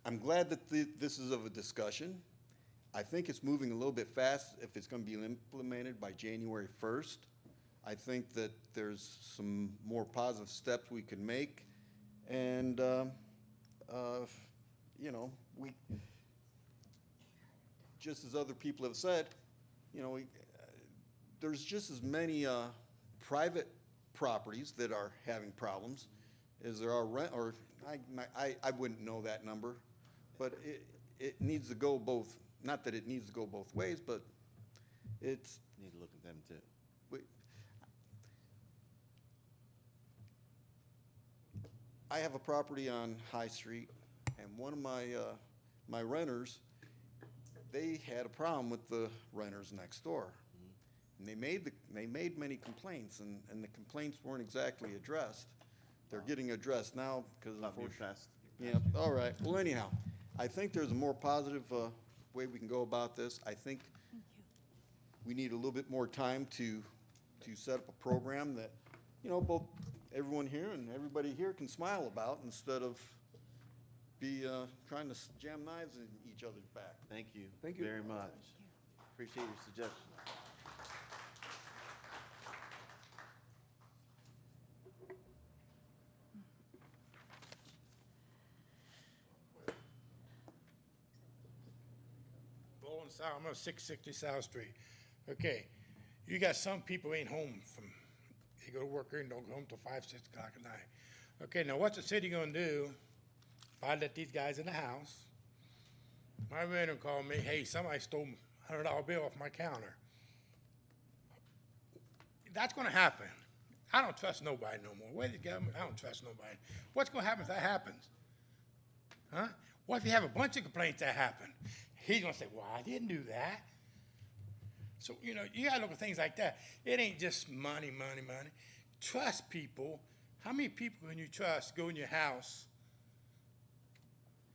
I: I'm glad that this is of a discussion. I think it's moving a little bit fast if it's going to be implemented by January 1st. I think that there's some more positive steps we can make. And, you know, just as other people have said, you know, there's just as many private properties that are having problems as there are rent, or I wouldn't know that number, but it needs to go both. Not that it needs to go both ways, but it's.
E: Need to look at them too.
I: I have a property on High Street, and one of my renters, they had a problem with the renters next door. And they made many complaints, and the complaints weren't exactly addressed. They're getting addressed now because of. Yeah, all right. Well, anyhow, I think there's a more positive way we can go about this. I think we need a little bit more time to set up a program that, you know, both everyone here and everybody here can smile about, instead of trying to jam knives in each other's back.
E: Thank you.
F: Thank you
E: very much. Appreciate your suggestion.
B: Blowing South, I'm on 660 South Street. Okay, you got some people ain't home they go to work here and don't go home till 5, 6 o'clock at night. Okay, now what's the city gonna do if I let these guys in the house? My renter called me, hey, somebody stole a $100 bill off my counter. That's gonna happen. I don't trust nobody no more. Where the government? I don't trust nobody. What's gonna happen if that happens? Huh? What if you have a bunch of complaints that happen? He's gonna say, well, I didn't do that. So, you know, you gotta look at things like that. It ain't just money, money, money. Trust people. How many people can you trust go in your house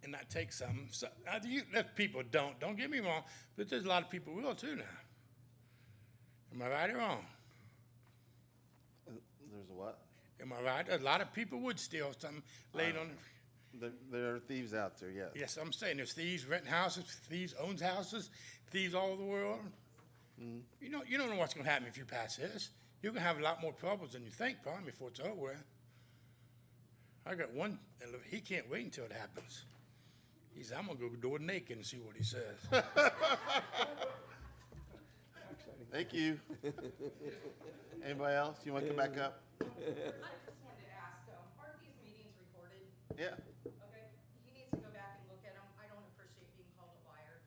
B: and not take something? So, if people don't get me wrong, but there's a lot of people will too now. Am I right or wrong?
E: There's a what?
B: Am I right? A lot of people would steal something late on.
E: There are thieves out there, yes.
B: Yes, I'm saying there's thieves renting houses, thieves owns houses, thieves all over the world. You don't know what's gonna happen if you pass this. You're gonna have a lot more problems than you think, probably, before it's over. I got one, and look, he can't wait until it happens. He said, I'm gonna go do it naked and see what he says.
E: Thank you. Anybody else? You want to come back up?
P: I just wanted to ask, aren't these meetings recorded?
E: Yeah.
P: Okay, he needs to go back and look at them. I don't appreciate being called a liar.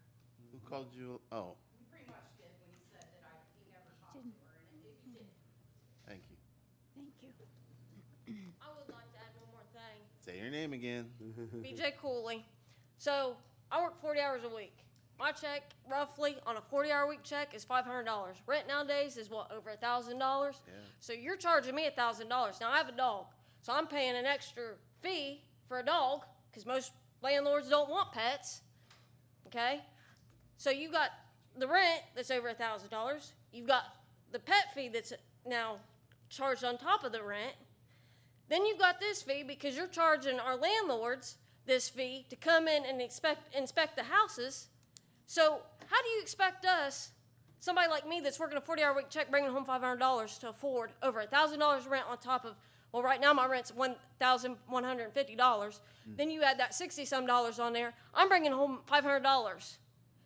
E: Who called you? Oh,
P: He pretty much did when he said that he never talked to her, and he did.
E: thank you.
A: Thank you.
S: I would like to add one more thing.
E: Say your name again.
S: BJ Cooley. So I work 40 hours a week. My check, roughly, on a 40-hour-week check is $500. Rent nowadays is what, over $1,000?
E: Yeah.
S: So you're charging me $1,000. Now I have a dog, so I'm paying an extra fee for a dog because most landlords don't want pets. Okay, so you got the rent that's over $1,000. You've got the pet fee that's now charged on top of the rent. Then you've got this fee because you're charging our landlords this fee to come in and inspect the houses. So how do you expect us, somebody like me that's working a 40-hour-week check, bringing home $500 to afford over $1,000 rent on top of, well, right now my rent's $1,150. Then you add that $60-some on there. I'm bringing home $500.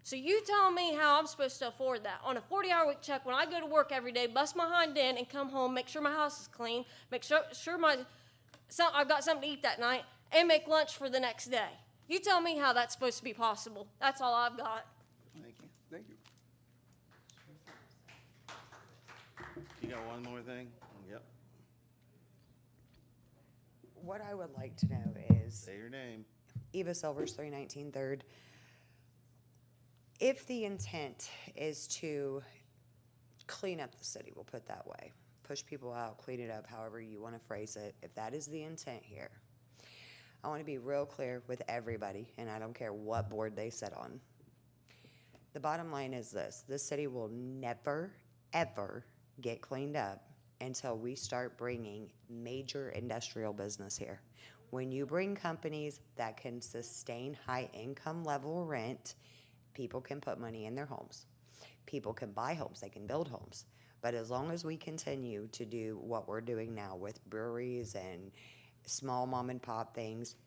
S: So you tell me how I'm supposed to afford that on a 40-hour-week check when I go to work every day, bust my hind end, and come home, make sure my house is clean, make sure I've got something to eat that night, and make lunch for the next day. You tell me how that's supposed to be possible. That's all I've got.
E: Thank you.
F: Thank you.
E: You got one more thing? Yep.
T: What I would like to know is,
E: Say your name.
T: Eva Silvers, 319 3rd. If the intent is to clean up the city, we'll put it that way, push people out, clean it up, however you want to phrase it, if that is the intent here, I want to be real clear with everybody, and I don't care what board they sit on. The bottom line is this: this city will never, ever get cleaned up until we start bringing major industrial business here. When you bring companies that can sustain high income level rent, people can put money in their homes. People can buy homes, they can build homes. But as long as we continue to do what we're doing now with breweries and small mom and pop things,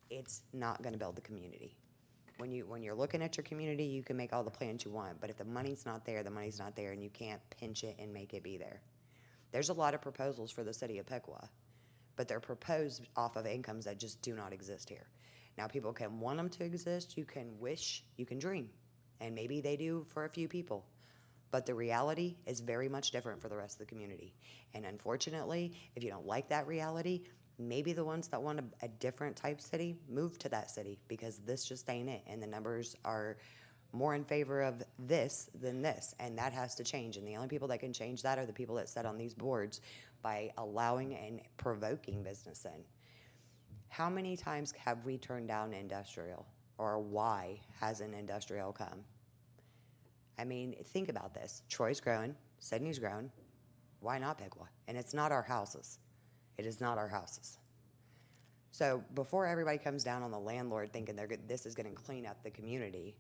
T: it's not gonna build the community. When you're looking at your community, you can make all the plans you want, but if the money's not there, the money's not there, and you can't pinch it and make it be there. There's a lot of proposals for the city of Piqua, but they're proposed off of incomes that just do not exist here. Now, people can want them to exist, you can wish, you can dream, and maybe they do for a few people. But the reality is very much different for the rest of the community. And unfortunately, if you don't like that reality, maybe the ones that want a different type city move to that city, because this just ain't it. And the numbers are more in favor of this than this. And that has to change. And the only people that can change that are the people that sit on these boards by allowing and provoking business in. How many times have we turned down industrial? Or why hasn't industrial come? I mean, think about this. Troy's growing, Sydney's growing. Why not Piqua? And it's not our houses. It is not our houses. So before everybody comes down on the landlord thinking this is going to clean up the community,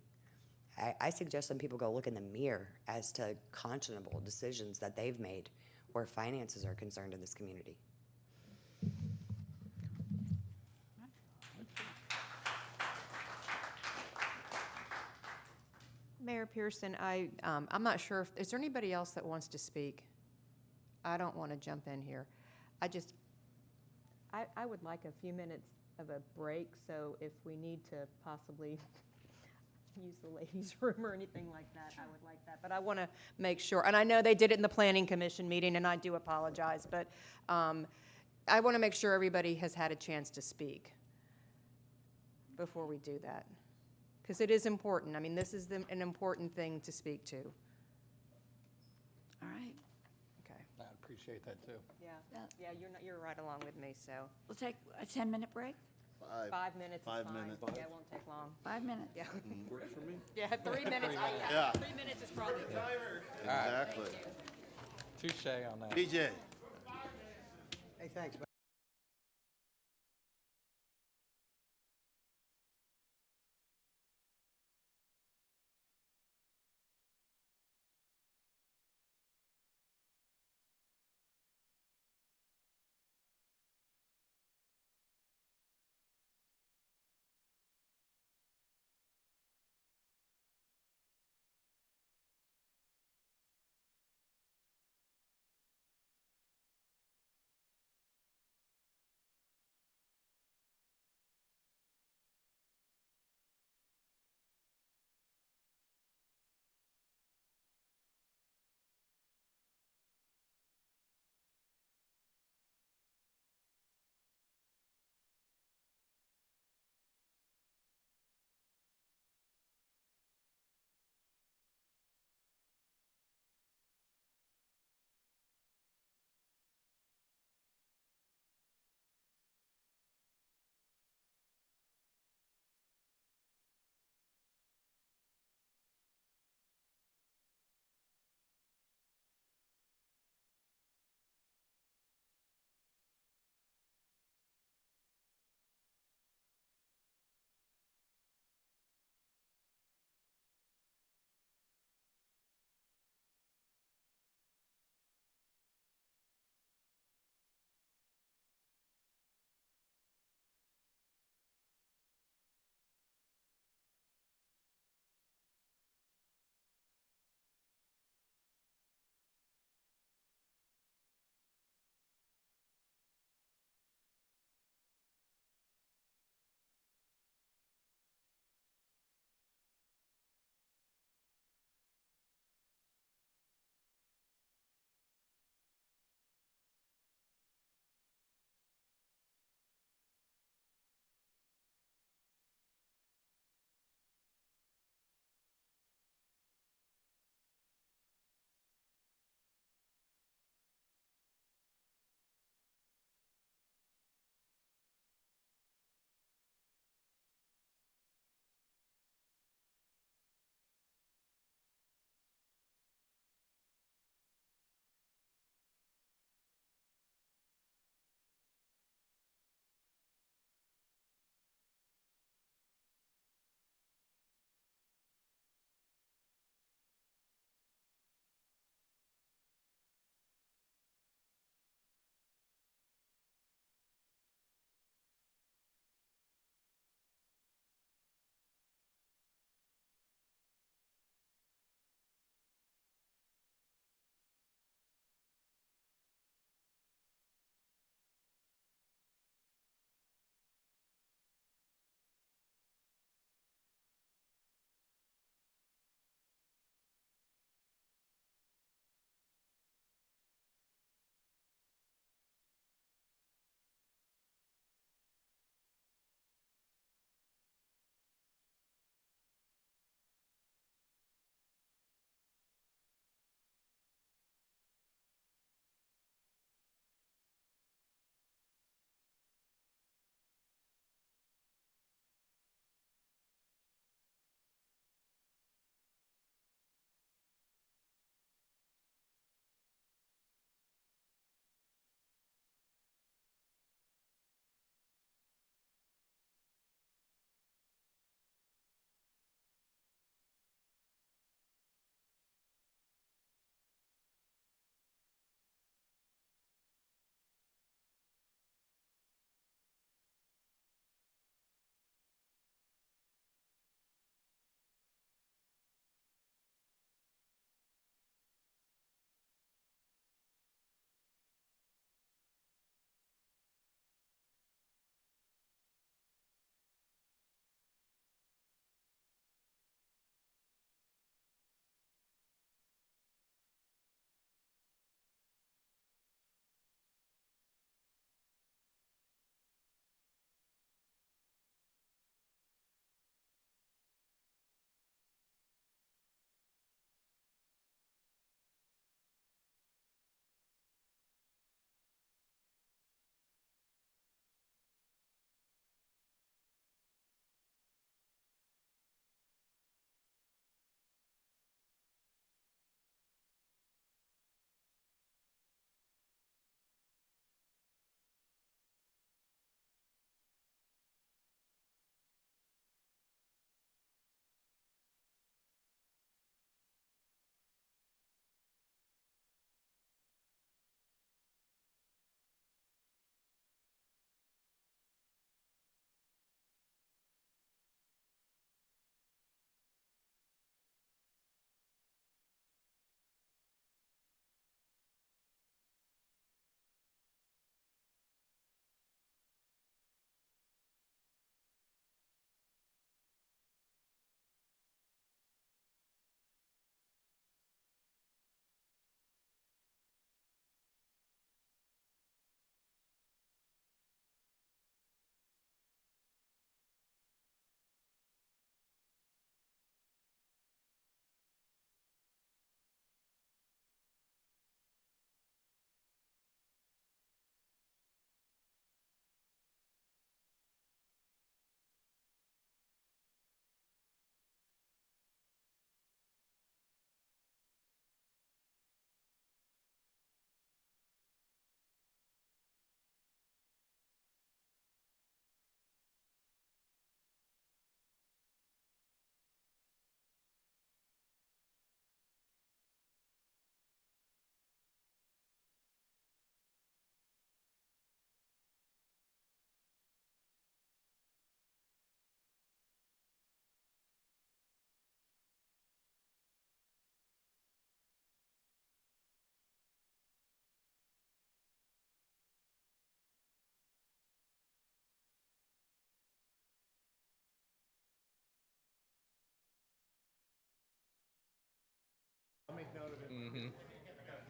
T: I suggest some people go look in the mirror as to conscionable decisions that they've made where finances are concerned in this community.
D: Mayor Pearson, I'm not sure is there anybody else that wants to speak? I don't want to jump in here. I would like a few minutes of a break, so if we need to possibly use the ladies' room or anything like that, I would like that. But I want to make sure, and I know they did it in the Planning Commission meeting, and I do apologize, but I want to make sure everybody has had a chance to speak before we do that. Because it is important. I mean, this is an important thing to speak to.
A: All right.
D: Okay.
J: I appreciate that too.
D: Yeah, you're right along with me, so.
A: We'll take a 10-minute break.
D: 5 minutes is fine.
E: 5 minutes.
D: Yeah, it won't take long.
A: 5 minutes.
D: Yeah.
E: Works for me.
D: Yeah, 3 minutes,
E: Yeah.
D: 3 minutes is probably good.
E: Exactly.
J: Touche on that.
E: BJ.
H: Hey, thanks.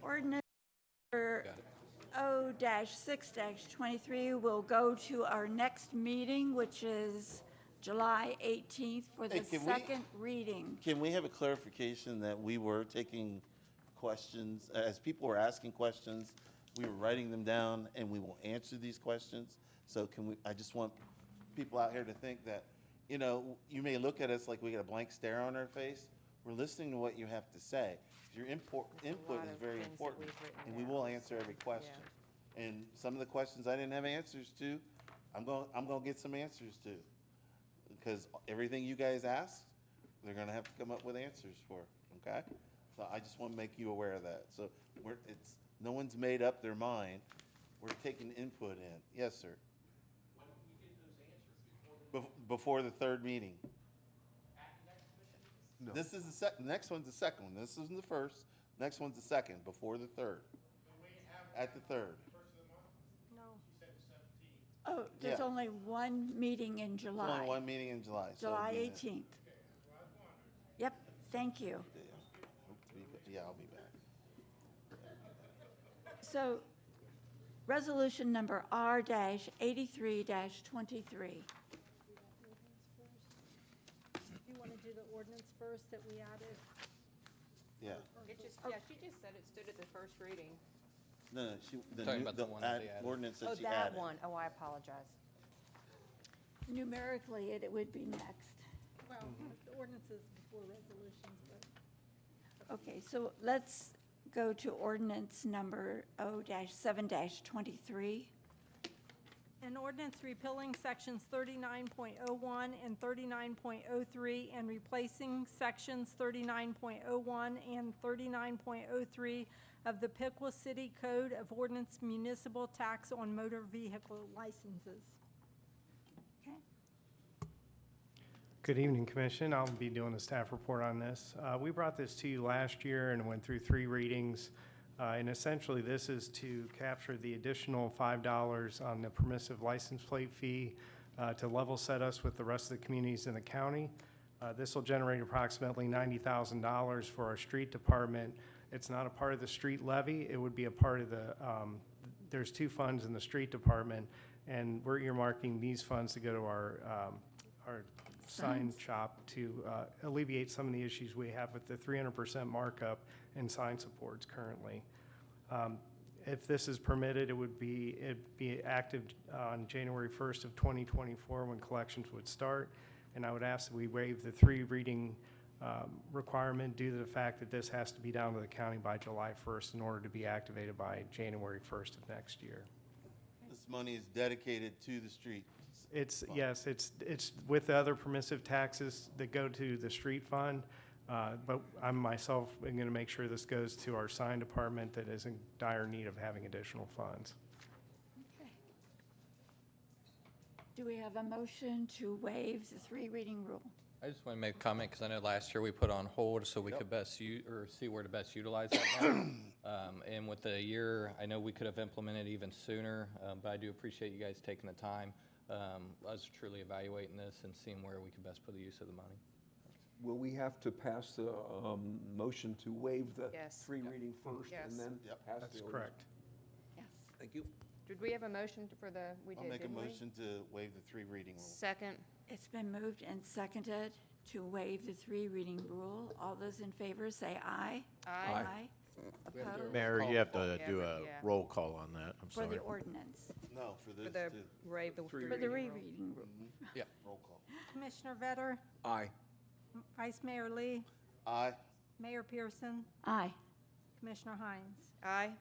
A: Ordinance number O-6-23 will go to our next meeting, which is July 18th for the
E: Hey, can we-
A: second reading.
E: Can we have a clarification that we were taking questions, as people were asking questions, we were writing them down, and we will answer these questions? So can we, I just want people out here to think that, you know, you may look at us like we got a blank stare on our face. We're listening to what you have to say. Your input is very important, and we will answer every question. And some of the questions I didn't have answers to, I'm gonna get some answers to. Because everything you guys asked, they're gonna have to come up with answers for, okay? So I just wanna make you aware of that. So no one's made up their mind. We're taking input in. Yes, sir. When do we get those answers? Before the third meeting. No. This is the next one's the second one. This isn't the first. Next one's the second, before the third. At the third.
A: Oh, there's
E: Yeah.
A: only one meeting in
E: There's
A: July.
E: only one meeting in July. so
A: July
E: it'll be
A: 18th. Yep, thank you.
E: Yeah, I'll be back.
A: So, resolution number R-83-23.
C: Do you want to do the ordinance first that we added?
E: Yeah.
D: She just said it stood at the first reading.
E: No,
J: Talking about the one that they added.
E: ordinance that
D: Oh,
E: she
D: that
E: added.
D: one. Oh, I apologize.
A: Numerically, it would be next.
C: Well, the ordinance is before resolutions, but.
A: Okay, so let's go to ordinance number O-7-23.
C: An ordinance repealing sections 39.01 and 39.03 and replacing sections 39.01 and 39.03 of the Piqua City Code of Ordinance Municipal Tax on Motor Vehicle Licenses.
A: Okay.
U: Good evening, Commission. I'll be doing a staff report on this. We brought this to you last year and went through 3 readings. And essentially, this is to capture the additional $5 on the permissive license plate fee to level set us with the rest of the communities in the county. This will generate approximately $90,000 for our street department. It's not a part of the street levy. It would be a part of the, there's 2 funds in the street department, and we're earmarking these funds to go to our sign shop to alleviate some of the issues we have with the 300% markup in sign supports currently. If this is permitted, it'd be active on January 1st of 2024 when collections would start. And I would ask that we waive the 3 reading requirement due to the fact that this has to be down to the county by July 1st in order to be activated by January 1st of next year.
E: This money is dedicated to the street.
U: Yes, it's with the other permissive taxes that go to the street fund. But I myself am going to make sure this goes to our sign department that is in dire need of having additional funds.
A: Okay. Do we have a motion to waive the 3 reading rule?
J: I just want to make a comment because I know last year we put on hold so we could best see where to best utilize that money. And with the year, I know we could have implemented even sooner, but I do appreciate you guys taking the time, us truly evaluating this and seeing where we could best put the use of the money.
F: Will we have to pass the motion to waive the
D: Yes.
F: 3 reading first
D: Yes.
F: and then pass the
U: That's
F: ordinance?
U: correct.
A: Yes.
F: Thank you.
D: Did we have a motion for the, we
E: I'll
D: did,
E: make a
D: didn't we?
E: motion to waive the 3 reading rule.
D: Second.
A: It's been moved and seconded to waive the 3 reading rule. All those in favor say aye.
D: Aye.
A: Opposed?
G: Mayor, you have to
D: Yeah,
G: do
D: but
G: a
D: yeah.
G: roll call on that. I'm
A: For
G: sorry.
A: the ordinance,
E: No, for
D: For
E: this,
D: the
E: too.
D: waive the
A: for the
D: 3
A: rereading rule.
J: Yeah.
E: Roll call.
C: Commissioner Vetter,
F: Aye.
C: Vice Mayor Lee,
E: Aye.
C: Mayor Pearson,
A: Aye.
C: Commissioner Hines.
D: Aye.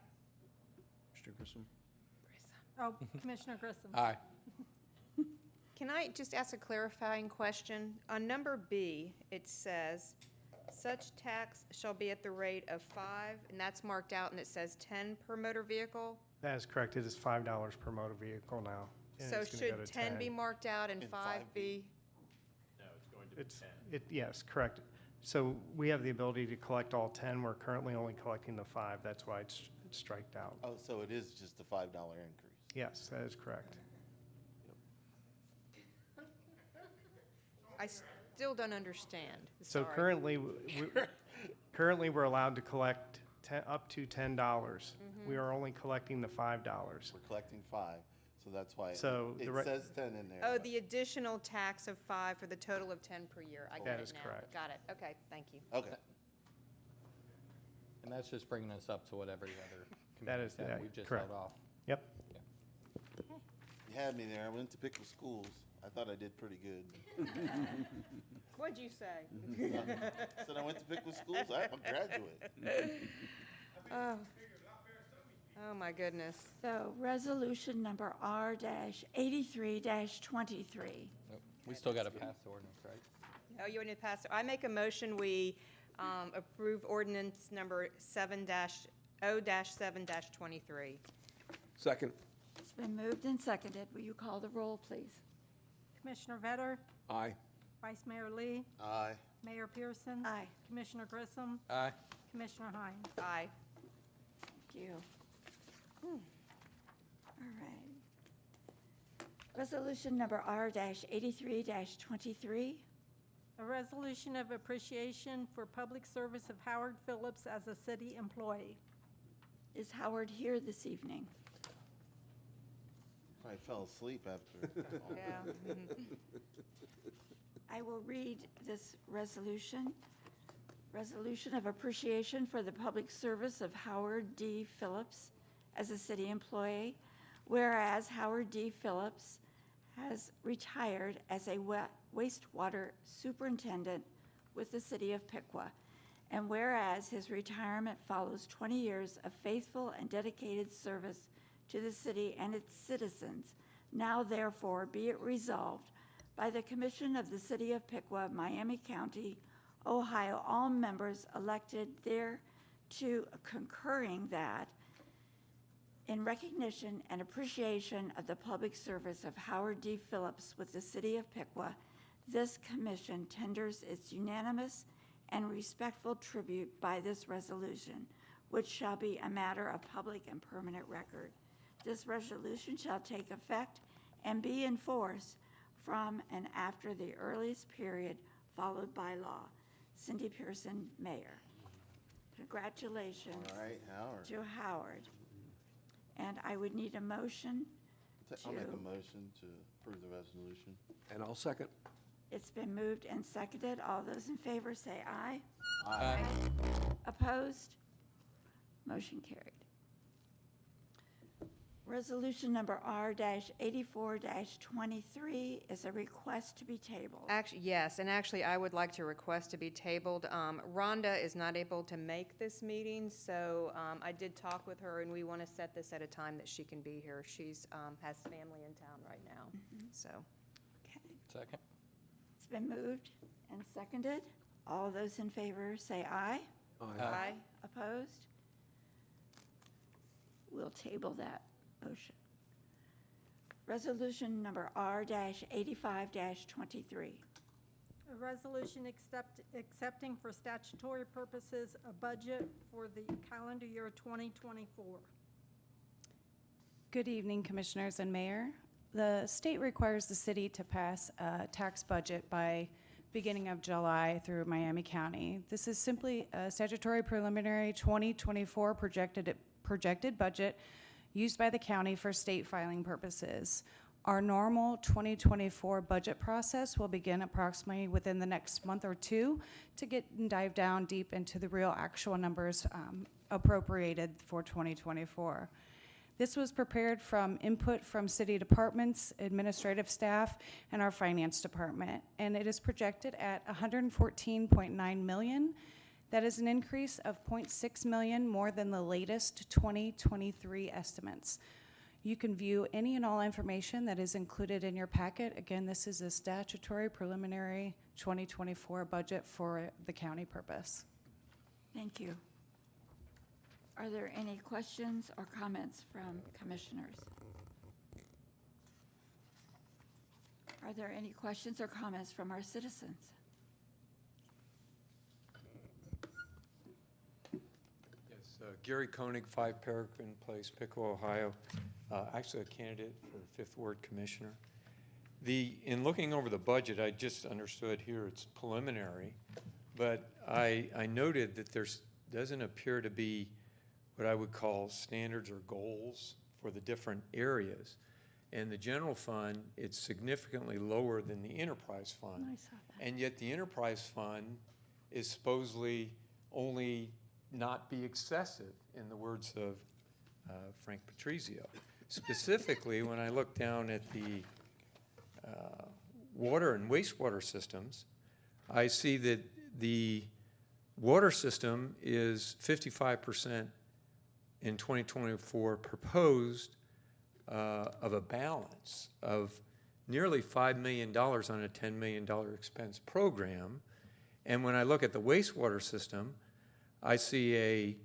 G: Mr. Grissom?
C: Oh, Commissioner Grissom.
J: Aye.
D: Can I just ask a clarifying question? On number B, it says, such tax shall be at the rate of 5, and that's marked out, and it says 10 per motor vehicle?
U: That is correct. It is $5 per motor vehicle now. and
D: So
U: it's gonna go
D: should
U: to
D: 10 be marked out and
E: And
D: 5
E: 5
D: be?
G: No, it's going to be
U: It's, yes, correct. So we have the ability to collect all 10. We're currently only collecting the 5. That's why it's striked out.
E: Oh, so it is just a $5 increase.
U: Yes, that is correct.
D: I still don't understand.
U: So
D: Sorry.
U: currently, currently we're allowed to collect up to $10. We are only collecting the $5.
E: We're collecting 5, so that's why
U: So
E: it
U: the re-
E: says 10 in there.
D: Oh,
E: but-
D: the additional tax of 5 for the total of 10 per year. I get
U: That
D: it
U: is
D: now.
U: correct.
D: Got it. Okay, thank you.
E: Okay.
J: And that's just bringing us up to what every other
U: That
J: community
U: is
J: said. We've just
U: correct.
J: held off.
U: Yep.
E: You had me there. I went to Piqua schools. I thought I did pretty good.
D: What'd you say?
E: Said I went to Piqua schools. I'm a graduate.
D: Oh, my goodness.
A: So, resolution number R-83-23.
J: Nope. We still got to pass the ordinance, right?
D: Oh, you want to pass? I make a motion, we approve ordinance number 0-7-23.
F: Second.
A: It's been moved and seconded. Will you call the roll, please?
C: Commissioner Vetter,
F: Aye.
C: Vice Mayor Lee,
E: Aye.
C: Mayor Pearson.
A: Aye.
C: Commissioner Grissom,
J: Aye.
C: Commissioner Hines.
D: Aye.
A: Thank you. All right. Resolution number R-83-23.
C: A resolution of appreciation for public service of Howard Phillips as a city employee.
A: Is Howard here this evening?
E: I fell asleep after.
D: Yeah.
A: I will read this resolution. Resolution of appreciation for the public service of Howard D. Phillips as a city employee. Whereas Howard D. Phillips has retired as a wastewater superintendent with the city of Piqua. And whereas his retirement follows 20 years of faithful and dedicated service to the city and its citizens, now therefore be it resolved by the Commission of the City of Piqua, Miami County, Ohio, all members elected there to concurring that in recognition and appreciation of the public service of Howard D. Phillips with the City of Piqua, this commission tenders its unanimous and respectful tribute by this resolution, which shall be a matter of public and permanent record. This resolution shall take effect and be in force from and after the earliest period followed by law. Cindy Pearson, Mayor. Congratulations
E: All right, Howard.
A: to Howard. And I would need a motion
E: I'll make
A: to,
E: a motion to approve the resolution.
F: And I'll second.
A: it's been moved and seconded. All those in favor say aye.
E: Aye.
A: Opposed? Motion carried. Resolution number R-84-23 is a request to be tabled.
D: Actually, yes, and actually, I would like to request to be tabled. Rhonda is not able to make this meeting, so I did talk with her, and we want to set this at a time that she can be here. She's has family in town right now, so.
A: Okay.
J: Second.
A: It's been moved and seconded. All those in favor say aye.
D: Aye.
A: Opposed? We'll table that motion. Resolution number R-85-23.
C: A resolution accepting for statutory purposes a budget for the calendar year 2024.
K: Good evening, Commissioners and Mayor. The state requires the city to pass a tax budget by beginning of July through Miami County. This is simply a statutory preliminary 2024 projected budget used by the county for state filing purposes. Our normal 2024 budget process will begin approximately within the next month or two to get and dive down deep into the real actual numbers appropriated for 2024. This was prepared from input from city departments, administrative staff, and our finance department, and it is projected at $114.9 million. That is an increase of $0.6 million more than the latest 2023 estimates. You can view any and all information that is included in your packet. Again, this is a statutory preliminary 2024 budget for the county purpose.
A: Thank you. Are there any questions or comments from commissioners? Are there any questions or comments from our citizens?
L: Gary Koenig, 5 Peregrine Place, Piqua, Ohio. Actually a candidate for 5th Ward Commissioner. In looking over the budget, I just understood here it's preliminary, but I noted that there doesn't appear to be what I would call standards or goals for the different areas. And the general fund, it's significantly lower than the enterprise fund.
A: I saw that.
L: And yet the enterprise fund is supposedly only not be excessive, in the words of Frank Patrizio. Specifically, when I look down at the water and wastewater systems, I see that the water system is 55% in 2024 proposed of a balance of nearly $5 million on a $10 million expense program. And when I look at the wastewater system, I see a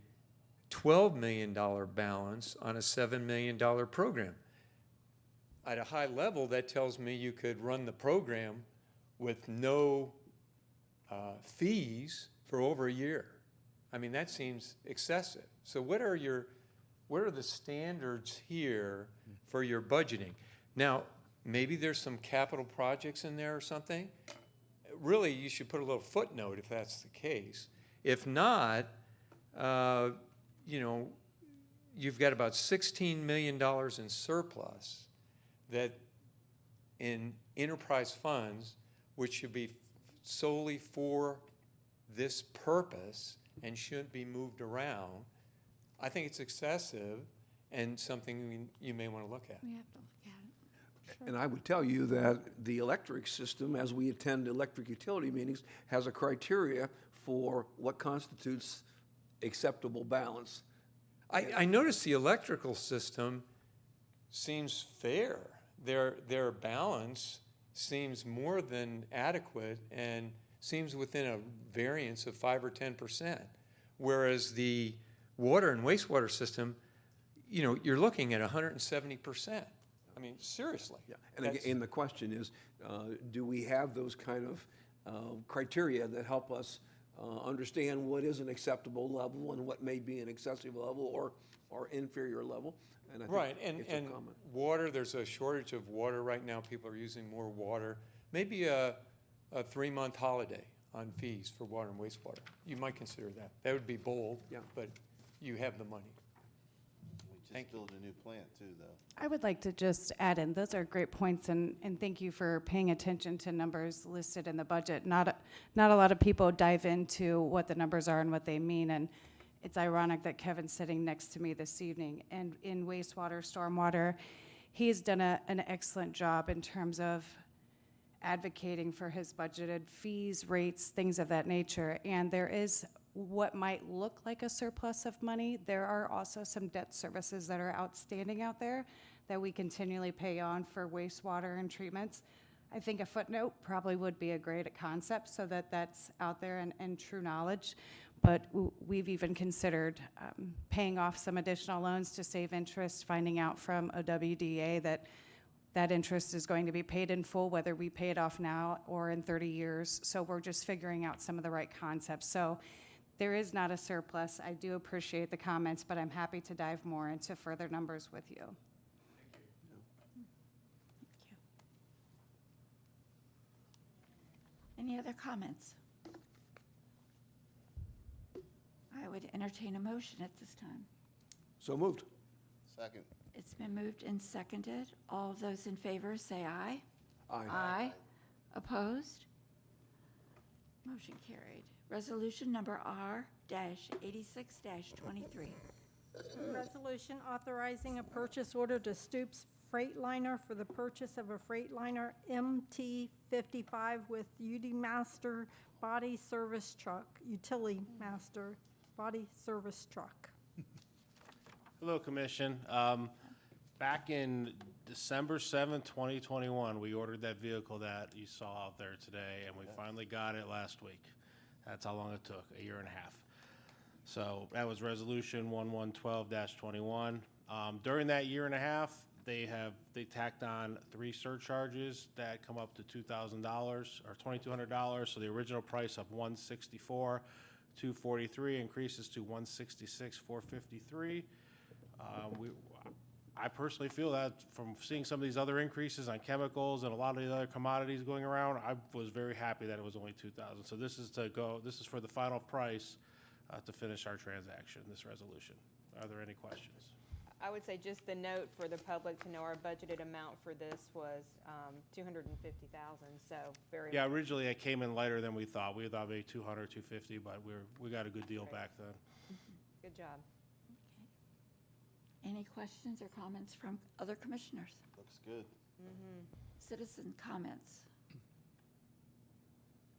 L: $12 million balance on a $7 million program. At a high level, that tells me you could run the program with no fees for over a year. I mean, that seems excessive. So what are the standards here for your budgeting? Now, maybe there's some capital projects in there or something. Really, you should put a little footnote if that's the case. If not, you know, you've got about $16 million in surplus that in enterprise funds, which should be solely for this purpose and shouldn't be moved around. I think it's excessive and something you may want to look at.
A: We have to look at it.
F: And I would tell you that the electric system, as we attend electric utility meetings, has a criteria for what constitutes acceptable balance.
L: I noticed the electrical system seems fair. Their balance seems more than adequate and seems within a variance of 5 or 10%. Whereas the water and wastewater system, you know, you're looking at 170%. I mean, seriously.
F: Yeah. And again, the question is, do we have those kind of criteria that help us understand what is an acceptable level and what may be an excessive level or inferior level? And I think
L: Right,
F: it's a
L: and
F: common.
L: water, there's a shortage of water right now. People are using more water. Maybe a 3-month holiday on fees for water and wastewater. You might consider that. That would be bold,
F: Yeah.
L: but you have the money.
E: We just built a new plant too, though.
K: I would like to just add in, those are great points, and thank you for paying attention to numbers listed in the budget. Not a lot of people dive into what the numbers are and what they mean, and it's ironic that Kevin's sitting next to me this evening. And in wastewater, stormwater, he's done an excellent job in terms of advocating for his budgeted fees, rates, things of that nature. And there is what might look like a surplus of money. There are also some debt services that are outstanding out there that we continually pay on for wastewater and treatments. I think a footnote probably would be a great concept so that that's out there and true knowledge. But we've even considered paying off some additional loans to save interest, finding out from OWDA that interest is going to be paid in full, whether we pay it off now or in 30 years. So we're just figuring out some of the right concepts. So there is not a surplus. I do appreciate the comments, but I'm happy to dive more into further numbers with you.
A: Any other comments? I would entertain a motion at this time.
F: So moved.
E: Second.
A: It's been moved and seconded. All of those in favor, say aye.
F: Aye.
A: Aye. Opposed? Motion carried. Resolution number R-86-23.
C: Resolution authorizing a purchase order to Stoops Freightliner for the purchase of a Freightliner MT-55 with UD Master Body Service Truck, Utility Master Body Service Truck.
M: Hello, Commission. Back in December 7th, 2021, we ordered that vehicle that you saw out there today, and we finally got it last week. That's how long it took, a year and a half. So that was Resolution 1112-21. During that year and a half, they tacked on 3 surcharges that come up to $2,000 or $2,200. So the original price of $164,243 increases to $166,453. I personally feel that from seeing some of these other increases on chemicals and a lot of the other commodities going around, I was very happy that it was only $2,000. So this is for the final price to finish our transaction, this resolution. Are there any questions?
D: I would say just the note for the public to know our budgeted amount for this was 250,000, so very.
M: Yeah, originally it came in lighter than we thought. We thought maybe 200, 250, but we got a good deal back then.
D: Good job.
A: Any questions or comments from other commissioners?
E: Looks good.
A: Citizen comments.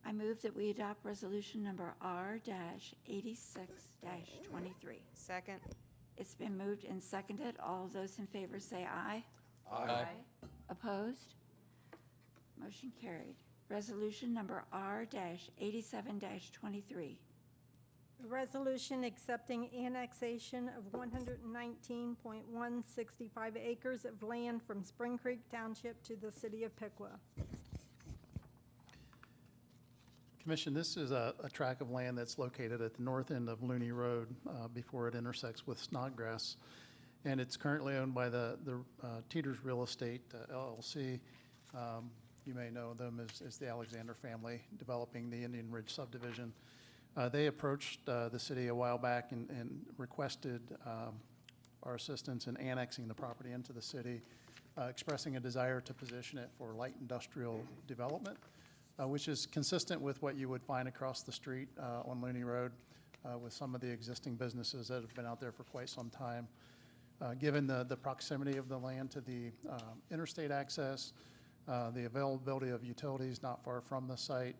A: I move that we adopt resolution number R-86-23.
D: Second.
A: It's been moved and seconded. All those in favor say aye.
J: Aye.
A: Opposed? Motion carried. Resolution number R-87-23.
C: A resolution accepting annexation of 119.165 acres of land from Spring Creek Township to the city of Piqua.
N: Commission, this is a tract of land that's located at the north end of Looney Road before it intersects with Snodgrass. And it's currently owned by the Teeters Real Estate LLC. You may know them as the Alexander family developing the Indian Ridge subdivision. They approached the city a while back and requested our assistance in annexing the property into the city, expressing a desire to position it for light industrial development. Which is consistent with what you would find across the street on Looney Road with some of the existing businesses that have been out there for quite some time. Given the proximity of the land to the interstate access, the availability of utilities not far from the site,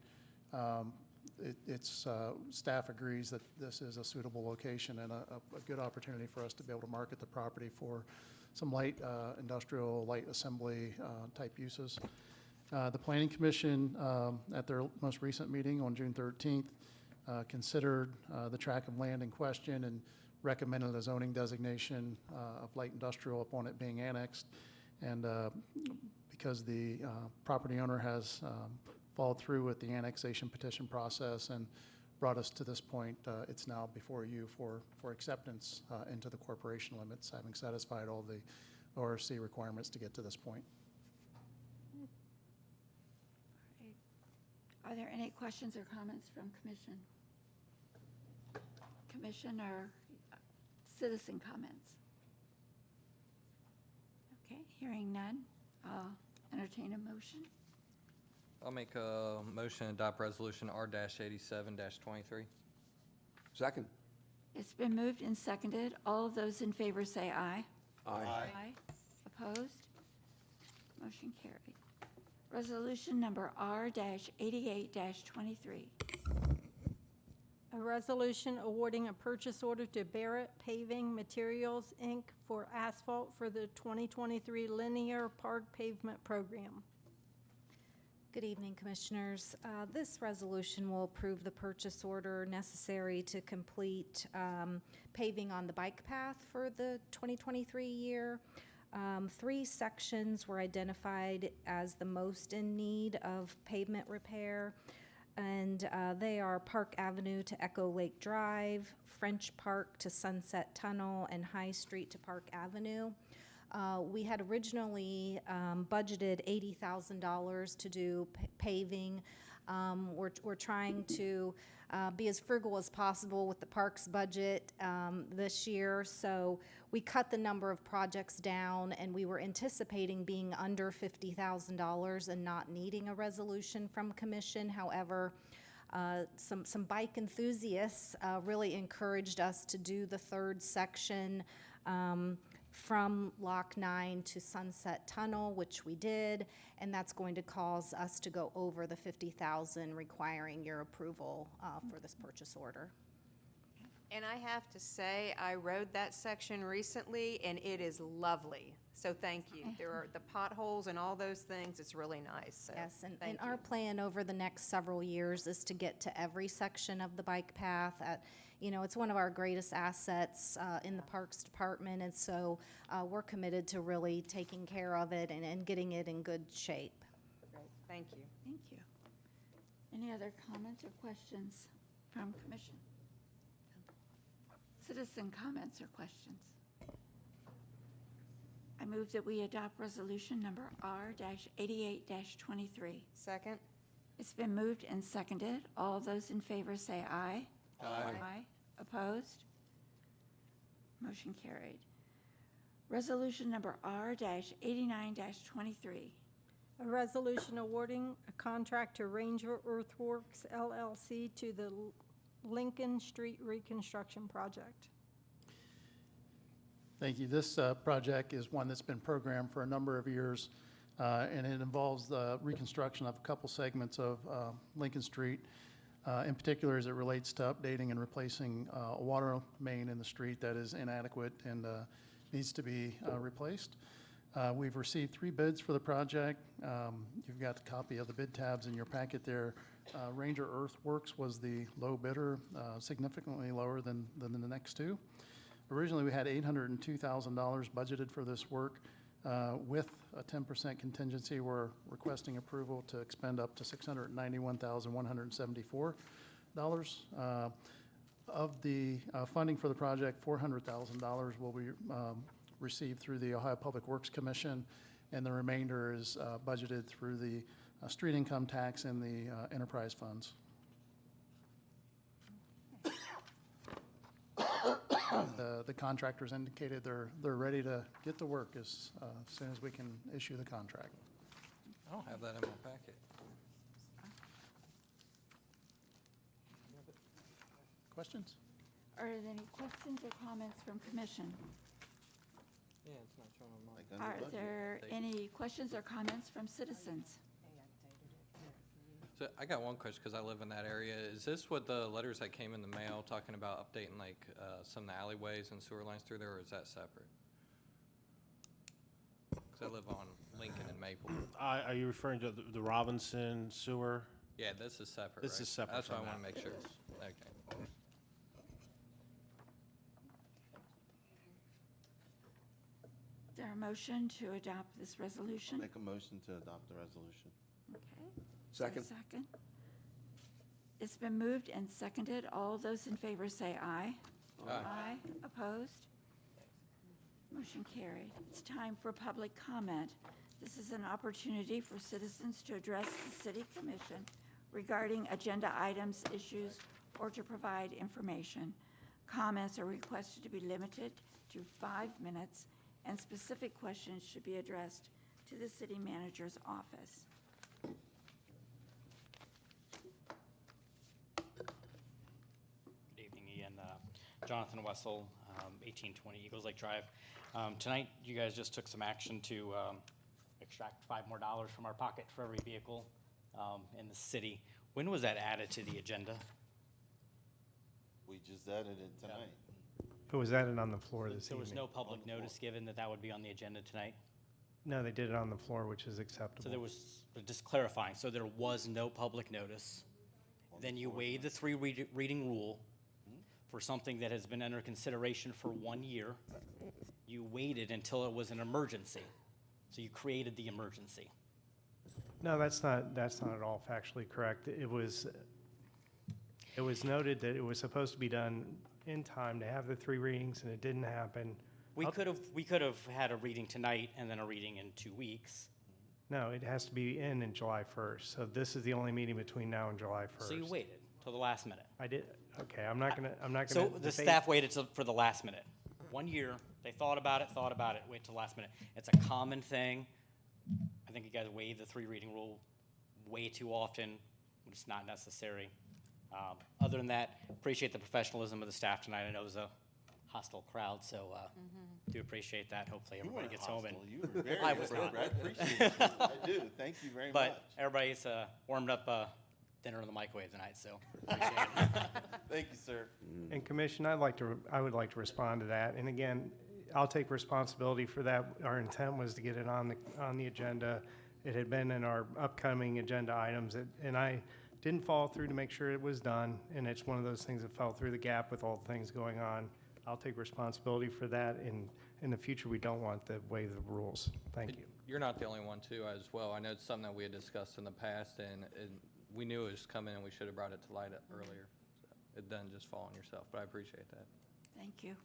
N: staff agrees that this is a suitable location and a good opportunity for us to be able to market the property for some light industrial, light assembly type uses. The Planning Commission, at their most recent meeting on June 13th, considered the tract of land in question and recommended a zoning designation of light industrial upon it being annexed. And because the property owner has followed through with the annexation petition process and brought us to this point, it's now before you for acceptance into the corporation limits, having satisfied all the ORC requirements to get to this point.
A: Are there any questions or comments from commission? Commission or citizen comments? Okay, hearing none, I'll entertain a motion.
J: I'll make a motion to adopt resolution R-87-23.
F: Second.
A: It's been moved and seconded. All of those in favor say aye.
F: Aye.
A: Opposed? Motion carried. Resolution number R-88-23.
C: A resolution awarding a purchase order to Barrett Paving Materials, Inc. for asphalt for the 2023 Linear Park Pavement Program.
V: Good evening, Commissioners. This resolution will approve the purchase order necessary to complete paving on the bike path for the 2023 year. 3 sections were identified as the most in need of pavement repair, and they are Park Avenue to Echo Lake Drive, French Park to Sunset Tunnel, and High Street to Park Avenue. We had originally budgeted $80,000 to do paving. We're trying to be as frugal as possible with the parks budget this year, so we cut the number of projects down, and we were anticipating being under $50,000 and not needing a resolution from commission. However, some bike enthusiasts really encouraged us to do the 3rd section from Lock 9 to Sunset Tunnel, which we did, and that's going to cause us to go over the $50,000, requiring your approval for this purchase order.
D: And I have to say, I rode that section recently, and it is lovely. So thank you. There are the potholes and all those things. It's really nice. So
V: Yes, and
D: thank
V: our
D: you.
V: plan over the next several years is to get to every section of the bike path. It's one of our greatest assets in the Parks Department, and so we're committed to really taking care of it and getting it in good shape.
D: Great. Thank you.
A: Thank you. Any other comments or questions from commission? Citizen comments or questions? I move that we adopt resolution number R-88-23.
D: Second.
A: It's been moved and seconded. All those in favor say aye.
J: Aye.
A: Opposed? Motion carried. Resolution number R-89-23.
C: A resolution awarding a contract to Ranger Earthworks LLC to the Lincoln Street Reconstruction Project.
N: Thank you. This project is one that's been programmed for a number of years, and it involves the reconstruction of a couple segments of Lincoln Street, in particular as it relates to updating and replacing a water main in the street that is inadequate and needs to be replaced. We've received 3 bids for the project. You've got the copy of the bid tabs in your packet there. Ranger Earthworks was the low bidder, significantly lower than the next 2. Originally, we had $802,000 budgeted for this work. With a 10% contingency, we're requesting approval to expend up to $691,174. Of the funding for the project, $400,000 will be received through the Ohio Public Works Commission, and the remainder is budgeted through the street income tax and the enterprise funds. The contractors indicated they're ready to get to work as soon as we can issue the contract.
J: I don't have that in my packet.
N: Questions?
A: Are there any questions or comments from commission?
J: Yeah, it's not showing on mine.
A: Are there any questions or comments from citizens?
J: So I got one question because I live in that area. Is this what the letters that came in the mail talking about updating like some of the alleyways and sewer lines through there, or is that separate? Because I live on Lincoln and Maple.
M: Are you referring to the Robinson sewer?
J: Yeah, this is separate,
M: This
J: right?
M: is separate
J: That's why I
M: from
J: want to
M: that.
J: make sure. Okay.
A: Is there a motion to adopt this resolution?
E: Make a motion to adopt the resolution.
A: Okay. Is there a
F: Second.
A: second? It's been moved and seconded. All those in favor say aye.
J: Aye.
A: Opposed? Motion carried. It's time for public comment. This is an opportunity for citizens to address the city commission regarding agenda items, issues, or to provide information. Comments are requested to be limited to 5 minutes, and specific questions should be addressed to the city manager's office.
O: Good evening, Ian. Jonathan Wessel, 1820 Eagles Lake Drive. Tonight, you guys just took some action to extract $5 more from our pocket for every vehicle in the city. When was that added to the agenda?
E: We just added it tonight.
U: It was added on the floor this
O: There was
U: evening.
O: no public notice given that that would be on the agenda tonight?
U: No, they did it on the floor, which is acceptable.
O: So there was, just clarifying, so there was no public notice. Then you waived the 3 reading rule for something that has been under consideration for 1 year. You waited until it was an emergency. So you created the emergency.
U: No, that's not at all factually correct. It was noted that it was supposed to be done in time to have the 3 readings, and it didn't happen.
O: We could have had a reading tonight and then a reading in 2 weeks.
U: No, it has to be in July 1st. So this is the only meeting between now and July 1st.
O: So you waited till the last minute.
U: I did. Okay, I'm not gonna.
O: So the staff waited for the last minute. 1 year, they thought about it, wait till the last minute. It's a common thing. I think you guys waive the 3 reading rule way too often. It's not necessary. Other than that, appreciate the professionalism of the staff tonight. I know it was a hostile crowd, so do appreciate that. Hopefully everybody gets home. And
E: You were very
O: I was not.
E: I appreciate it. I do. Thank you very much.
O: But everybody's warmed up dinner in the microwave tonight, so appreciate it.
E: Thank you, sir.
U: And Commission, I would like to respond to that. And again, I'll take responsibility for that. Our intent was to get it on the agenda. It had been in our upcoming agenda items, and I didn't follow through to make sure it was done. And it's one of those things that fell through the gap with all the things going on. I'll take responsibility for that. In the future, we don't want to waive the rules. Thank you.
J: You're not the only one too as well. I know it's something that we had discussed in the past, and we knew it was coming, and we should have brought it to light earlier. So it doesn't just fall on yourself, but I appreciate that.
A: Thank you.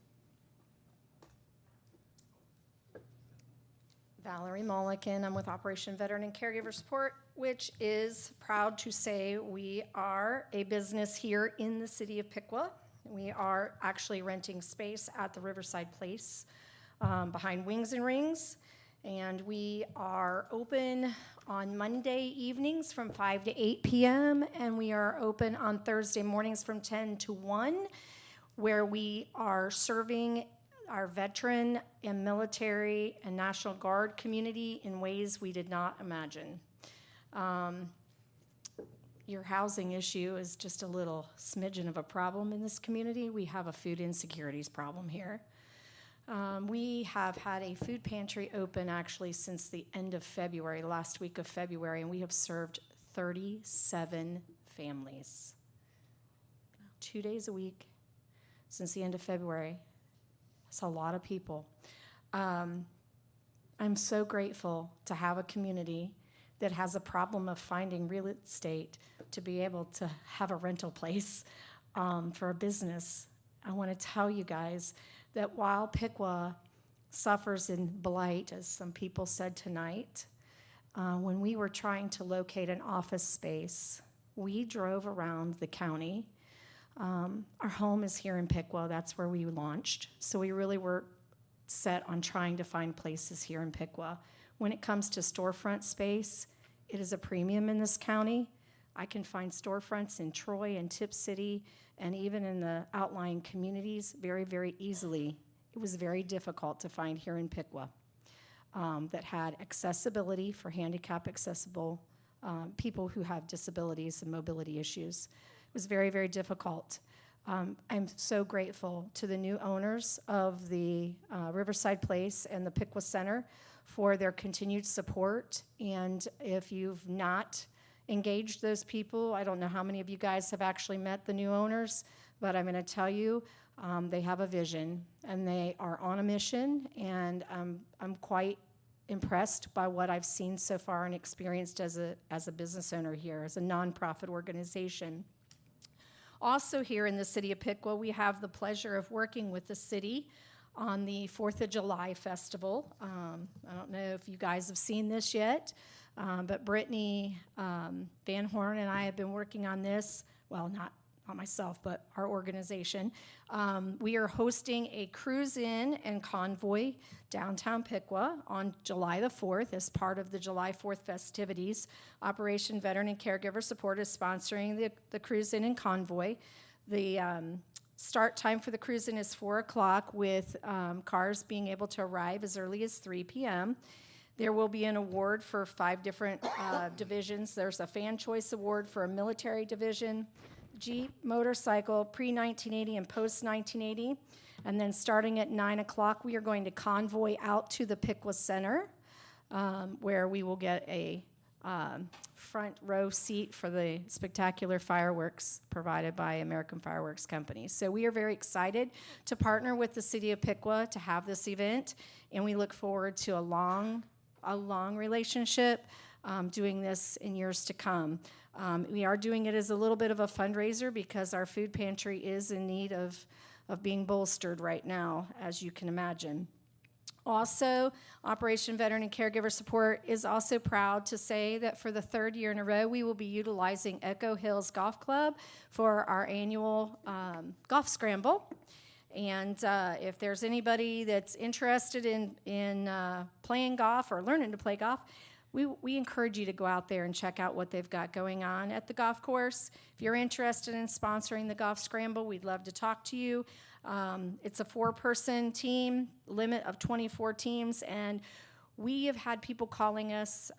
R: Valerie Mulliken. I'm with Operation Veteran and Caregiver Support, which is proud to say we are a business here in the city of Piqua. We are actually renting space at the Riverside Place behind Wings and Rings. And we are open on Monday evenings from 5 to 8 p.m. And we are open on Thursday mornings from 10 to 1, where we are serving our veteran and military and National Guard community in ways we did not imagine. Your housing issue is just a little smidgen of a problem in this community. We have a food insecurities problem here. We have had a food pantry open actually since the end of February, last week of February, and we have served 37 families. 2 days a week since the end of February. That's a lot of people. I'm so grateful to have a community that has a problem of finding real estate to be able to have a rental place for a business. I want to tell you guys that while Piqua suffers in blight, as some people said tonight, when we were trying to locate an office space, we drove around the county. Our home is here in Piqua. That's where we launched. So we really were set on trying to find places here in Piqua. When it comes to storefront space, it is a premium in this county. I can find storefronts in Troy and Tip City and even in the outlying communities very, very easily. It was very difficult to find here in Piqua that had accessibility for handicap accessible people who have disabilities and mobility issues. It was very, very difficult. I'm so grateful to the new owners of the Riverside Place and the Piqua Center for their continued support. And if you've not engaged those people, I don't know how many of you guys have actually met the new owners, but I'm going to tell you, they have a vision and they are on a mission, and I'm quite impressed by what I've seen so far and experienced as a business owner here, as a nonprofit organization. Also here in the city of Piqua, we have the pleasure of working with the city on the 4th of July festival. I don't know if you guys have seen this yet, but Brittany Van Horn and I have been working on this, well, not myself, but our organization. We are hosting a cruise-in and convoy downtown Piqua on July the 4th as part of the July 4th festivities. Operation Veteran and Caregiver Support is sponsoring the cruise-in and convoy. The start time for the cruise-in is 4 o'clock, with cars being able to arrive as early as 3 p.m. There will be an award for 5 different divisions. There's a Fan Choice Award for a military division, Jeep, motorcycle, pre-1980 and post-1980. And then starting at 9 o'clock, we are going to convoy out to the Piqua Center, where we will get a front row seat for the spectacular fireworks provided by American Fireworks Company. So we are very excited to partner with the city of Piqua to have this event, and we look forward to a long relationship doing this in years to come. We are doing it as a little bit of a fundraiser because our food pantry is in need of being bolstered right now, as you can imagine. Also, Operation Veteran and Caregiver Support is also proud to say that for the 3rd year in a row, we will be utilizing Echo Hills Golf Club for our annual golf scramble. And if there's anybody that's interested in playing golf or learning to play golf, we encourage you to go out there and check out what they've got going on at the golf course. If you're interested in sponsoring the golf scramble, we'd love to talk to you. It's a 4-person team, limit of 24 teams, and we have had people calling us,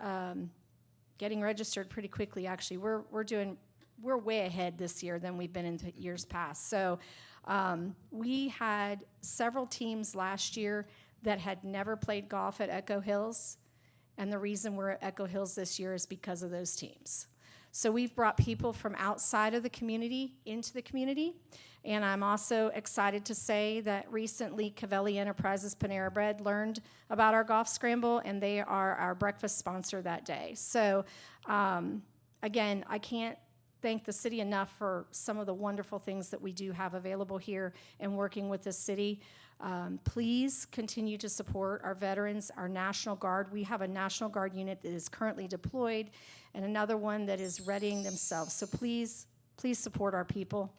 R: getting registered pretty quickly. Actually, we're way ahead this year than we've been in years past. So we had several teams last year that had never played golf at Echo Hills. And the reason we're at Echo Hills this year is because of those teams. So we've brought people from outside of the community into the community. And I'm also excited to say that recently Cavelli Enterprises Panera Bread learned about our golf scramble, and they are our breakfast sponsor that day. So again, I can't thank the city enough for some of the wonderful things that we do have available here and working with the city. Please continue to support our veterans, our National Guard. We have a National Guard unit that is currently deployed and another one that is readying themselves. So please support our people.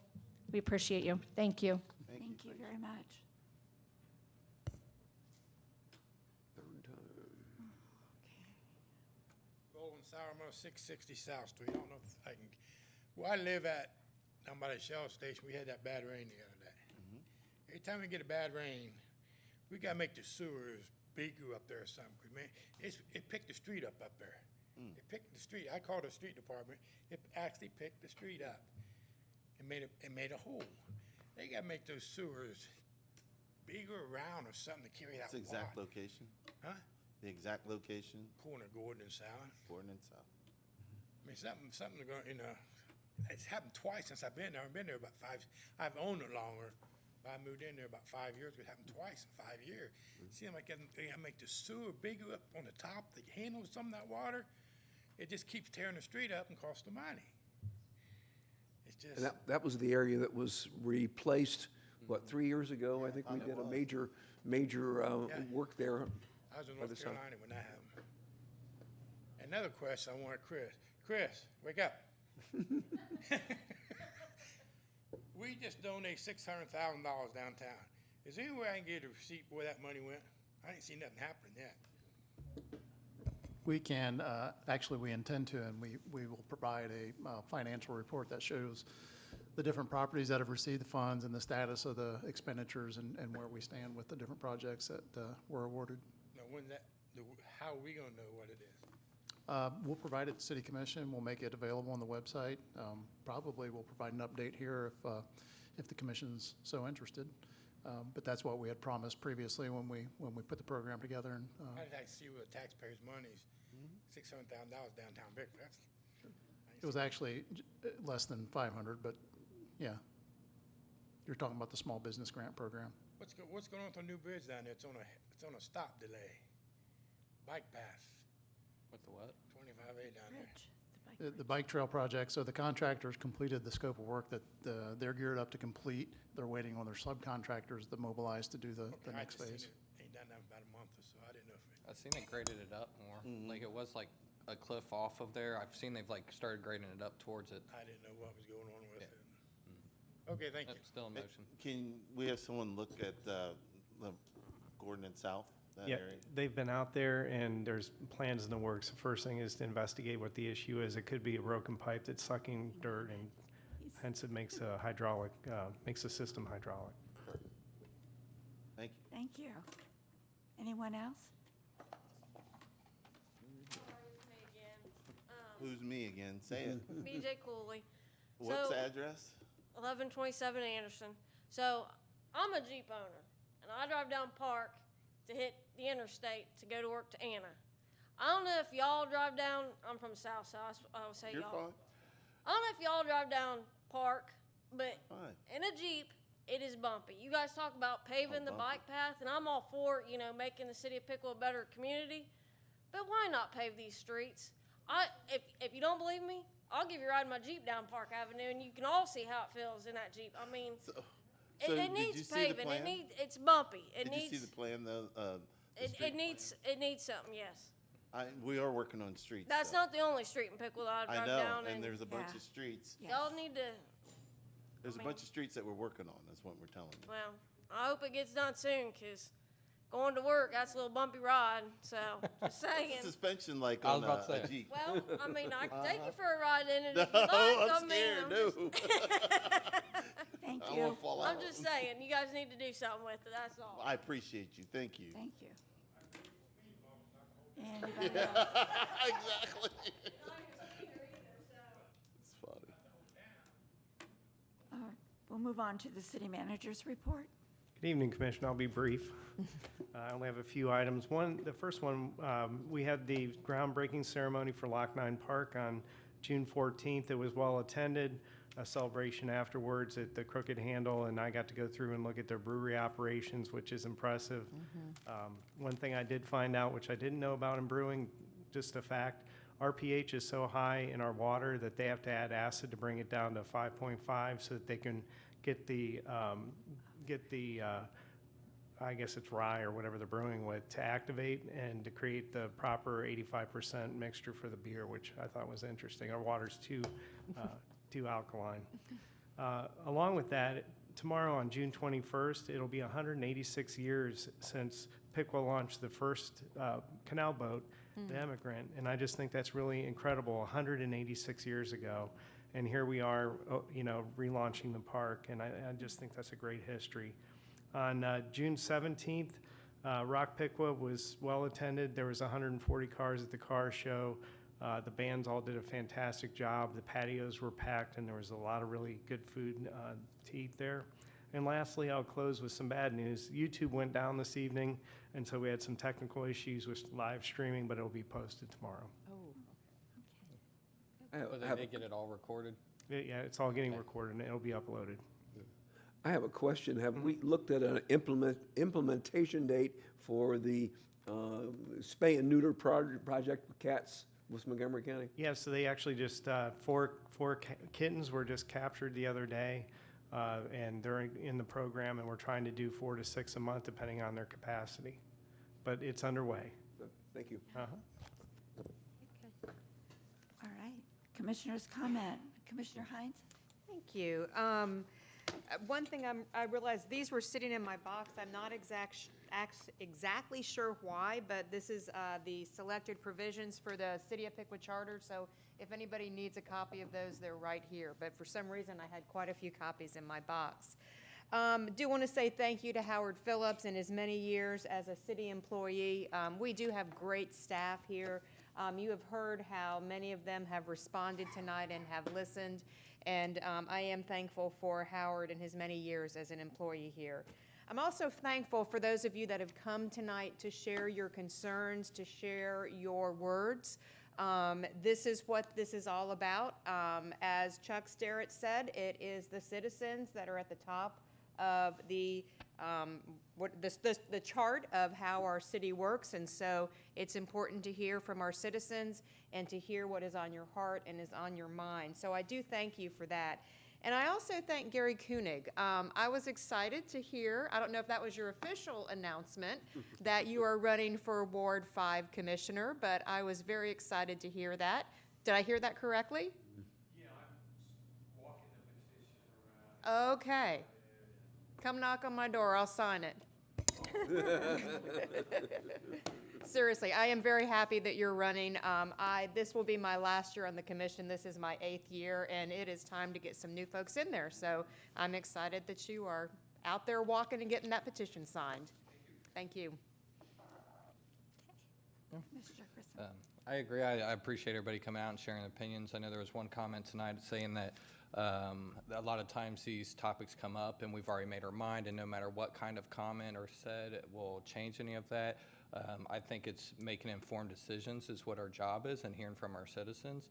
R: We appreciate you. Thank you.
A: Thank you very much.
B: Roland Sourmo, 660 South Street. I don't know if I can, where I live at, down by the Shell station, we had that bad rain the other day. Every time we get a bad rain, we gotta make the sewers bigger up there or something. 'Cause man, it picked the street up there. It picked the street. I called the street department. It actually picked the street up and made a hole. They gotta make those sewers bigger around or something to carry that
E: What's the exact
B: water.
E: location?
B: Huh?
E: The exact location?
B: Corner Gordon and South.
E: Gordon and South.
B: I mean, something to go, it's happened twice since I've been there. I've been there about I've owned it longer. But I moved in there about 5 years ago. It happened twice in 5 years. See, like they gotta make the sewer bigger up on the top to handle some of that water. It just keeps tearing the street up and costs the money. It's just.
F: And that was the area that was replaced, what, 3 years ago? I think we
E: thought it
F: did a
E: was.
F: major work there.
B: I was in
F: by
B: North
F: the summer.
B: Carolina when that happened. Another question I wanted Chris. Chris, wake up. We just donated $600,000 downtown. Is there any way I can get a receipt where that money went? I ain't seen nothing happening yet.
N: We can, actually, we intend to, and we will provide a financial report that shows the different properties that have received the funds and the status of the expenditures and where we stand with the different projects that were awarded.
B: Now, how are we gonna know what it is?
N: We'll provide it to City Commission. We'll make it available on the website. Probably we'll provide an update here if the commission's so interested. But that's what we had promised previously when we put the program together. And
B: How did I see where the taxpayers' money's $600,000 downtown Piqua? That's.
N: it was actually less than 500, but yeah. You're talking about the small business grant program.
B: What's going on with the new bridge down there? It's on a stop delay. Bike path.
J: With the what?
B: 25A down there.
N: The bike trail project, so the contractors completed the scope of work that they're geared up to complete. They're waiting on their subcontractors to mobilize to do the
B: I
N: next
B: just seen
N: phase.
B: it. Ain't done that in about a month or so. I didn't know if
J: I've seen they graded it up more. Like it was like a cliff off of there. I've seen they've like started grading it up towards it.
B: I didn't know what was going on with it. Okay, thank you.
J: It's still in motion.
E: Can we have someone look at the Gordon and South, that
U: Yeah,
E: area?
U: they've been out there and there's plans in the works. The first thing is to investigate what the issue is. It could be a broken pipe that's sucking dirt and hence it makes makes the system hydraulic.
E: Thank you.
A: Thank you. Anyone else?
E: Who's me again? Say it.
S: BJ Cooley.
E: What's
S: So-
E: the address?
S: 1127 Anderson. So I'm a Jeep owner, and I drive down Park to hit the interstate to go to work to Anna. I don't know if y'all drive down. I'm from the South, so I would say
E: You're
S: y'all.
E: fine.
S: I don't know if y'all drive down Park, but
E: Fine.
S: in a Jeep, it is bumpy. You guys talk about paving the
E: bumpy.
S: bike path, and I'm all for making the city of Piqua a better community. But why not pave these streets? If you don't believe me, I'll give you a ride in my Jeep down Park Avenue, and you can all see how it feels in that Jeep. I mean,
E: So
S: it
E: did
S: needs
E: you see the
S: paving.
E: plan?
S: It's bumpy. It
E: Did
S: needs.
E: you see the plan though? The
S: It
E: street
S: needs something. Yes.
E: plan? We are working on streets.
S: That's
E: though.
S: not the only street in Piqua that I
E: I
S: drive
E: know,
S: down.
E: and there's a bunch of streets.
S: Y'all need to.
E: There's a
S: mean-
E: bunch of streets that we're working on, is what we're telling you.
S: Well, I hope it gets done soon, 'cause going to work, that's a little bumpy ride. So, just saying.
E: Suspension like
J: I was
E: on
J: about to
E: a
J: say.
E: Jeep.
S: Well, I mean, I can take you for a ride in it
E: No,
S: if you like.
E: I'm
S: I mean,
E: scared, no.
A: Thank
E: I
A: you.
E: wanna fall
S: I'm
E: out.
S: just saying, you guys need to do something with it. That's all.
E: I appreciate you, thank you.
A: Thank you. Anybody else?
E: Exactly. It's funny.
A: All right, we'll move on to the city manager's report.
U: Good evening, Commissioner. I'll be brief. I only have a few items. The first one, we had the groundbreaking ceremony for Lock 9 Park on June 14th. It was well attended. A celebration afterwards at the Crooked Handle, and I got to go through and look at their brewery operations, which is impressive. One thing I did find out, which I didn't know about in brewing, just a fact, our pH is so high in our water that they have to add acid to bring it down to 5.5 so that they can get the I guess it's rye or whatever they're brewing with to activate and to create the proper 85% mixture for the beer, which I thought was interesting. Our water's too alkaline. Along with that, tomorrow on June 21st, it'll be 186 years since Piqua launched the first canal boat, the Emigrant, and I just think that's really incredible, 186 years ago. And here we are, relaunching the park, and I just think that's a great history. On June 17th, Rock Piqua was well attended. There was 140 cars at the car show. The bands all did a fantastic job. The patios were packed, and there was a lot of really good food to eat there. And lastly, I'll close with some bad news. YouTube went down this evening, and so we had some technical issues with live streaming, but it'll be posted tomorrow.
J: They get it all recorded?
U: Yeah, it's all getting recorded, and it'll be uploaded.
F: I have a question. Have we looked at an implementation date for the spay and neuter project with cats with Montgomery County?
U: Yeah, so they actually just, four kittens were just captured the other day, and they're in the program, and we're trying to do 4 to 6 a month, depending on their capacity. But it's underway.
F: Thank you.
A: All right. Commissioners' comment. Commissioner Hines?
D: Thank you. One thing I realized, these were sitting in my box. I'm not exactly sure why, but this is the selected provisions for the City of Piqua Charter. So if anybody needs a copy of those, they're right here. But for some reason, I had quite a few copies in my box. Do want to say thank you to Howard Phillips and his many years as a city employee. We do have great staff here. You have heard how many of them have responded tonight and have listened. And I am thankful for Howard and his many years as an employee here. I'm also thankful for those of you that have come tonight to share your concerns, to share your words. This is what this is all about. As Chuck Sterrett said, it is the citizens that are at the top of the chart of how our city works, and so it's important to hear from our citizens and to hear what is on your heart and is on your mind. So I do thank you for that. And I also thank Gary Koenig. I was excited to hear, I don't know if that was your official announcement, that you are running for Ward 5 Commissioner, but I was very excited to hear that. Did I hear that correctly?
L: Yeah, I'm walking the petition around.
D: Okay. Come knock on my door, I'll sign it. Seriously, I am very happy that you're running. This will be my last year on the commission. This is my 8th year, and it is time to get some new folks in there. So I'm excited that you are out there walking and getting that petition signed. Thank you.
A: Mr. Grissom?
J: I agree. I appreciate everybody coming out and sharing opinions. I know there was one comment tonight saying that a lot of times these topics come up and we've already made our mind, and no matter what kind of comment or said, it will change any of that. I think it's making informed decisions is what our job is, and hearing from our citizens.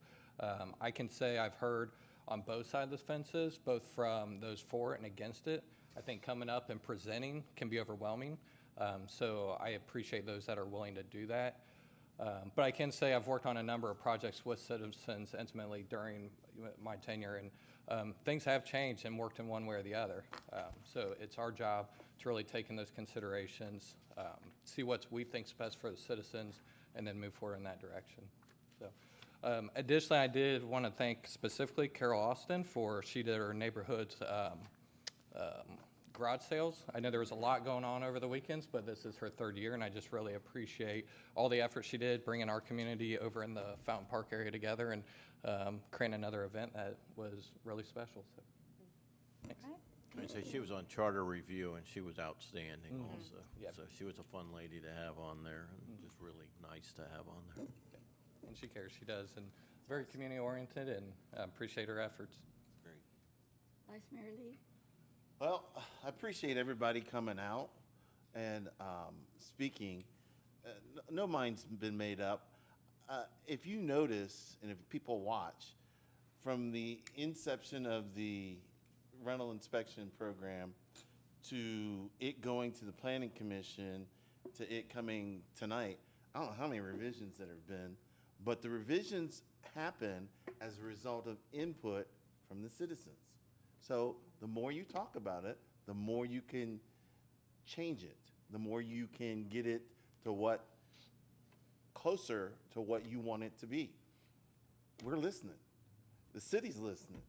J: I can say I've heard on both sides of the fences, both from those for and against it. I think coming up and presenting can be overwhelming. So I appreciate those that are willing to do that. But I can say I've worked on a number of projects with citizens intimately during my tenure, and things have changed and worked in one way or the other. So it's our job to really take in those considerations, see what we think's best for the citizens, and then move forward in that direction. So, additionally, I did want to thank specifically Carol Austin she did her neighborhood's garage sales. I know there was a lot going on over the weekends, but this is her 3rd year, and I just really appreciate all the effort she did bringing our community over in the Fountain Park area together and creating another event that was really special. So, thanks.
G: I'd say she was on charter review, and she was outstanding also.
J: Yep.
G: So she was a fun lady to have on there, and just really nice to have on there.
J: And she cares, she does, and very community-oriented, and appreciate her efforts.
G: Great.
A: Vice Mayor Lee?
E: Well, I appreciate everybody coming out and speaking. No mind's been made up. If you notice, and if people watch, from the inception of the rental inspection program to it going to the Planning Commission to it coming tonight, I don't know how many revisions there have been, but the revisions happen as a result of input from the citizens. So the more you talk about it, the more you can change it, the more you can get it to closer to what you want it to be. We're listening. The city's listening.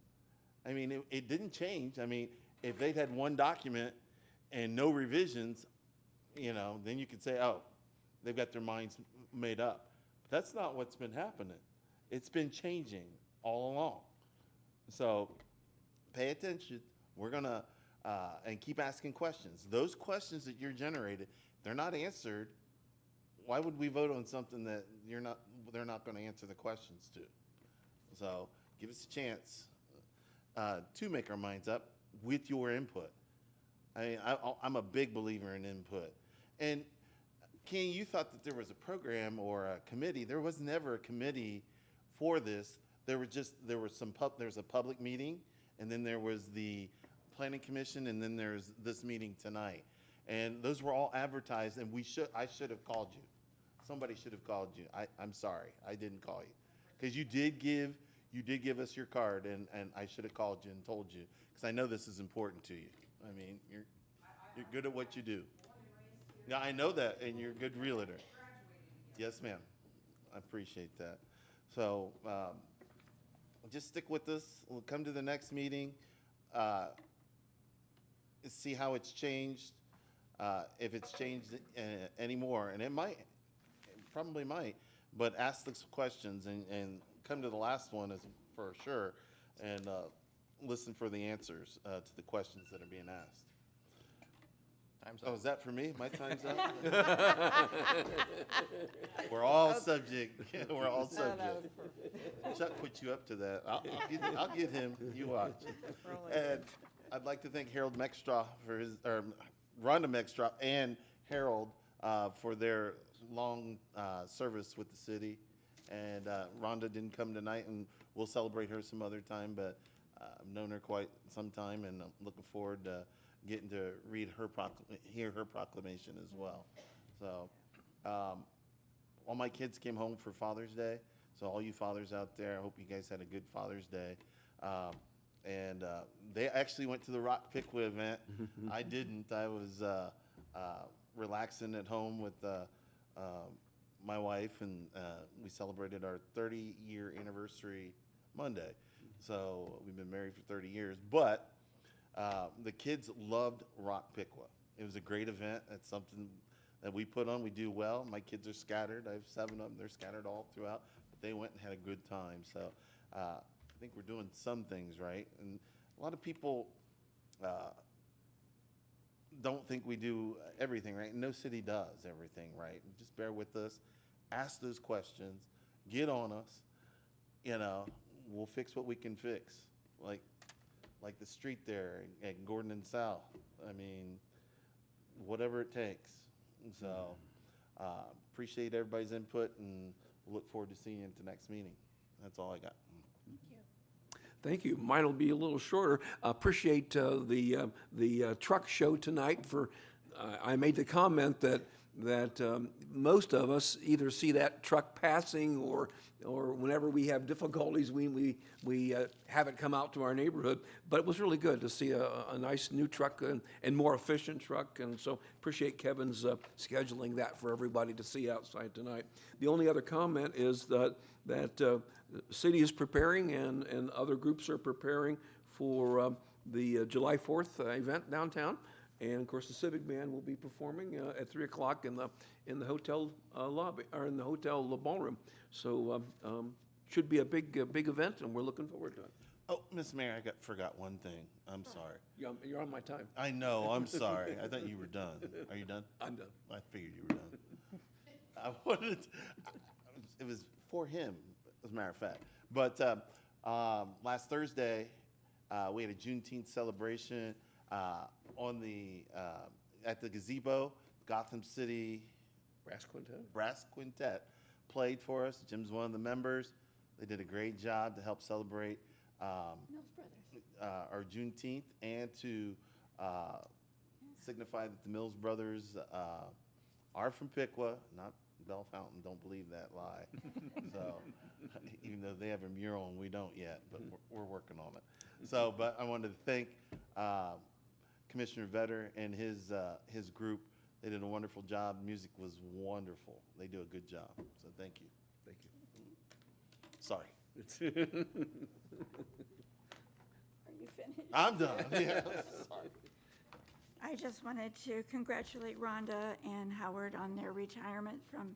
E: I mean, it didn't change. I mean, if they'd had one document and no revisions, then you could say, oh, they've got their minds made up. But that's not what's been happening. It's been changing all along. So pay attention. We're going to, and keep asking questions. Those questions that you're generated, they're not answered. Why would we vote on something that they're not going to answer the questions to? So give us a chance to make our minds up with your input. I mean, I'm a big believer in input. And Ken, you thought that there was a program or a committee. There was never a committee for this. There was a public meeting, and then there was the planning commission, and then there's this meeting tonight. And those were all advertised, and I should have called you. Somebody should have called you. I'm sorry, I didn't call you. Because you did give us your card, and I should have called you and told you, because I know this is important to you. I mean, you're good at what you do. Yeah, I know that, and you're a good realtor. Yes, ma'am. I appreciate that. So just stick with us. We'll come to the next meeting, see how it's changed, if it's changed anymore, and it probably might, but ask the questions and come to the last one for sure, and listen for the answers to the questions that are being asked.
J: Time's up.
E: Oh, is that for me? My time's up? We're all subject. We're all subject. Chuck put you up to that. I'll get him. You watch. And I'd like to thank Harold Mextra Rhonda Mextra and Harold for their long service with the city. And Rhonda didn't come tonight, and we'll celebrate her some other time, but I've known her quite some time, and I'm looking forward to getting to hear her proclamation as well. So all my kids came home for Father's Day, so all you fathers out there, I hope you guys had a good Father's Day. And they actually went to the Rock Piqua event. I didn't. I was relaxing at home with my wife, and we celebrated our 30-year anniversary Monday. So we've been married for 30 years. But the kids loved Rock Piqua. It was a great event. It's something that we put on. We do well. My kids are scattered. I have 7 of them. They're scattered all throughout. But they went and had a good time. So I think we're doing some things right. And a lot of people don't think we do everything right. No city does everything right. Just bear with us. Ask those questions. Get on us. We'll fix what we can fix. Like the street there at Gordon and South. I mean, whatever it takes. So appreciate everybody's input, and look forward to seeing you at the next meeting. That's all I got.
F: Thank you. Mine will be a little shorter. Appreciate the truck show tonight. I made the comment that most of us either see that truck passing or whenever we have difficulties, we have it come out to our neighborhood. But it was really good to see a nice new truck and more efficient truck. And so appreciate Kevin's scheduling that for everybody to see outside tonight. The only other comment is that the city is preparing and other groups are preparing for the July 4th event downtown. And of course, the Civic Band will be performing at 3 o'clock in the hotel lobby, or in the hotel ballroom. So should be a big event, and we're looking forward to it.
E: Oh, Miss Mayor, I forgot one thing. I'm sorry.
F: You're on my time.
E: I know. I'm sorry. I thought you were done. Are you done?
F: I'm done.
E: I figured you were done. It was for him, as a matter of fact. But last Thursday, we had a Juneteenth celebration at the gazebo. Gotham City Brass Quintet played for us. Jim's one of the members. They did a great job to help celebrate our Juneteenth, and to signify that the Mills Brothers are from Piqua, not Bell Fountain. Don't believe that lie. So even though they have a mural and we don't yet, but we're working on it. So, but I wanted to thank Commissioner Vetter and his group. They did a wonderful job. Music was wonderful. They do a good job. So thank you.
F: Thank you.
E: Sorry.
A: Are you finish.
E: I'm done, yeah, sorry.
A: I just wanted to congratulate Rhonda and Howard on their retirement from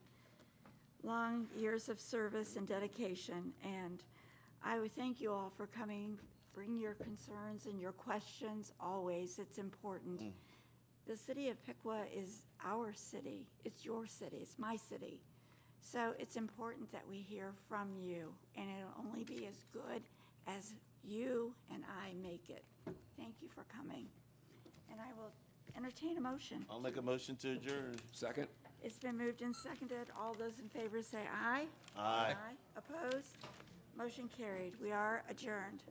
A: long years of service and dedication. And I would thank you all for coming. Bring your concerns and your questions always. It's important. The city of Piqua is our city. It's your city. It's my city. So it's important that we hear from you, and it'll only be as good as you and I make it. Thank you for coming. And I will entertain a motion.
E: I'll make a motion to adjourn.
F: Second?
A: It's been moved and seconded. All those in favor say aye.
E: Aye.
A: Opposed? Motion carried. We are adjourned.